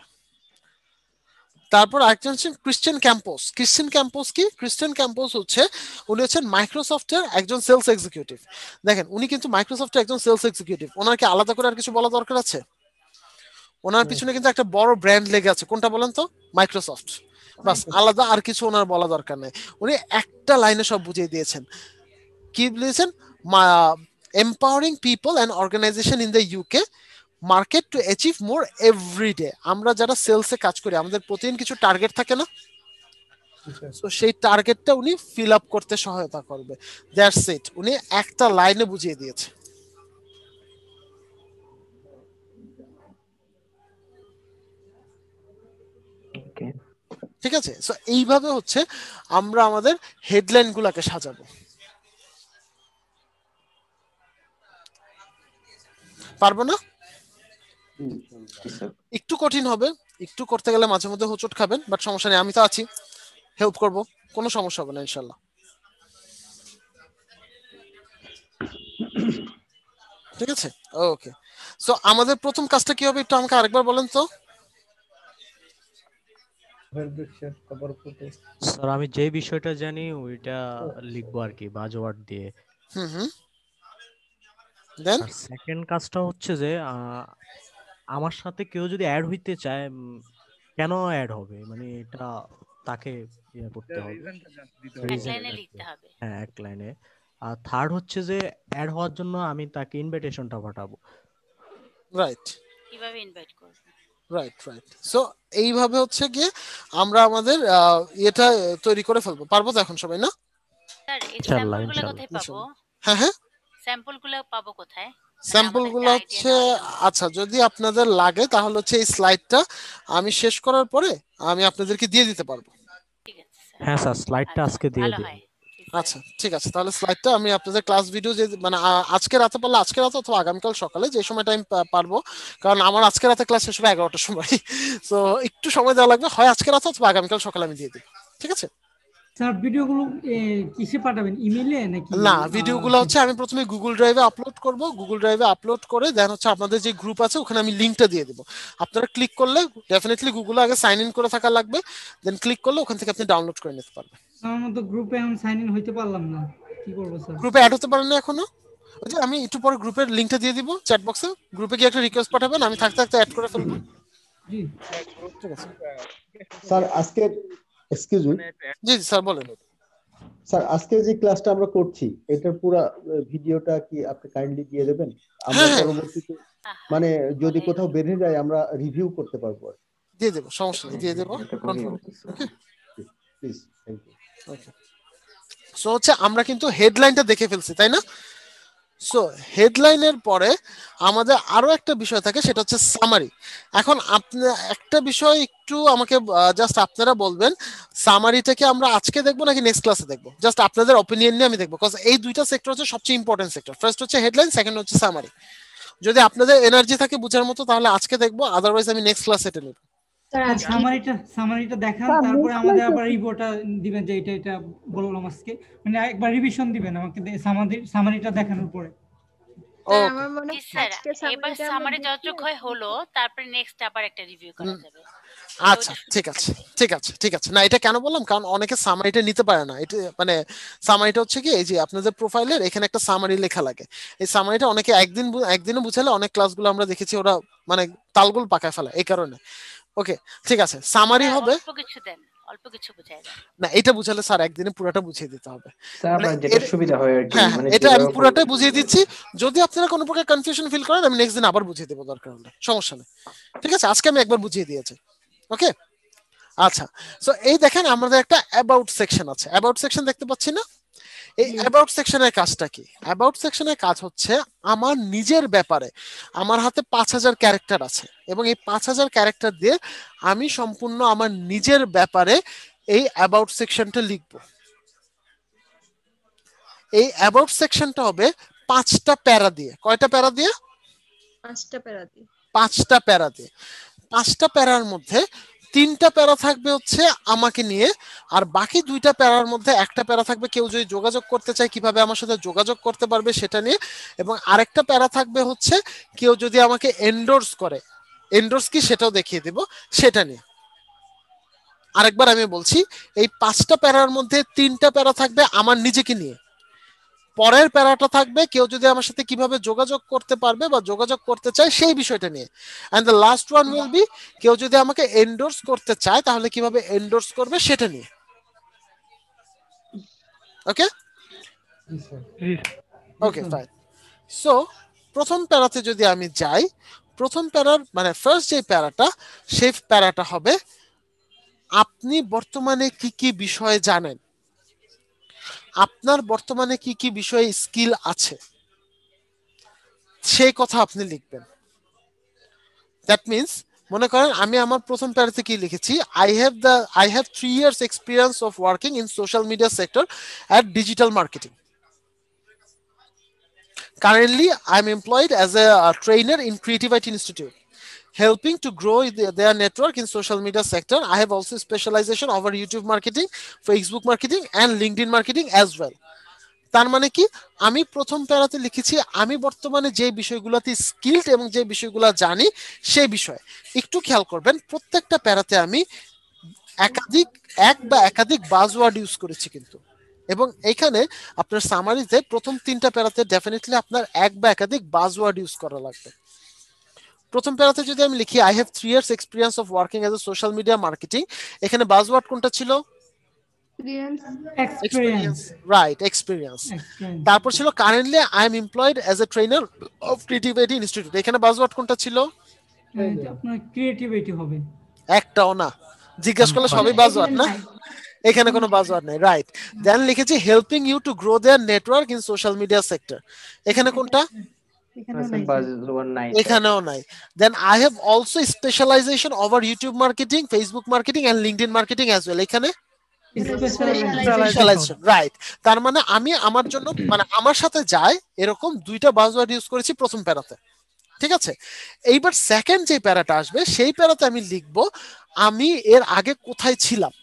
তারপর আরেকজন হচ্ছেন ক্রিশ্চিয়ান ক্যাম্পোস। ক্রিশ্চিয়ান ক্যাম্পোস কি? ক্রিশ্চিয়ান ক্যাম্পোস হচ্ছে উনি হচ্ছেন মাইক্রোসফটের একজন সেলস এক্সিকিউটিভ। দেখেন উনি কিন্তু মাইক্রোসফটের একজন সেলস এক্সিকিউটিভ, ওনার কি আলাদা করে আর কিছু বলা দরকার আছে? ওনার পিছনে কিন্তু একটা বড় ব্র্যান্ড লেগে আছে, কোনটা বলেন তো? মাইক্রোসফট। বাস, আলাদা আর কিছু ওনার বলা দরকার নেই। উনি একটা লাইনে সব বুঝিয়ে দিয়েছেন। কি বলেছেন? Empowering people and organization in the UK market to achieve more everyday. আমরা যারা সেলসে কাজ করি আমাদের প্রতিদিন কিছু টার্গেট থাকে না? তো সেই টার্গেটটা উনি ফিল আপ করতে সহায়তা করবে। দ্যাটস ইট, উনি একটা লাইনে বুঝিয়ে দিয়েছে। ঠিক আছে? সো এইভাবে হচ্ছে আমরা আমাদের হেডলাইন গুলাকে সাজাবো। পারবো না? একটু কঠিন হবে, একটু করতে গেলে মাঝে মধ্যে হোঁচট খাবেন, বাট সমস্যা নেই, আমি তো আছি, হেল্প করব, কোনো সমস্যা হবে না ইনশাল্লাহ। ঠিক আছে, ওকে। সো আমাদের প্রথম কাজটা কি হবে একটু আমাকে আরেকবার বলেন তো। স্যার আমি যে বিষয়টা জানি ওইটা লিখবো আর কি বাজওয়ার্ড দিয়ে। দেন সেকেন্ড কাজটা হচ্ছে যে আমার সাথে কেউ যদি অ্যাড হইতে চায় কেন অ্যাড হবে, মানে এটা তাকে ইয়ে করতে হবে, লাইনে লিখতে হবে। হ্যাঁ এক লাইনে। আর থার্ড হচ্ছে যে অ্যাড হওয়ার জন্য আমি তাকে ইনভাইটেশনটা পাঠাবো। রাইট, কিভাবে ইনভাইট করব? Right right. সো এইভাবে হচ্ছে গিয়ে আমরা আমাদের এটা তৈরি করে ফেলবো। পারবো তো এখন সবাই? না স্যার এই স্যাম্পলগুলো কোথায় পাবো? হ্যাঁ হ্যাঁ, স্যাম্পলগুলো পাবো কোথায়? স্যাম্পলগুলো হচ্ছে আচ্ছা যদি আপনাদের লাগে তাহলে হচ্ছে এই স্লাইডটা আমি শেষ করার পরে আমি আপনাদেরকে দিয়ে দিতে পারবো। হ্যাঁ স্যার স্লাইডটা আজকে দিয়ে দিন। আচ্ছা ঠিক আছে, তাহলে স্লাইডটা আমি আপনাদের ক্লাস ভিডিও যে মানে আজকে রাতে পারলে আজকে রাতে অথবা আগামীকাল সকালে যে সময় টাইম পারবো, কারণ আমার আজকে রাতে ক্লাস শেষ হবে 11টার সময়, সো একটু সময় দেওয়া লাগবে, হয় আজকে রাতে অথবা আগামীকাল সকালে আমি দিয়ে দিই। ঠিক আছে স্যার ভিডিওগুলো কিসে পাঠাবেন, ইমেইলে নাকি? না, ভিডিওগুলো হচ্ছে আমি প্রথমে গুগল ড্রাইভে আপলোড করব, গুগল ড্রাইভে আপলোড করে দেন হচ্ছে আপনাদের যে গ্রুপ আছে ওখানে আমি লিংকটা দিয়ে দেব। আপনারা ক্লিক করলে ডেফিনেটলি গুগলে আগে সাইন ইন করে থাকা লাগবে, দেন ক্লিক করলে ওখান থেকে আপনি ডাউনলোড করে নিতে পারবেন। আমার তো গ্রুপে এখন সাইন ইন হইতে পারলাম না, কি করব স্যার? গ্রুপে অ্যাড হতে পারেন না এখনো? ওই যে আমি একটু পরে গ্রুপের লিংকটা দিয়ে দিব চ্যাট বক্সে, গ্রুপে গিয়ে একটা রিকোয়েস্ট পাঠাবেন, আমি থাকতে থাকতে অ্যাড করে ফেলবো। স্যার আজকে এক্সকিউজ মি জি স্যার বলেন। স্যার আজকে যে ক্লাসটা আমরা করছি এটার পুরো ভিডিওটা কি আপনি কাইন্ডলি দিয়ে দেবেন? আমরা পরবর্তীতে মানে যদি কোথাও বেঁধে যায় আমরা রিভিউ করতে পারবো। দিয়ে দেব, সমস্যা নেই, দিয়ে দেব confirm. Okay please, thank you. Okay, so হচ্ছে আমরা কিন্তু হেডলাইনটা দেখে ফেলছি, তাই না? সো হেডলাইনের পরে আমাদের আরো একটা বিষয় থাকে, সেটা হচ্ছে সামারি। এখন আপনি একটা বিষয় একটু আমাকে জাস্ট আপনারা বলবেন, সামারিটাকে আমরা আজকে দেখবো নাকি নেক্সট ক্লাসে দেখবো? জাস্ট আপনাদের অপিনিয়ন নিয়ে আমি দেখবো, বিকজ এই দুইটা সেক্টর হচ্ছে সবচেয়ে ইম্পর্টেন্ট সেক্টর। ফার্স্ট হচ্ছে হেডলাইন, সেকেন্ড হচ্ছে সামারি। যদি আপনাদের এনার্জি থাকে বুঝার মতো তাহলে আজকে দেখবো, আদারওয়াইজ আমি নেক্সট ক্লাসে এটা নেব। সামারিটা দেখান, তারপরে আমাদের আবার রিপোর্টটা দিবেন যে এটা বললাম আজকে, মানে একবার রিভিশন দিবেন আমাকে সামারিটা দেখানোর পরে। এবার সামারি যতটুকু হলো তারপরে নেক্সট আবার একটা রিভিউ করা যাবে। আচ্ছা ঠিক আছে ঠিক আছে ঠিক আছে। না এটা কেন বললাম, কারণ অনেকে সামারিটা নিতে পারে না। এটা মানে সামারিটা হচ্ছে কি, এই যে আপনাদের প্রোফাইলের এখানে একটা সামারি লেখা লাগে, এই সামারিটা অনেকে একদিনে বুঝালে অনেক ক্লাসগুলো আমরা দেখেছি ওরা মানে তালগোল পাকায় ফেলে, এই কারণে। ওকে ঠিক আছে, সামারি হবে অল্প কিছু দেন, অল্প কিছু বুঝাই দেন। না এটা বুঝালে স্যার একদিনে পুরোটা বুঝিয়ে দিতে হবে, স্যার আপনার যেটা সুবিধা হয় আর কি, মানে এটা আমি পুরোটাই বুঝিয়ে দিচ্ছি। যদি আপনারা কোনো প্রকার কনফিউশন ফিল করেন আমি নেক্সট দিন আবার বুঝিয়ে দেব, দরকার হলে, সমস্যা নেই। ঠিক আছে, আজকে আমি একবার বুঝিয়ে দিয়েছি। ওকে আচ্ছা, সো এই দেখেন আমাদের একটা অ্যাবাউট সেকশন আছে। অ্যাবাউট সেকশন দেখতে পাচ্ছি না? এই অ্যাবাউট সেকশনের কাজটা কি? অ্যাবাউট সেকশনের কাজ হচ্ছে আমার নিজের ব্যাপারে আমার হাতে 5000 ক্যারেক্টার আছে, এবং এই 5000 ক্যারেক্টার দিয়ে আমি সম্পূর্ণ আমার নিজের ব্যাপারে এই অ্যাবাউট সেকশনটা লিখব। এই অ্যাবাউট সেকশনটা হবে 5টা প্যারা দিয়ে। কয়টা প্যারা দিয়ে? 5টা প্যারা দিয়ে। 5টা প্যারা দিয়ে। 5টা প্যারার মধ্যে 3টা প্যারা থাকবে হচ্ছে আমাকে নিয়ে, আর বাকি 2টা প্যারার মধ্যে একটা প্যারা থাকবে কেউ যদি যোগাযোগ করতে চায় কিভাবে আমার সাথে যোগাযোগ করতে পারবে সেটা নিয়ে, এবং আরেকটা প্যারা থাকবে হচ্ছে কেউ যদি আমাকে এন্ডোর্স করে, এন্ডোর্স কি সেটাও দেখিয়ে দেব, সেটা নিয়ে। আরেকবার আমি বলছি, এই 5টা প্যারার মধ্যে 3টা প্যারা থাকবে আমার নিজেকে নিয়ে, পরের প্যারাটা থাকবে কেউ যদি আমার সাথে কিভাবে যোগাযোগ করতে পারবে বা যোগাযোগ করতে চায় সেই বিষয়টা নিয়ে, and the last one will be কেউ যদি আমাকে এন্ডোর্স করতে চায় তাহলে কিভাবে এন্ডোর্স করবে সেটা নিয়ে। ওকে ওকে ফাইন। সো প্রথম প্যারাতে যদি আমি যাই, প্রথম প্যারার মানে ফার্স্ট যে প্যারাটা, সেই প্যারাটা হবে আপনি বর্তমানে কি কি বিষয়ে জানেন, আপনার বর্তমানে কি কি বিষয়ে স্কিল আছে সেই কথা আপনি লিখবেন। দ্যাট মিন্স মনে করেন আমি আমার প্রথম প্যারাতে কি লিখেছি, I have 3 years experience of working in social media sector at digital marketing. Currently I'm employed as a trainer in Creativity Institute, helping to grow their network in social media sector. I have also specialization over YouTube marketing, Facebook marketing and LinkedIn marketing as well. তার মানে কি, আমি প্রথম প্যারাতে লিখেছি আমি বর্তমানে যে বিষয়গুলোতে স্কিলড এবং যে বিষয়গুলো জানি সেই বিষয়। একটু খেয়াল করবেন প্রত্যেকটা প্যারাতে আমি এক বা একাধিক বাজওয়ার্ড ইউজ করেছি কিন্তু, এবং এইখানে আপনার সামারিতে প্রথম 3টা প্যারাতে ডেফিনেটলি আপনার এক বা একাধিক বাজওয়ার্ড ইউজ করা লাগবে। প্রথম প্যারাতে যদি আমি লিখি I have 3 years experience of working as a social media marketing, এখানে বাজওয়ার্ড কোনটা ছিল? Experience, right, experience. তারপর ছিল currently I am employed as a trainer of Creativity Institute, এখানে বাজওয়ার্ড কোনটা ছিল? আপনার ক্রিয়েটিভিটি হবে। একটাও না, জিজ্ঞেস করলে সবই বাজওয়ার্ড না, এখানে কোনো বাজওয়ার্ড নাই, রাইট। দেন লিখেছি helping you to grow their network in social media sector, এখানে কোনটা? এখানেও নাই। Then I have also specialization over YouTube marketing, Facebook marketing and LinkedIn marketing as well, এখানে রাইট। তার মানে আমি আমার জন্য মানে আমার সাথে যায় এরকম 2টা বাজওয়ার্ড ইউজ করেছি প্রথম প্যারাতে। ঠিক আছে, এইবার সেকেন্ড যে প্যারাটা আসবে সেই প্যারাতে আমি লিখব আমি এর আগে কোথায় ছিলাম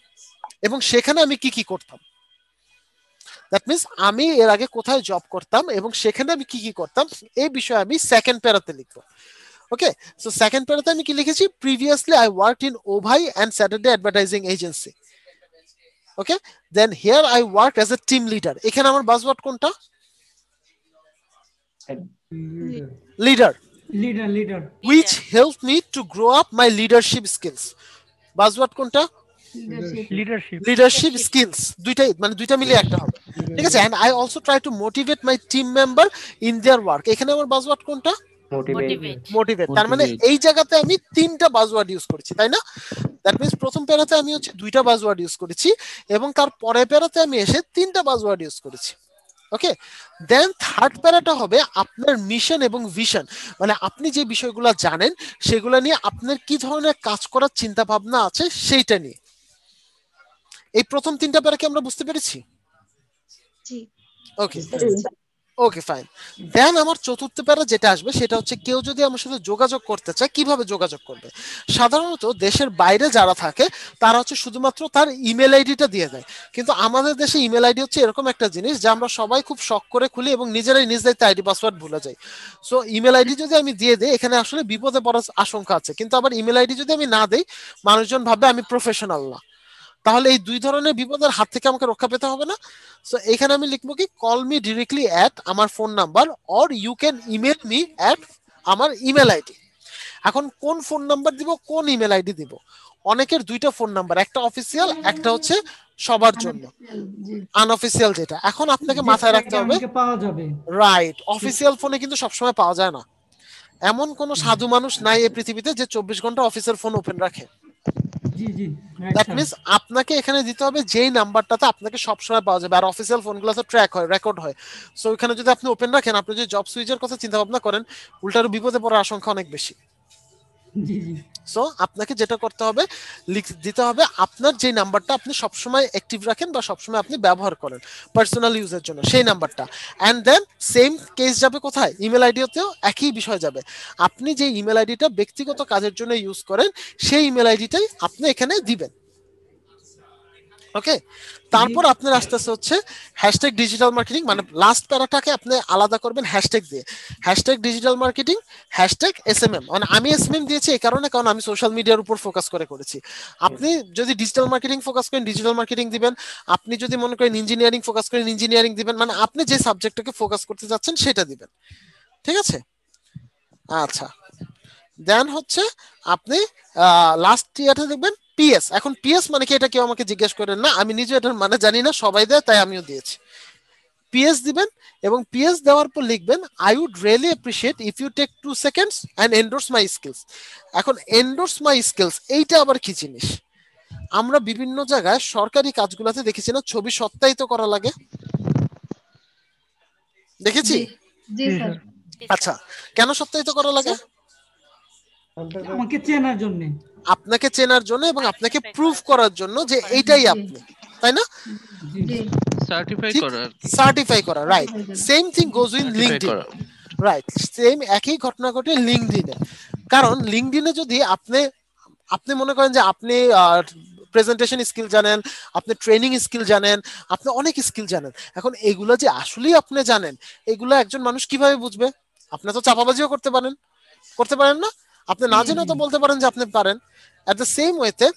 এবং সেখানে আমি কি কি করতাম। দ্যাট মিন্স আমি এর আগে কোথায় জব করতাম এবং সেখানে আমি কি কি করতাম এই বিষয়ে আমি সেকেন্ড প্যারাতে লিখব। ওকে, সো সেকেন্ড প্যারাতে আমি কি লিখেছি, previously I worked in Ovai and Saturday advertising agency. Okay, then here I worked as a team leader, এখানে আমার বাজওয়ার্ড কোনটা? Leader. Leader which help me to grow up my leadership skills. Buzzword কোনটা? Leadership skills. দুইটাই মানে দুইটা মিলে একটা হবে, ঠিক আছে। And I also try to motivate my team member in their work. এখানে আমার বাজওয়ার্ড কোনটা? মোটিভেট। তার মানে এই জায়গাতে আমি তিনটা বাজওয়ার্ড ইউজ করেছি, তাই না? দ্যাট মিন্স প্রথম প্যারাতে আমি হচ্ছে দুইটা বাজওয়ার্ড ইউজ করেছি এবং তার পরের প্যারাতে আমি এসে তিনটা বাজওয়ার্ড ইউজ করেছি। ওকে, দেন থার্ড প্যারাটা হবে আপনার মিশন এবং ভিশন, মানে আপনি যে বিষয়গুলো জানেন সেগুলো নিয়ে আপনার কি ধরনের কাজ করার চিন্তা ভাবনা আছে সেইটা নিয়ে। এই প্রথম তিনটা প্যারা কি আমরা বুঝতে পেরেছি? জি। ওকে ওকে ফাইন। দেন আমার চতুর্থ প্যারা যেটা আসবে সেটা হচ্ছে কেউ যদি আমার সাথে যোগাযোগ করতে চায় কিভাবে যোগাযোগ করবে। সাধারণত দেশের বাইরে যারা থাকে তারা হচ্ছে শুধুমাত্র তার ইমেল আইডিটা দিয়ে দেয়, কিন্তু আমাদের দেশে ইমেল আইডি হচ্ছে এরকম একটা জিনিস যা আমরা সবাই খুব শখ করে খুলি এবং নিজেরাই নিজ দায়িত্বে আইডি পাসওয়ার্ড ভুলে যাই। সো ইমেল আইডি যদি আমি দিয়ে দিই এখানে আসলে বিপদে পড়ার আশঙ্কা আছে, কিন্তু আবার ইমেল আইডি যদি আমি না দিই মানুষজন ভাববে আমি প্রফেশনাল না, তাহলে এই দুই ধরনের বিপদের হাত থেকে আমাকে রক্ষা পেতে হবে না। সো এখানে আমি লিখবো কি কল মি ডিরেক্টলি অ্যাট আমার phone number or you can email me at আমার ইমেল আইডি। এখন কোন ফোন নাম্বার দিব কোন ইমেল আইডি দিব? অনেকের দুইটা ফোন নাম্বার, একটা অফিসিয়াল একটা হচ্ছে সবার জন্য আনঅফিসিয়াল যেটা। এখন আপনাকে মাথায় রাখতে হবে রাইট, অফিসিয়াল ফোনে কিন্তু সবসময় পাওয়া যায় না। এমন কোন সাধু মানুষ নাই এই পৃথিবীতে যে 24 ঘন্টা অফিসের ফোন ওপেন রাখে। দ্যাট মিন্স আপনাকে এখানে দিতে হবে যেই নাম্বারটাতে আপনাকে সবসময় পাওয়া যাবে, আর অফিসিয়াল ফোনগুলো তো ট্র্যাক হয়, রেকর্ড হয়। সো ওখানে যদি আপনি ওপেন রাখেন, আপনি যদি জব সুইচের কথা চিন্তা ভাবনা করেন, উল্টার বিপদে পড়ার আশঙ্কা অনেক বেশি। সো আপনাকে যেটা করতে হবে দিতে হবে আপনার যে নাম্বারটা আপনি সবসময় অ্যাক্টিভ রাখেন বা সবসময় আপনি ব্যবহার করেন পার্সোনাল ইউজের জন্য সেই নাম্বারটা। অ্যান্ড দেন সেম কেস যাবে কোথায়? ইমেল আইডিতেও একই বিষয় যাবে। আপনি যে ইমেল আইডিটা ব্যক্তিগত কাজের জন্য ইউজ করেন সেই ইমেল আইডিটাই আপনি এখানে দিবেন। ওকে, তারপর আপনার আস্তে আস্তে হচ্ছে হ্যাশট্যাগ ডিজিটাল মার্কেটিং, মানে লাস্ট প্যারাটাকে আপনি আলাদা করবেন হ্যাশট্যাগ দিয়ে, hashtag digital marketing, hashtag SMM. মানে আমি এসএমএম দিয়েছি এই কারণে কারণ আমি সোশ্যাল মিডিয়ার উপর ফোকাস করে করেছি। আপনি যদি ডিজিটাল মার্কেটিং ফোকাস করেন ডিজিটাল মার্কেটিং দিবেন, আপনি যদি মনে করেন ইঞ্জিনিয়ারিং ফোকাস করেন ইঞ্জিনিয়ারিং দিবেন, মানে আপনি যে সাবজেক্টটাকে ফোকাস করতে যাচ্ছেন সেটা দিবেন, ঠিক আছে? আচ্ছা, দেন হচ্ছে আপনি লাস্ট ইয়ারটা দেখবেন পিএস। এখন পিএস মানে কি এটা কেউ আমাকে জিজ্ঞেস করেন না, আমি নিজে এটার মানে জানি না, সবাই দেয় তাই আমিও দিয়েছি। পিএস দিবেন এবং পিএস দেওয়ার পর লিখবেন I would really appreciate if you take 2 seconds and endorse my skills. এখন এন্ডোর্স মাই স্কিলস এইটা আবার কি জিনিস? আমরা বিভিন্ন জায়গায় সরকারি কাজগুলোতে দেখেছি না ছবি সত্যায়িত করা লাগে, দেখেছি? আচ্ছা, কেন সত্যায়িত করা লাগে? আমাকে চেনার জন্য, আপনাকে চেনার জন্য এবং আপনাকে প্রুফ করার জন্য যে এইটাই আপনি, তাই না? সার্টিফাই করা, right. Same thing goes with LinkedIn, right. Same একই ঘটনা ঘটে লিংকডইনে। কারণ লিংকডইনে যদি আপনি মনে করেন যে আপনি প্রেজেন্টেশন স্কিল জানেন, আপনি ট্রেনিং স্কিল জানেন, আপনি অনেক স্কিল জানেন, এখন এগুলো যে আসলেই আপনি জানেন এগুলো একজন মানুষ কিভাবে বুঝবে? আপনি তো চাপাবাজিও করতে পারেন না? আপনি না জেনে তো বলতে পারেন যে আপনি পারেন। এট দ্য সেম ওয়েতে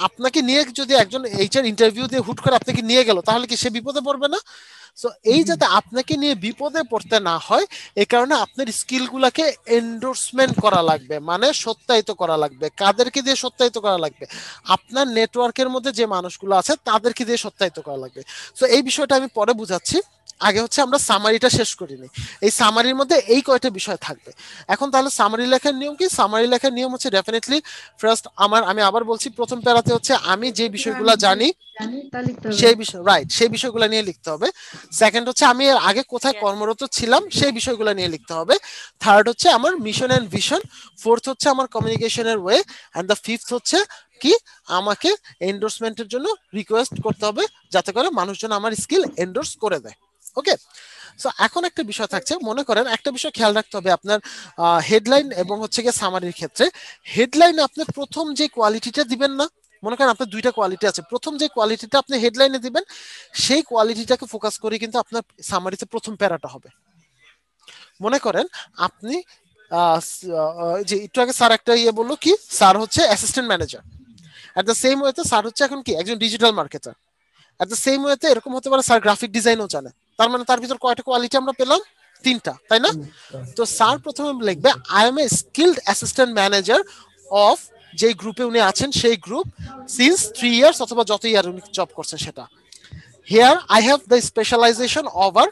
আপনাকে নিয়ে যদি একজন এইচআর ইন্টারভিউ দিয়ে হুট করে আপনাকে নিয়ে গেল তাহলে কি সে বিপদে পড়বে না? সো এই যাতে আপনাকে নিয়ে বিপদে পড়তে না হয় এই কারণে আপনার স্কিলগুলোকে এন্ডোর্সমেন্ট করা লাগবে, মানে সত্যায়িত করা লাগবে। কাদেরকে দিয়ে সত্যায়িত করা লাগবে? আপনার নেটওয়ার্কের মধ্যে যে মানুষগুলো আছে তাদেরকে দিয়ে সত্যায়িত করা লাগবে। সো এই বিষয়টা আমি পরে বুঝাচ্ছি, আগে হচ্ছে আমরা সামারিটা শেষ করিনি। এই সামারির মধ্যে এই কয়টা বিষয় থাকবে। এখন তাহলে সামারি লেখার নিয়ম কি? সামারি লেখার নিয়ম হচ্ছে ডেফিনেটলি ফার্স্ট আমি আবার বলছি প্রথম প্যারাতে হচ্ছে আমি যে বিষয়গুলো জানি সেই বিষয়, রাইট, সেই বিষয়গুলো নিয়ে লিখতে হবে। সেকেন্ড হচ্ছে আমি এর আগে কোথায় কর্মরত ছিলাম সেই বিষয়গুলো নিয়ে লিখতে হবে। থার্ড হচ্ছে আমার মিশন এন্ড ভিশন। ফোর্থ হচ্ছে আমার কমিউনিকেশনের ওয়ে। এন্ড দ্য ফিফথ হচ্ছে কি আমাকে এন্ডোর্সমেন্টের জন্য রিকোয়েস্ট করতে হবে যাতে করে মানুষজন আমার স্কিল এন্ডোর্স করে দেয়। ওকে, সো এখন একটা বিষয় থাকছে, মনে করেন একটা বিষয় খেয়াল রাখতে হবে আপনার হেডলাইন এবং হচ্ছে গিয়ে সামারির ক্ষেত্রে। হেডলাইনে আপনি প্রথম যে কোয়ালিটিটা দিবেন না, মনে করেন আপনার দুইটা কোয়ালিটি আছে, প্রথম যে কোয়ালিটিটা আপনি হেডলাইনে দিবেন সেই কোয়ালিটিটাকে ফোকাস করে কিন্তু আপনার সামারিতে প্রথম প্যারাটা হবে। মনে করেন আপনি যে একটু আগে স্যার একটা বললো কি, স্যার হচ্ছে assistant manager, at the same ওয়েতে স্যার হচ্ছে এখন কি একজন digital marketer, at the same ওয়েতে এরকম হতে পারে স্যার গ্রাফিক ডিজাইনও জানে। তার মানে তার ভিতর কয়টা কোয়ালিটি আমরা পেলাম? তিনটা, তাই না? তো স্যার প্রথমে লিখবে I M A skilled assistant manager of যে গ্রুপে উনি আছেন সেই গ্রুপ সিন্স 3 ইয়ার্স অথবা যত ইয়ার উনি জব করছেন সেটা। Here I have the specialization over,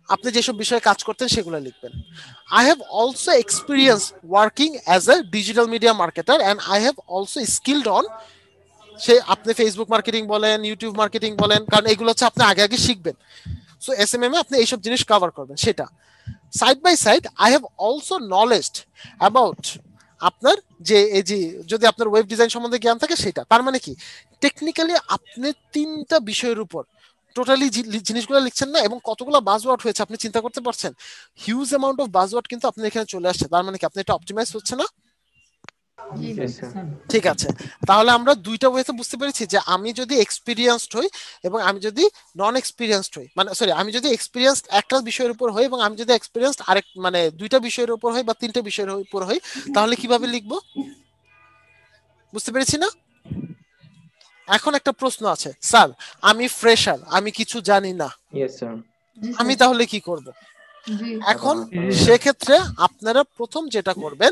আপনি যেসব বিষয়ে কাজ করতেন সেগুলো লিখবেন। I have also experience working as a digital media marketer and I have also skilled on, সে আপনি ফেসবুক মার্কেটিং বলেন, ইউটিউব মার্কেটিং বলেন, কারণ এগুলো হচ্ছে আপনি আগে আগে শিখবেন। সো এসএমএম এ আপনি এইসব জিনিস কভার করবেন সেটা। Side by side I have also knowledge about আপনার যে এই যে যদি আপনার ওয়েব ডিজাইন সম্বন্ধে জ্ঞান থাকে সেটা। তার মানে কি টেকনিক্যালি আপনি তিনটা বিষয়ের উপর টোটালি জিনিসগুলো লিখছেন না, এবং কতগুলো বাজওয়ার্ড হয়েছে আপনি চিন্তা করতে পারছেন? হিউজ অ্যামাউন্ট অফ বাজওয়ার্ড কিন্তু আপনার এখানে চলে আসছে। তার মানে কি আপনি এটা অপটিমাইজ হচ্ছে না? ঠিক আছে, তাহলে আমরা দুইটা ওয়েতে বুঝতে পেরেছি যে আমি যদি এক্সপিরিয়েন্সড হই এবং আমি যদি নন এক্সপিরিয়েন্সড হই, মানে সরি আমি যদি এক্সপিরিয়েন্সড একটা বিষয়ের উপর হই এবং আমি যদি এক্সপিরিয়েন্সড আরেক মানে দুইটা বিষয়ের উপর হই বা তিনটা বিষয়ের উপর হই, তাহলে কিভাবে লিখবো বুঝতে পেরেছি না? এখন একটা প্রশ্ন আছে, স্যার আমি ফ্রেশার, আমি কিছু জানি না, আমি তাহলে কি করব? এখন সেক্ষেত্রে আপনারা প্রথম যেটা করবেন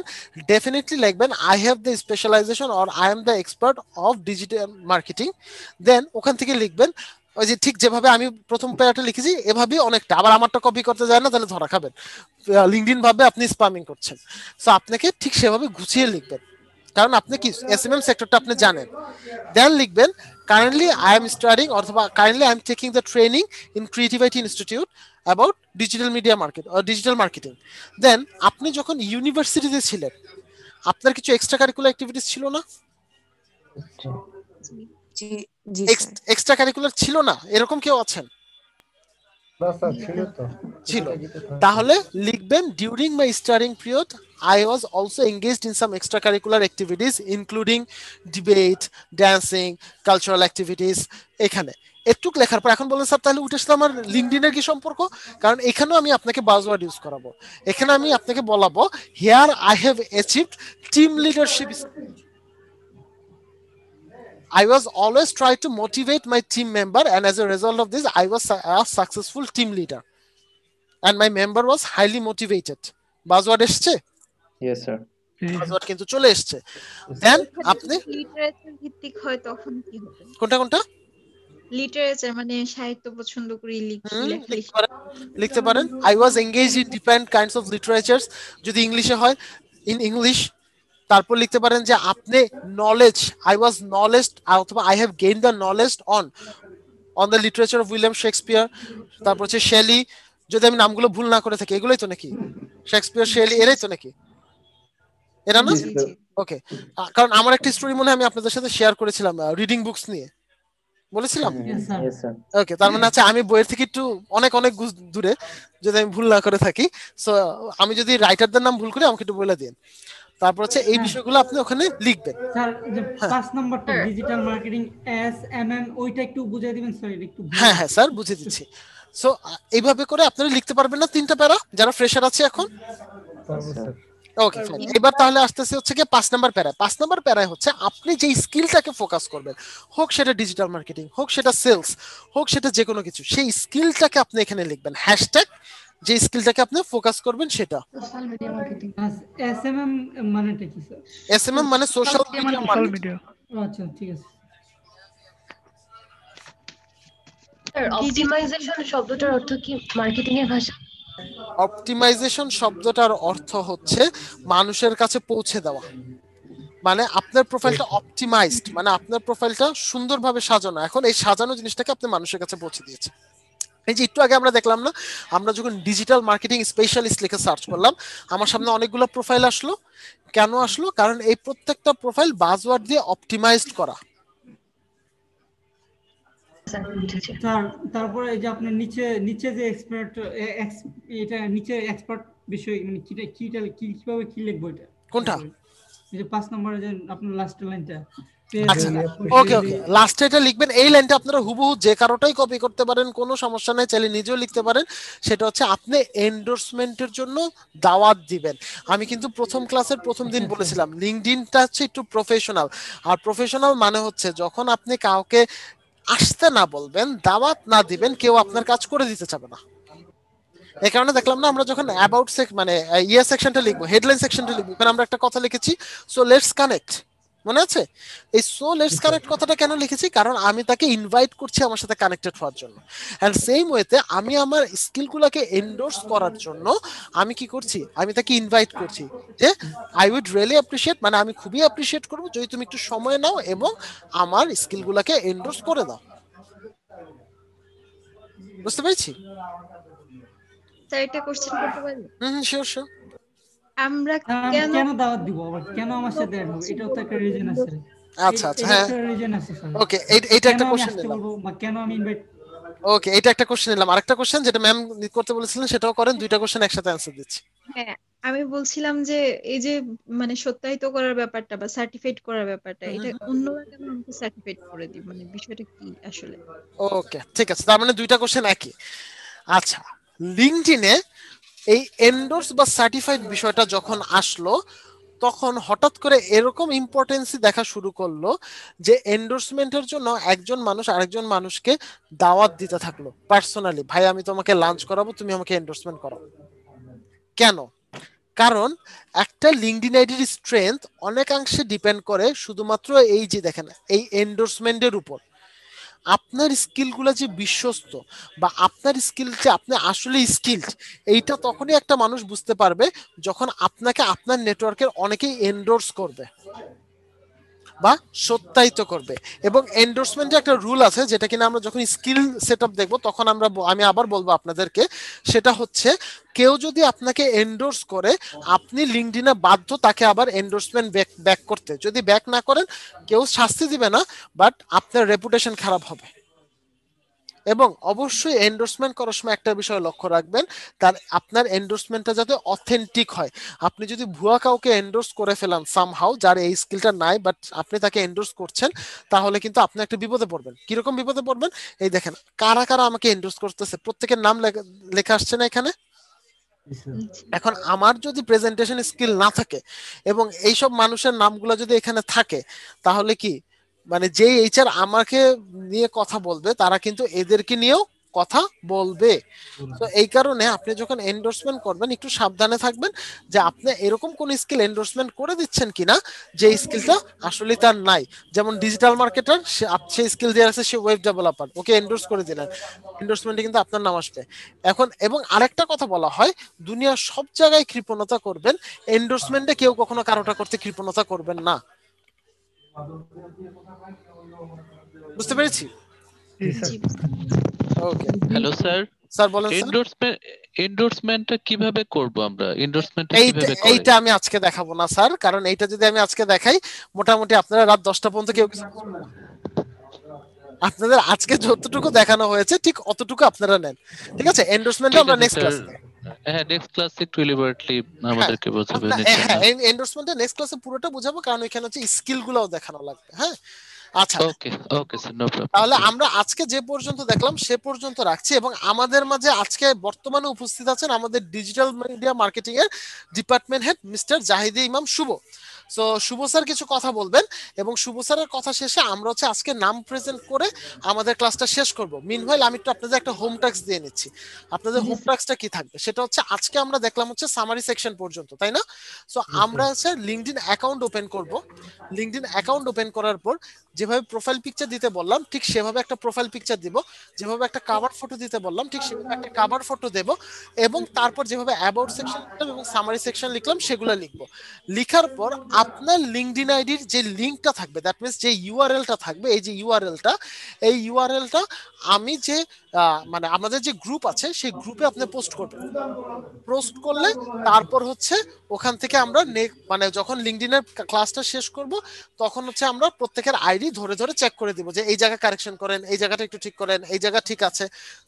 ডেফিনেটলি লিখবেন I have the specialization or I am the expert of digital marketing. Then ওখান থেকে লিখবেন ওই যে ঠিক যেভাবে আমি প্রথম প্যারাটা লিখেছি এভাবেই অনেকটা, আবার আমারটা কপি করতে যায় না, তাহলে ধরা খাবেন, লিঙ্কডইন ভাবে আপনি স্প্যামিং করছেন। সো আপনাকে ঠিক সেভাবে গুছিয়ে লিখবেন, কারণ আপনি কি এসএমএম সেক্টরটা আপনি জানেন। দেন লিখবেন কারেন্টলি আই এম স্টাডিং অথবা currently I am taking the training in creativity institute about digital media market or digital marketing. Then আপনি যখন ইউনিভার্সিটিতে ছিলেন আপনার কিছু এক্সট্রা কারিকুলার অ্যাক্টিভিটিস ছিল না? এক্সট্রা কারিকুলার ছিল না এরকম কেউ আছেন? ছিল। তাহলে লিখবেন during my studying period I was also engaged in some extracurricular activities including debate, dancing, cultural activities। এখানে একটু লেখার পর এখন বলেন স্যার তাহলে উঠে আসলে আমার লিঙ্কডইনের কি সম্পর্ক? কারণ এখানেও আমি আপনাকে বাজওয়ার্ড ইউজ করাবো, এখানে আমি আপনাকে বলাবো here I have achieved team leadership. I was always trying to motivate my team member and as a result of this I was a successful team leader and my member was highly motivated। Buzzword এসছে? Yes sir। Buzzword কিন্তু চলে এসছে। দেন আপনি literature ভিত্তিক হয় তখন কি হবে? কোনটা কোনটা? লিটারেচার মানে সাহিত্য পছন্দ করি লিখতে পারেন I was engaged in different kinds of literatures, যদি ইংলিশে হয় in English। তারপর লিখতে পারেন যে আপনি নলেজ I was knowledge অথবা I have gained the knowledge on the literature of William Shakespeare। তারপর হচ্ছে শেলি, যদি আমি নামগুলো ভুল না করে থাকি এগুলোই তো নাকি? শেক্সপিয়ার, শেলি এরাই তো নাকি? এরা না? ওকে, কারণ আমার একটা স্টোরি মনে হয় আমি আপনাদের সাথে শেয়ার করেছিলাম রিডিং বুকস নিয়ে, বলেছিলাম? ওকে, তার মানে আমি বইয়ের থেকে একটু অনেক অনেক দূরে যদি আমি ভুল না করে থাকি। সো আমি যদি রাইটারদের নাম ভুল করি আমাকে একটু বলে দিন। তারপর হচ্ছে এই বিষয়গুলো আপনি ওখানে লিখবেন। স্যার যে 5 নাম্বারটা ডিজিটাল মার্কেটিং এসএমএম ওইটা একটু বুঝিয়ে দিবেন স্যার একটু। হ্যাঁ হ্যাঁ স্যার বুঝিয়ে দিচ্ছি। সো এইভাবে করে আপনারা লিখতে পারবেন না তিনটা প্যারা যারা ফ্রেশার আছে এখন? Okay fine. এবার তাহলে আসতেছে হচ্ছে কি 5 নাম্বার প্যারা। 5 নাম্বার প্যারায় হচ্ছে আপনি যে স্কিলটাকে ফোকাস করবেন, হোক সেটা ডিজিটাল মার্কেটিং, হোক সেটা সেলস, হোক সেটা যে কোনো কিছু, সেই স্কিলটাকে আপনি এখানে লিখবেন হ্যাশট্যাগ যে স্কিলটাকে আপনি ফোকাস করবেন সেটা। Social media marketing. এসএমএম মানেটা কি স্যার? এসএমএম মানে সোশ্যাল মিডিয়া। আচ্ছা ঠিক আছে স্যার। অপটিমাইজেশন শব্দটার অর্থ কি মার্কেটিং এর ভাষা? অপটিমাইজেশন শব্দটার অর্থ হচ্ছে মানুষের কাছে পৌঁছে দেওয়া, মানে আপনার প্রোফাইলটা অপটিমাইজড, মানে আপনার প্রোফাইলটা সুন্দরভাবে সাজানো। এখন এই সাজানো জিনিসটাকে আপনি মানুষের কাছে পৌঁছে দিয়েছেন। এই যে একটু আগে আমরা দেখলাম না, আমরা যখন ডিজিটাল মার্কেটিং স্পেশালিস্ট লিখে সার্চ করলাম আমার সামনে অনেকগুলো প্রোফাইল আসলো। কেন আসলো? কারণ এই প্রত্যেকটা প্রোফাইল বাজওয়ার্ড দিয়ে অপটিমাইজড করা। তারপরে এই যে আপনার নিচে যে এক্সপার্ট, এটা নিচে এক্সপার্ট বিষয় মানে কিভাবে কি লিখবো এটা? কোনটা? এই যে 5 নম্বরে যে আপনার লাস্ট লাইনটা। আচ্ছা ওকে ওকে, লাস্টে এটা লিখবেন। এই লাইনটা আপনারা হুবহু যে কারোটাই কপি করতে পারেন, কোনো সমস্যা নাই, চাইলে নিজেও লিখতে পারেন। সেটা হচ্ছে আপনি এন্ডোর্সমেন্টের জন্য দাওয়াত দিবেন। আমি কিন্তু প্রথম ক্লাসের প্রথম দিন বলেছিলাম লিঙ্কডইনটা হচ্ছে একটু প্রফেশনাল, আর প্রফেশনাল মানে হচ্ছে যখন আপনি কাউকে আসতে না বলবেন, দাওয়াত না দিবেন, কেউ আপনার কাজ করে দিতে চাবে না। এই কারণে দেখলাম না আমরা যখন অ্যাবাউট মানে ইয়ে সেকশনটা লিখবো, হেডলাইন সেকশনটা লিখবো, এখানে আমরা একটা কথা লিখেছি সো লেটস কানেক্ট, মনে আছে? এই সো লেটস কানেক্ট কথাটা কেন লিখেছি? কারণ আমি তাকে ইনভাইট করছি আমার সাথে কানেক্টেড হওয়ার জন্য। এন্ড সেম ওয়েতে আমি আমার স্কিলগুলোকে এন্ডোর্স করার জন্য আমি কি করছি, আমি তাকে ইনভাইট করছি যে আই উইড রিয়েলি অ্যাপ্রিশিয়েট, মানে আমি খুবই অ্যাপ্রিশিয়েট করবো যদি তুমি একটু সময় নাও এবং আমার স্কিলগুলোকে এন্ডোর্স করে দাও। বুঝতে পেরেছি? স্যার একটা কোশ্চেন করতে পারি? Sure sure. আমরা কেন দাওয়াত দিব, আবার কেন আমার সাথে অ্যাড হবে? এটাও তো একটা রিজন আছে। আচ্ছা আচ্ছা, হ্যাঁ রিজন আছে স্যার। ওকে, এইটা একটা কোশ্চেন নিলাম। কেন আমি ইনভাইট, ওকে, এটা একটা কোশ্চেন নিলাম। আরেকটা কোশ্চেন যেটা ম্যাম করতে বলেছিলেন সেটাও করেন, দুইটা কোশ্চেন একসাথে অ্যানসার দিচ্ছি। হ্যাঁ আমি বলছিলাম যে এই যে মানে সত্যায়িত করার ব্যাপারটা বা সার্টিফাইড করার ব্যাপারটা, এটা অন্যরা কেন আমাকে সার্টিফাইড করে দিবে, মানে বিষয়টা কি আসলে? ওকে ঠিক আছে, তার মানে দুইটা কোশ্চেন একই। আচ্ছা, লিঙ্কডইনে এই এন্ডোর্স বা সার্টিফাইড বিষয়টা যখন আসলো তখন হঠাৎ করে এরকম ইম্পর্টেন্সি দেখা শুরু করলো যে এন্ডোর্সমেন্টের জন্য একজন মানুষ আরেকজন মানুষকে দাওয়াত দিতে থাকলো পার্সোনালি, ভাই আমি তোমাকে লাঞ্চ করাবো, তুমি আমাকে এন্ডোর্সমেন্ট করো। কেন? কারণ একটা লিঙ্কডইন আইডির স্ট্রেংথ অনেকাংশে ডিপেন্ড করে শুধুমাত্র এই যে দেখেন এই এন্ডোর্সমেন্টের উপর। আপনার স্কিলগুলো যে বিশ্বস্ত বা আপনার স্কিল যে আপনি আসলে স্কিলড, এইটা তখনই একটা মানুষ বুঝতে পারবে যখন আপনাকে আপনার নেটওয়ার্কের অনেকেই এন্ডোর্স করবে বা সত্যায়িত করবে। এবং এন্ডোর্সমেন্টে একটা রুল আছে যেটা কিনা আমরা যখন স্কিল সেটআপ দেখবো তখন আমি আবার বলবো আপনাদেরকে, সেটা হচ্ছে কেউ যদি আপনাকে এন্ডোর্স করে আপনি লিঙ্কডইনে বাধ্য তাকে আবার এন্ডোর্সমেন্ট ব্যাক করতে। যদি ব্যাক না করেন কেউ শাস্তি দিবে না, বাট আপনার রেপুটেশন খারাপ হবে। এবং অবশ্যই এন্ডোর্সমেন্ট করার সময় একটা বিষয় লক্ষ্য রাখবেন, তার আপনার এন্ডোর্সমেন্টটা যাতে অথেন্টিক হয়। আপনি যদি ভুয়া কাউকে এন্ডোর্স করে ফেলান সামহাউ, যার এই স্কিলটা নাই বাট আপনি তাকে এন্ডোর্স করছেন, তাহলে কিন্তু আপনি একটা বিপদে পড়বেন। কিরকম বিপদে পড়বেন? এই দেখেন কারা কারা আমাকে এন্ডোর্স করতেছে, প্রত্যেকের নাম লেখা আসছে না এখানে। এখন আমার যদি প্রেজেন্টেশন স্কিল না থাকে এবং এইসব মানুষের নামগুলো যদি এখানে থাকে, তাহলে কি মানে যে এইচআর আমাকে নিয়ে কথা বলবে তারা কিন্তু এদেরকে নিয়েও কথা বলবে। তো এই কারণে আপনি যখন এন্ডোর্সমেন্ট করবেন একটু সাবধানে থাকবেন যে আপনি এরকম কোন স্কিল এন্ডোর্সমেন্ট করে দিচ্ছেন কিনা যে স্কিলটা আসলে তার নাই। যেমন ডিজিটাল মার্কেটার, সে স্কিল দিয়ে আছে সে ওয়েব ডেভেলপার, ওকে এন্ডোর্স করে দিলেন, এন্ডোর্সমেন্টে কিন্তু আপনার নাম আসবে। এখন এবং আরেকটা কথা বলা হয়, দুনিয়ার সব জায়গায় কৃপণতা করবেন, এন্ডোর্সমেন্টে কেউ কখনো কারোটা করতে কৃপণতা করবেন না। বুঝতে পেরেছি? ওকে, হ্যালো স্যার। স্যার বলেন। এন্ডোর্সমেন্টটা কিভাবে করব আমরা? এন্ডোর্সমেন্টটা কিভাবে করে? এইটা আমি আজকে দেখাবো না স্যার, কারণ এইটা যদি আমি আজকে দেখাই মোটামুটি আপনারা রাত 10টা পর্যন্ত কেউ কিছু বুঝবেন না। আপনাদের আজকে যতটুকু দেখানো হয়েছে ঠিক অতটুকু আপনারা নেন, ঠিক আছে? এন্ডোর্সমেন্ট আমরা নেক্সট ক্লাসে, হ্যাঁ নেক্সট ক্লাসে একটু এলিবরেটলি আমাদেরকে বোঝাবেন। হ্যাঁ এন্ডোর্সমেন্টে নেক্সট ক্লাসে পুরোটা বোঝাবো, কারণ এখানে হচ্ছে স্কিলগুলোও দেখানো লাগবে। হ্যাঁ আচ্ছা ওকে স্যার, নো প্রবলেম। তাহলে আমরা আজকে যে পর্যন্ত দেখলাম সে পর্যন্ত রাখছি, এবং আমাদের মাঝে আজকে বর্তমানে উপস্থিত আছেন আমাদের ডিজিটাল মিডিয়া মার্কেটিং এর ডিপার্টমেন্ট হেড মিস্টার জাহিদে ইমাম শুভ। সো শুভ স্যার কিছু কথা বলবেন এবং শুভ স্যারের কথা শেষে আমরা হচ্ছে আজকে নাম প্রেজেন্ট করে আমাদের ক্লাসটা শেষ করব। মিনওয়াইল আমি একটু আপনাদের একটা হোম টাস্ক দিয়ে নিচ্ছি। আপনাদের হোম টাস্কটা কি থাকবে সেটা হচ্ছে আজকে আমরা দেখলাম হচ্ছে সামারি সেকশন পর্যন্ত, তাই না? সো আমরা হচ্ছে লিঙ্কডইন অ্যাকাউন্ট ওপেন করব। লিঙ্কডইন অ্যাকাউন্ট ওপেন করার পর যেভাবে প্রোফাইল পিকচার দিতে বললাম ঠিক সেভাবে একটা প্রোফাইল পিকচার দিব, যেভাবে একটা কভার ফটো দিতে বললাম ঠিক সেভাবে একটা কভার ফটো দেব, এবং তারপর যেভাবে অ্যাবাউট সেকশন এবং সামারি সেকশন লিখলাম সেগুলো লিখবো। লিখার পর আপনার লিঙ্কডইন আইডির যে লিঙ্কটা থাকবে, দ্যাট মিন্স যে ইউআরএলটা থাকবে, এই যে ইউআরএলটা, এই ইউআরএলটা আমি যে মানে আমাদের যে গ্রুপ আছে সেই গ্রুপে আপনি পোস্ট করবেন। পোস্ট করলে তারপর হচ্ছে ওখান থেকে আমরা মানে যখন লিঙ্কডইনের ক্লাসটা শেষ করব তখন হচ্ছে আমরা প্রত্যেকের আইডি ধরে ধরে চেক করে দিব যে এই জায়গা কারেকশন করেন, এই জায়গাটা একটু ঠিক করেন, এই জায়গা ঠিক আছে,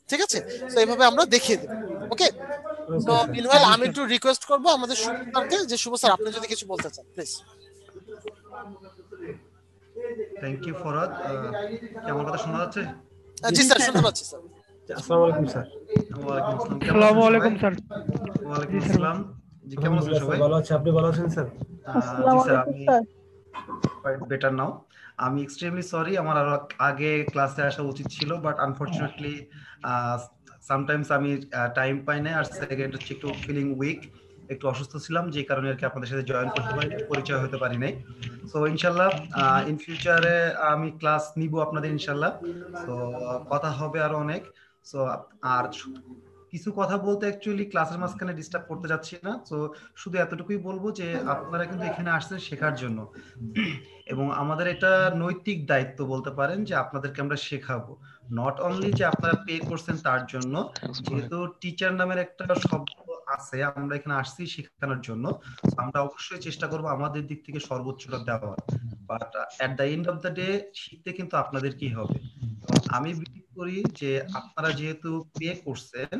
ঠিক আছে? তো এইভাবে আমরা দেখিয়ে দেব। ওকে, তো মিনওয়াইল আমি একটু রিকোয়েস্ট করব আমাদের শুভ স্যারকে, যে শুভ স্যার আপনি যদি কিছু বলতে চান প্লিজ। Thank you Farhad. কি আমার কথা শোনা যাচ্ছে? জি স্যার শুনতে পাচ্ছি স্যার। আসসালামু আলাইকুম স্যার। আসসালামু আলাইকুম স্যার। ওয়া আলাইকুম আসসালাম। জি কেমন আছেন সবাই? ভালো আছি, আপনি ভালো আছেন স্যার? জি স্যার, আমি কোয়াইট বেটার নাও। আমি এক্সট্রিমলি সরি, আমার আরো আগে ক্লাসে আসা উচিত ছিল, বাট আনফরচুনেটলি সামটাইমস আমি টাইম পাই না, আর সেকেন্ড হচ্ছে একটু ফিলিং উইক, একটু অসুস্থ ছিলাম, যে কারণে আর কি আপনাদের সাথে জয়েন করতে পারি নাই, পরিচয় হতে পারি নাই। সো ইনশাল্লাহ ইন ফিউচারে আমি ক্লাস নিব আপনাদের ইনশাল্লাহ। তো কথা হবে আরো অনেক। সো আর কিছু কথা বলতে অ্যাকচুয়ালি ক্লাসের মাঝখানে ডিস্টার্ব করতে যাচ্ছি না। তো শুধু এতটুকুই বলবো যে আপনারা কিন্তু এখানে আসছেন শেখার জন্য, এবং আমাদের এটা নৈতিক দায়িত্ব বলতে পারেন যে আপনাদেরকে আমরা শেখাবো। নট অনলি যে আপনারা পে করছেন তার জন্য, যেহেতু টিচার নামের একটা শব্দ আছে, আমরা এখানে আসছি শেখানোর জন্য, আমরা অবশ্যই চেষ্টা করব আমাদের দিক থেকে সর্বোচ্চটা দেওয়ার। But at the end of the day শিখতে কিন্তু আপনাদের কি হবে। আমি বিলিভ করি যে আপনারা যেহেতু পে করছেন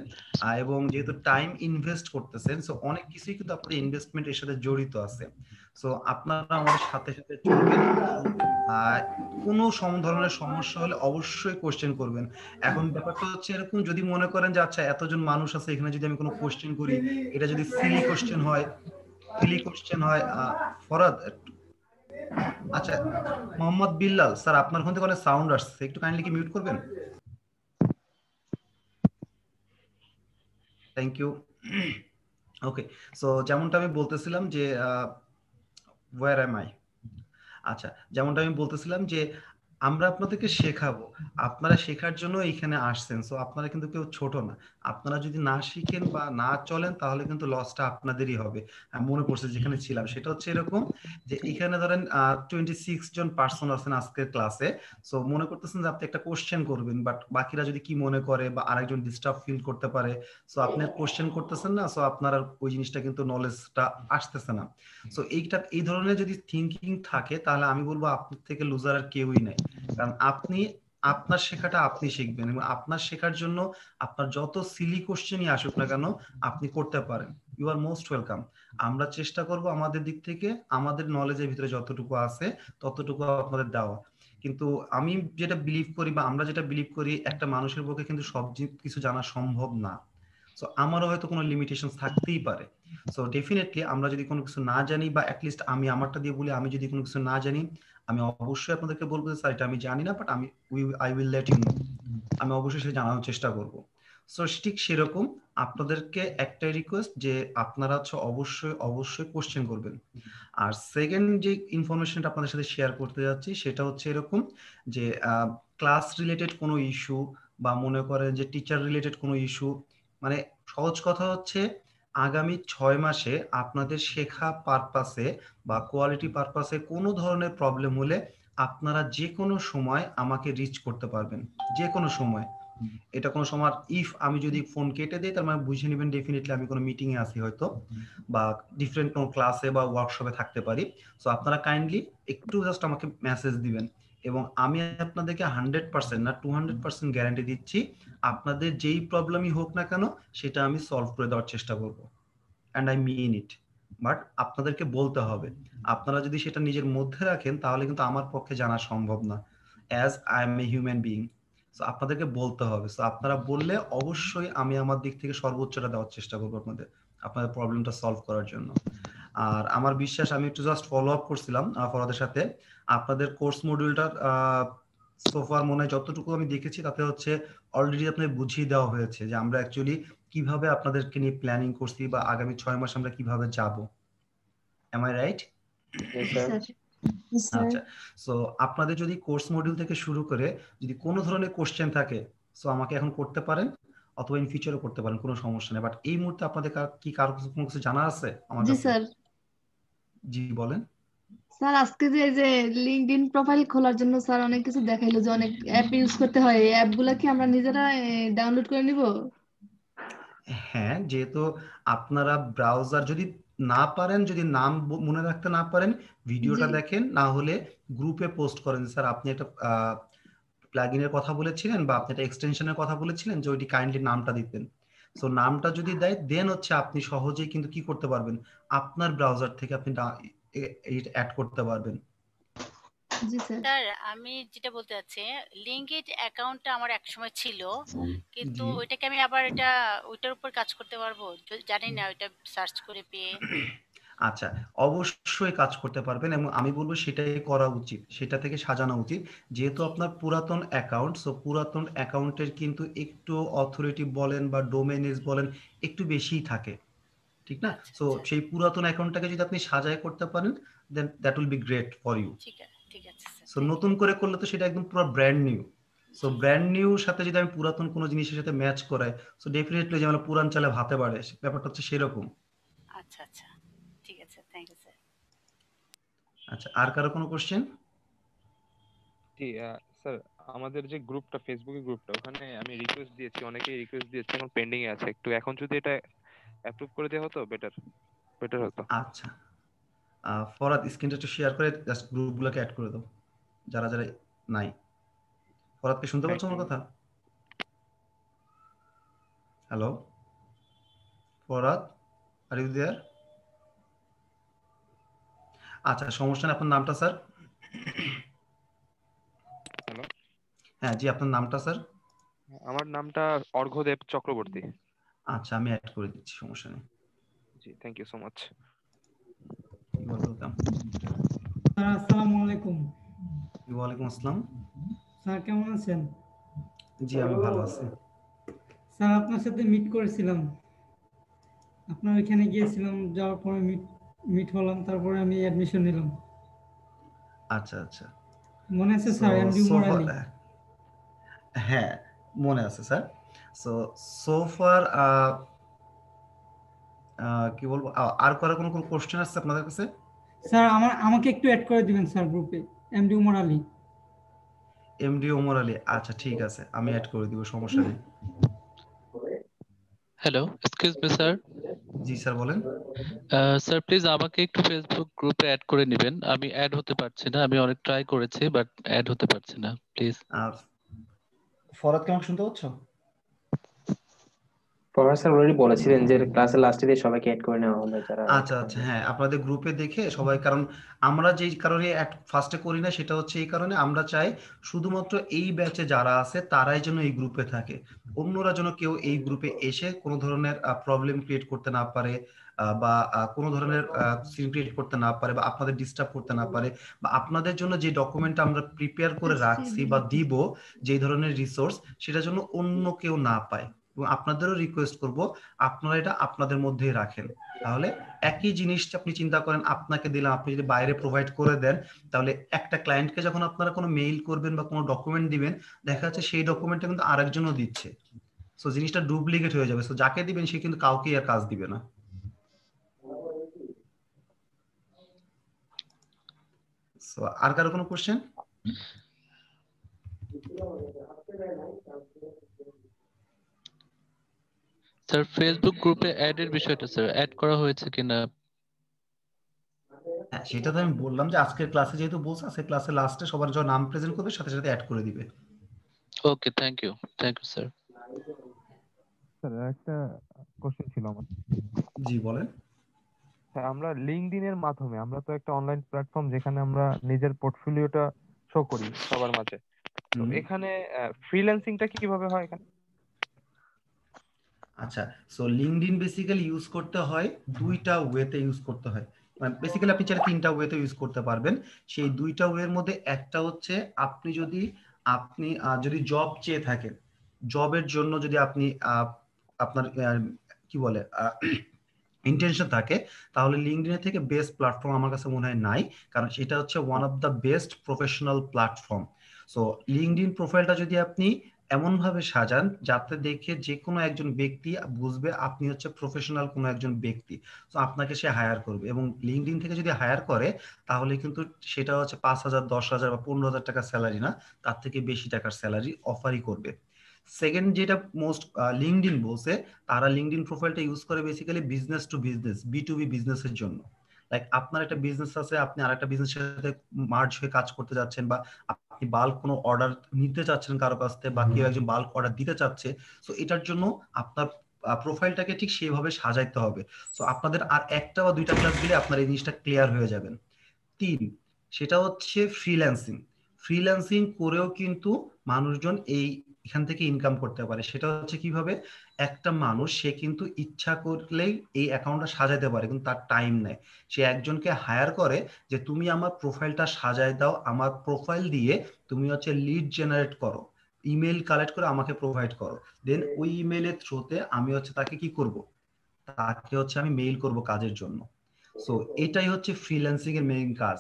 এবং যেহেতু টাইম ইনভেস্ট করতেছেন, সো অনেক কিছুই কিন্তু আপনাদের ইনভেস্টমেন্ট এর সাথে জড়িত আছে। সো আপনারা আমাদের সাথে সাথে চলবেন। কোনো ধরনের সমস্যা হলে অবশ্যই কোশ্চেন করবেন। এখন ব্যাপারটা হচ্ছে এরকম, যদি মনে করেন যে আচ্ছা এতজন মানুষ আছে এখানে, যদি আমি কোনো কোশ্চেন করি, এটা যদি সিলি কোশ্চেন হয়, ফরাদ, আচ্ছা মোহাম্মদ বিল্লাল স্যার, আপনার ওখান থেকে অনেক সাউন্ড আসছে, একটু কাইন্ডলি কি মিউট করবেন? Thank you. ওকে, সো যেমনটা আমি বলতেছিলাম যে ওয়্যার এম আই, আচ্ছা যেমনটা আমি বলতেছিলাম যে আমরা আপনাদেরকে শেখাবো, আপনারা শেখার জন্য এখানে আসছেন। সো আপনারা কিন্তু কেউ ছোট না। আপনারা যদি না শিখেন বা না চলেন তাহলে কিন্তু লসটা আপনাদেরই হবে। আমি মনে পড়ছে যেখানে ছিলাম, সেটা হচ্ছে এরকম যে এখানে ধরেন 26 জন পার্সন আছেন আজকের ক্লাসে। সো মনে করতেছেন যে আপনি একটা কোশ্চেন করবেন, বাট বাকিরা যদি কি মনে করে বা আরেকজন ডিস্টার্ব ফিল করতে পারে, সো আপনি কোশ্চেন করতেছেন না, সো আপনার আর ওই জিনিসটা কিন্তু নলেজটা আসতেছে না। সো এই ধরনের যদি থিঙ্কিং থাকে তাহলে আমি বলবো আপনার থেকে লুজার আর কেউই নাই। কারণ আপনার শেখাটা আপনি শিখবেন, এবং আপনার শেখার জন্য আপনার যত সিলি কোশ্চেনই আসুক না কেন আপনি করতে পারেন। You are most welcome. আমরা চেষ্টা করব আমাদের দিক থেকে আমাদের নলেজের ভিতরে যতটুকু আছে ততটুকু আপনাদের দেওয়া। কিন্তু আমি যেটা বিলিভ করি বা আমরা যেটা বিলিভ করি, একটা মানুষের পক্ষে কিন্তু সব কিছু জানা সম্ভব না। সো আমারও হয়তো কোনো লিমিটেশন থাকতেই পারে। সো ডেফিনেটলি আমরা যদি কোনো কিছু না জানি, বা অ্যাটলিস্ট আমি আমারটা দিয়ে বলি, আমি যদি কোনো কিছু না জানি আমি অবশ্যই আপনাদেরকে বলবো যে স্যার এটা আমি জানি না, but I will let you know, আমি অবশ্যই সেটা জানানোর চেষ্টা করব। সো ঠিক সেরকম আপনাদেরকে একটাই রিকোয়েস্ট যে আপনারা হচ্ছে অবশ্যই কোশ্চেন করবেন। আর সেকেন্ড যে ইনফরমেশনটা আপনাদের সাথে শেয়ার করতে যাচ্ছি সেটা হচ্ছে এরকম যে ক্লাস রিলেটেড কোনো ইস্যু, বা মনে করেন যে টিচার রিলেটেড কোনো ইস্যু, মানে সহজ কথা হচ্ছে আগামী 6 মাসে আপনাদের শেখা পারপাসে বা কোয়ালিটি পারপাসে কোনো ধরনের প্রবলেম হলে আপনারা যে কোনো সময় আমাকে রিচ করতে পারবেন, যে কোনো সময়। এটা কোনো সময় ইফ আমি যদি ফোন কেটে দিই তার মানে বুঝে নেবেন ডেফিনেটলি আমি কোনো মিটিং এ আছি হয়তো, বা ডিফারেন্ট কোনো ক্লাসে বা ওয়ার্কশপে থাকতে পারি। সো আপনারা কাইন্ডলি একটু জাস্ট আমাকে মেসেজ দিবেন, এবং আমি আপনাদেরকে 100% না 200% গ্যারান্টি দিচ্ছি আপনাদের যেই প্রবলেমই হোক না কেন সেটা আমি সলভ করে দেওয়ার চেষ্টা করব, and I mean it. But আপনাদেরকে বলতে হবে। আপনারা যদি সেটা নিজের মধ্যে রাখেন তাহলে কিন্তু আমার পক্ষে জানা সম্ভব না, as I M a human being. So আপনাদেরকে বলতে হবে। সো আপনারা বললে অবশ্যই আমি আমার দিক থেকে সর্বোচ্চটা দেওয়ার চেষ্টা করবো আপনাদের প্রবলেমটা সলভ করার জন্য। আর আমার বিশ্বাস, আমি একটু জাস্ট ফলো আপ করছিলাম ফরাদের সাথে, আপনাদের কোর্স মডিউলটার সোফার মনে হয় যতটুকু আমি দেখেছি তাতে হচ্ছে অলরেডি আপনাদের বুঝিয়ে দেওয়া হয়েছে যে আমরা অ্যাকচুয়ালি কিভাবে আপনাদেরকে নিয়ে প্ল্যানিং করছি বা আগামী 6 মাস আমরা কিভাবে যাব। Am I right? আচ্ছা, সো আপনাদের যদি কোর্স মডিউল থেকে শুরু করে যদি কোনো ধরনের কোশ্চেন থাকে, সো আমাকে এখন করতে পারেন, অথবা ইন ফিউচারও করতে পারেন, কোনো সমস্যা নেই। বাট এই মুহূর্তে আপনাদের কি কারো কোনো কিছু জানা আছে আমার জি কাছে? স্যার। জি বলেন। স্যার আজকে যে লিঙ্কডইন প্রোফাইল খোলার জন্য স্যার অনেক কিছু দেখাইলো যে অনেক অ্যাপ ইউজ করতে হয়, এই অ্যাপগুলা কি আমরা নিজেরা ডাউনলোড করে নিব? হ্যাঁ, যেহেতু আপনারা ব্রাউজার যদি না পারেন, যদি নাম মনে রাখতে না পারেন, ভিডিওটা দেখেন, না হলে গ্রুপে পোস্ট করেন স্যার আপনি একটা প্লাগইনের কথা বলেছিলেন বা আপনি একটা এক্সটেনশনের কথা বলেছিলেন যে ওইটি কাইন্ডলি নামটা দিতেন। সো নামটা যদি দেয় দেন হচ্ছে আপনি সহজেই কিন্তু কি করতে পারবেন, আপনার ব্রাউজার থেকে আপনি অ্যাড করতে পারবেন। জি স্যার। স্যার আমি যেটা বলতে চাচ্ছি, লিঙ্কড অ্যাকাউন্টটা আমার একসময় ছিল, কিন্তু ওইটাকে আমি আবার ওইটার উপর কাজ করতে পারবো? জানি না ওইটা সার্চ করে পেয়ে। আচ্ছা, অবশ্যই কাজ করতে পারবেন এবং আমি বলবো সেটাই করা উচিত, সেটা থেকে সাজানো উচিত। যেহেতু আপনার পুরাতন অ্যাকাউন্ট, সো পুরাতন অ্যাকাউন্টের কিন্তু একটু অথরিটি বলেন বা ডোমেইনস বলেন একটু বেশিই থাকে, ঠিক না? সো সেই পুরাতন অ্যাকাউন্টটাকে যদি আপনি সাজায় করতে পারেন, then that will be great for you. ঠিক আছে স্যার। সো নতুন করে করলে তো সেটা একদম পুরো brand new. So brand new সাথে যদি আমি পুরাতন কোনো জিনিসের সাথে ম্যাচ করাই, সো ডেফিনেটলি যেমন পুরান চালে ভাতে বাড়ে, ব্যাপারটা হচ্ছে সেরকম। আচ্ছা আচ্ছা, ঠিক আছে, থ্যাংক ইউ স্যার। আচ্ছা, আর কারো কোনো কোশ্চেন? জি স্যার, আমাদের যে গ্রুপটা, ফেসবুকের গ্রুপটা, ওখানে আমি রিকোয়েস্ট দিয়েছি, অনেকেই রিকোয়েস্ট দিয়েছে, এখন পেন্ডিং এ আছে একটু। এখন যদি এটা অ্যাপ্রুভ করে দেওয়া হতো বেটার হতো। আচ্ছা, ফরহাদ স্ক্রিনটা একটু শেয়ার করে জাস্ট গ্রুপগুলোকে অ্যাড করে দাও যারা যারা নাই। ফরহাদকে শুনতে পাচ্ছ আমার কথা? Hello Farhad, are you there? আচ্ছা, সমস্যা নেই। আপনার নামটা স্যার? হ্যালো, হ্যাঁ জি, আপনার নামটা স্যার? আমার নামটা অর্ঘ্যদেব চক্রবর্তী। আচ্ছা, আমি অ্যাড করে দিচ্ছি, সমস্যা নেই। জি, thank you so much. Welcome. আসসালামু আলাইকুম। ওয়ালাইকুম আসসালাম। স্যার কেমন আছেন? জি, আমি ভালো আছি। স্যার আপনার সাথে মিট করেছিলাম, আপনার ওইখানে গিয়েছিলাম, যাওয়ার পরে মিট হলাম, তারপরে আমি অ্যাডমিশন নিলাম। আচ্ছা আচ্ছা, মনে আছে স্যার? এমডি উমর আলী। হ্যাঁ মনে আছে স্যার। সো ফার কি বলবো, আর করার কোনো কোশ্চেন আছে আপনাদের কাছে? স্যার আমাকে একটু অ্যাড করে দিবেন স্যার গ্রুপে, এমডি উমর আলী। এমডি ওমর আলী, আচ্ছা ঠিক আছে, আমি অ্যাড করে দিব, সমস্যা নেই। Hello, excuse me sir. জি স্যার বলেন। স্যার প্লিজ আমাকে একটু ফেসবুক গ্রুপে অ্যাড করে নেবেন, আমি অ্যাড হতে পারছি না, আমি অনেক ট্রাই করেছি বাট অ্যাড হতে পারছি না, প্লিজ। ফরহাদ কেমন শুনতে পাচ্ছ? ফরহাদ স্যার অলরেডি বলেছিলেন যে ক্লাসের লাস্টে দিয়ে সবাইকে অ্যাড করে নেওয়া হবে যারা। আচ্ছা আচ্ছা, হ্যাঁ আপনাদের গ্রুপে দেখে সবাই, কারণ আমরা যেই কারণে ফার্স্টে করি না সেটা হচ্ছে এই কারণে, আমরা চাই শুধুমাত্র এই ব্যাচে যারা আছে তারাই যেন এই গ্রুপে থাকে, অন্যরা যেন কেউ এই গ্রুপে এসে কোনো ধরনের প্রবলেম ক্রিয়েট করতে না পারে, বা কোনো ধরনের সিন ক্রিয়েট করতে না পারে, বা আপনাদের ডিস্টার্ব করতে না পারে, বা আপনাদের জন্য যে ডকুমেন্টটা আমরা প্রিপেয়ার করে রাখছি বা দিব, যেই ধরনের রিসোর্স, সেটা যেন অন্য কেউ না পায়। এবং আপনাদেরও রিকোয়েস্ট করব আপনারা এটা আপনাদের মধ্যেই রাখেন। তাহলে একই জিনিসটা আপনি চিন্তা করেন, আপনাকে দিলাম, আপনি যদি বাইরে প্রোভাইড করে দেন, তাহলে একটা ক্লায়েন্টকে যখন আপনারা কোনো মেইল করবেন বা কোনো ডকুমেন্ট দিবেন, দেখা যাচ্ছে সেই ডকুমেন্টটা কিন্তু আরেকজনও দিচ্ছে, সো জিনিসটা ডুপ্লিকেট হয়ে যাবে। সো যাকে দিবেন সে কিন্তু কাউকেই আর কাজ দিবে না। সো আর কারো কোনো কোশ্চেন? স্যার ফেসবুক গ্রুপে অ্যাড এর বিষয়টা স্যার অ্যাড করা হয়েছে কিনা? হ্যাঁ, সেটা তো আমি বললাম যে আজকের ক্লাসে যেহেতু বলছে, আজকের ক্লাসে লাস্টে সবার যখন নাম প্রেজেন্ট করবে সাথে সাথে অ্যাড করে দিবে। ওকে, থ্যাংক ইউ স্যার। স্যার একটা কোশ্চেন ছিল আমার। জি বলেন। স্যার আমরা লিঙ্কডইন এর মাধ্যমে, আমরা তো একটা অনলাইন প্ল্যাটফর্ম যেখানে আমরা নিজের পোর্টফোলিওটা শো করি সবার মাঝে, তো এখানে ফ্রিল্যান্সিংটা কিভাবে হয় এখানে? আচ্ছা, সো লিঙ্কডইন বেসিক্যালি ইউজ করতে হয় দুইটা ওয়েতে ইউজ করতে হয়, মানে বেসিক্যালি আপনি চাইলে তিনটা ওয়েতে ইউজ করতে পারবেন। সেই দুইটা ওয়ের মধ্যে একটা হচ্ছে আপনি যদি জব চেয়ে থাকেন, জবের জন্য যদি আপনি আপনার কি বলে ইন্টেনশন থাকে, তাহলে লিঙ্কডইন থেকে বেস্ট প্ল্যাটফর্ম আমার কাছে মনে হয় নাই, কারণ এটা হচ্ছে one of the best professional platform. So LinkedIn প্রোফাইলটা যদি আপনি এমন ভাবে সাজান যাতে দেখে যে কোনো একজন ব্যক্তি বুঝবে আপনি হচ্ছে প্রফেশনাল কোনো একজন ব্যক্তি, তো আপনাকে সে হায়ার করবে। এবং লিঙ্কডইন থেকে যদি হায়ার করে তাহলে কিন্তু সেটা হচ্ছে 5,000, 10,000 বা 15,000 টাকা স্যালারি না, তার থেকে বেশি টাকার স্যালারি অফারই করবে। সেকেন্ড যেটা মোস্ট লিঙ্কডইন বলছে, তারা লিঙ্কডইন প্রোফাইলটা ইউজ করে basically business to business, B2B বিজনেসের জন্য। লাইক আপনার একটা বিজনেস আছে, আপনি আরেকটা বিজনেসের সাথে মার্জ হয়ে কাজ করতে যাচ্ছেন, বা আপনি বাল্ক কোনো অর্ডার নিতে চাচ্ছেন কারো কাছ থেকে, বা কেউ একজন বাল্ক অর্ডার দিতে চাচ্ছে, সো এটার জন্য আপনার প্রোফাইলটাকে ঠিক সেইভাবে সাজাইতে হবে। সো আপনাদের আর একটা বা দুইটা ক্লাস গেলে আপনার এই জিনিসটা ক্লিয়ার হয়ে যাবেন। 3, সেটা হচ্ছে ফ্রিল্যান্সিং। ফ্রিল্যান্সিং করেও কিন্তু মানুষজন এই এখান থেকে ইনকাম করতে পারে। সেটা হচ্ছে কিভাবে, একটা মানুষ সে কিন্তু ইচ্ছা করলেই এই অ্যাকাউন্টটা সাজাতে পারে, কিন্তু তার টাইম নেই। সে একজনকে হায়ার করে যে তুমি আমার প্রোফাইলটা সাজায় দাও, আমার প্রোফাইল দিয়ে তুমি হচ্ছে লিড জেনারেট করো, ইমেল কালেক্ট করে আমাকে প্রোভাইড করো। দেন ওই ইমেলের থ্রুতে আমি হচ্ছে তাকে কি করব, তাকে হচ্ছে আমি মেইল করব কাজের জন্য। সো এটাই হচ্ছে ফ্রিল্যান্সিং এর মেইন কাজ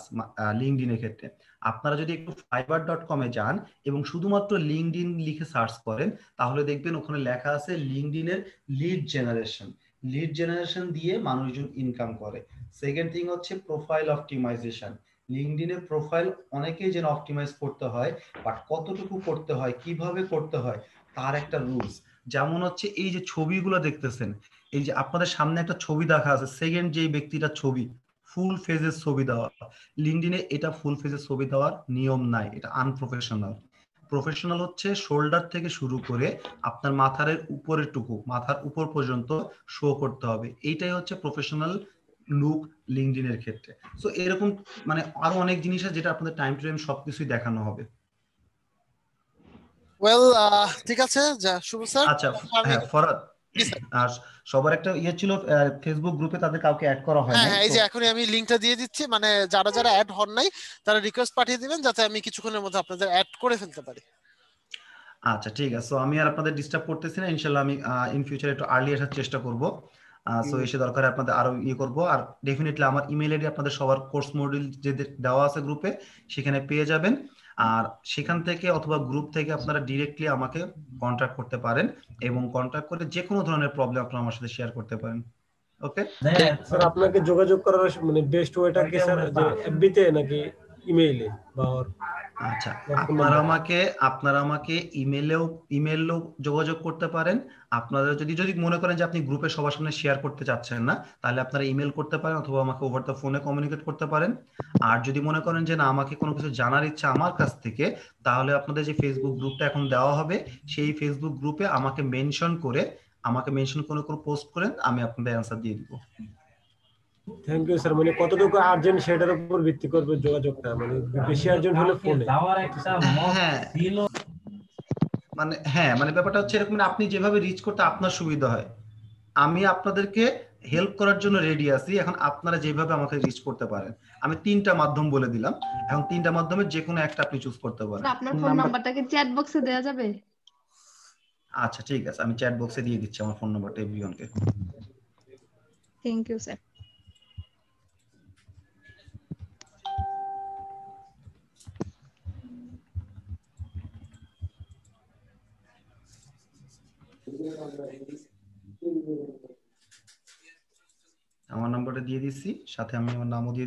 লিঙ্কডইন এর ক্ষেত্রে। আপনারা যদি একটু fiverr.com এ যান এবং শুধুমাত্র লিঙ্কডইন লিখে সার্চ করেন, তাহলে দেখবেন ওখানে লেখা আছে লিঙ্কডইন এর লিড জেনারেশন। লিড জেনারেশন দিয়ে মানুষজন ইনকাম করে। সেকেন্ড থিং হচ্ছে প্রোফাইল অপটিমাইজেশন। লিঙ্কডইনের প্রোফাইল অনেকেই যেন অপটিমাইজ করতে হয়, বাট কতটুকু করতে হয়, কিভাবে করতে হয়, তার একটা রুলস। যেমন হচ্ছে এই যে ছবিগুলো দেখতেছেন, এই যে আপনাদের সামনে একটা ছবি দেখা আছে, সেকেন্ড যে ব্যক্তিটার ছবি, ফুল ফেজের ছবি দেওয়া, লিঙ্কডইনে এটা ফুল ফেজের ছবি দেওয়ার নিয়ম নাই, এটা আনপ্রফেশনাল। প্রফেশনাল হচ্ছে শোল্ডার থেকে শুরু করে আপনার মাথার উপরের টুকু, মাথার উপর পর্যন্ত শো করতে হবে। এইটাই হচ্ছে প্রফেশনাল লুক লিঙ্কডইনের ক্ষেত্রে। সো এরকম মানে আরো অনেক জিনিস আছে যেটা আপনাদের টাইম টু টাইম সবকিছুই দেখানো হবে। ওয়েল ঠিক আছে, যা শুভ স্যার। আচ্ছা হ্যাঁ ফরহাদ, আর সবার একটা ইয়ে ছিল ফেসবুক গ্রুপে তাদের কাউকে অ্যাড করা হয় হ্যাঁ নাই। হ্যাঁ, এই যে এখনই আমি লিংকটা দিয়ে দিচ্ছি, মানে যারা যারা অ্যাড হন নাই তারা রিকোয়েস্ট পাঠিয়ে দিবেন যাতে আমি কিছুক্ষণের মধ্যে আপনাদের অ্যাড করে ফেলতে পারি। আচ্ছা ঠিক আছে, সো আমি আর আপনাদের ডিস্টার্ব করতেছি না, ইনশাআল্লাহ আমি ইন ফিউচার একটু আর্লি আসার চেষ্টা করব। সো এসে দরকার আপনাদের আরো ইয়ে করব। আর ডেফিনেটলি আমার ইমেল আইডি আপনাদের সবার কোর্স মডিউল যে দেওয়া আছে গ্রুপে সেখানে পেয়ে যাবেন। আর সেখান থেকে অথবা গ্রুপ থেকে আপনারা ডিরেক্টলি আমাকে কন্ট্যাক্ট করতে পারেন এবং কন্ট্যাক্ট করে যে কোনো ধরনের প্রবলেম আপনারা আমার সাথে শেয়ার করতে পারেন। ওকে স্যার, আপনাকে যোগাযোগ করার মানে বেস্ট ওয়েটা কি স্যার, যে এফবি তে নাকি ইমেইলে বা আচ্ছা, আপনারা আমাকে ইমেলেও যোগাযোগ করতে পারেন। আপনারা যদি মনে করেন যে আপনি গ্রুপে সবার সামনে শেয়ার করতে চাচ্ছেন না, তাহলে আপনারা ইমেল করতে পারেন অথবা আমাকে ওভার দ্য ফোনে কমিউনিকেট করতে পারেন। আর যদি মনে করেন যে না আমাকে কোনো কিছু জানার ইচ্ছা আমার কাছ থেকে, তাহলে আপনাদের যে ফেসবুক গ্রুপটা এখন দেওয়া হবে সেই ফেসবুক গ্রুপে আমাকে মেনশন করে পোস্ট করেন, আমি আপনাদের অ্যানসার দিয়ে দিব। Thank you sir. মানে কতটুকু আর্জেন্ট সেটার উপর ভিত্তি করবে যোগাযোগটা, মানে বেশি আর্জেন্ট হলে ফোনে। মানে ব্যাপারটা হচ্ছে এরকম, আপনি যেভাবে রিচ করতে আপনার সুবিধা হয়, আমি আপনাদেরকে হেল্প করার জন্য রেডি আছি। এখন আপনারা যেভাবে আমাকে রিচ করতে পারেন, আমি 3টা মাধ্যম বলে দিলাম, এখন 3টা মাধ্যমে যে কোনো একটা আপনি চুজ করতে পারেন। আপনার ফোন নাম্বারটা কি চ্যাট বক্সে দেওয়া যাবে? আচ্ছা ঠিক আছে, আমি চ্যাট বক্সে দিয়ে দিচ্ছি আমার ফোন নাম্বারটা এভরিওয়ানকে। Thank you sir. আমার নাম্বারটা দিয়ে দিচ্ছি, সাথে আমি আমার নামও দিয়ে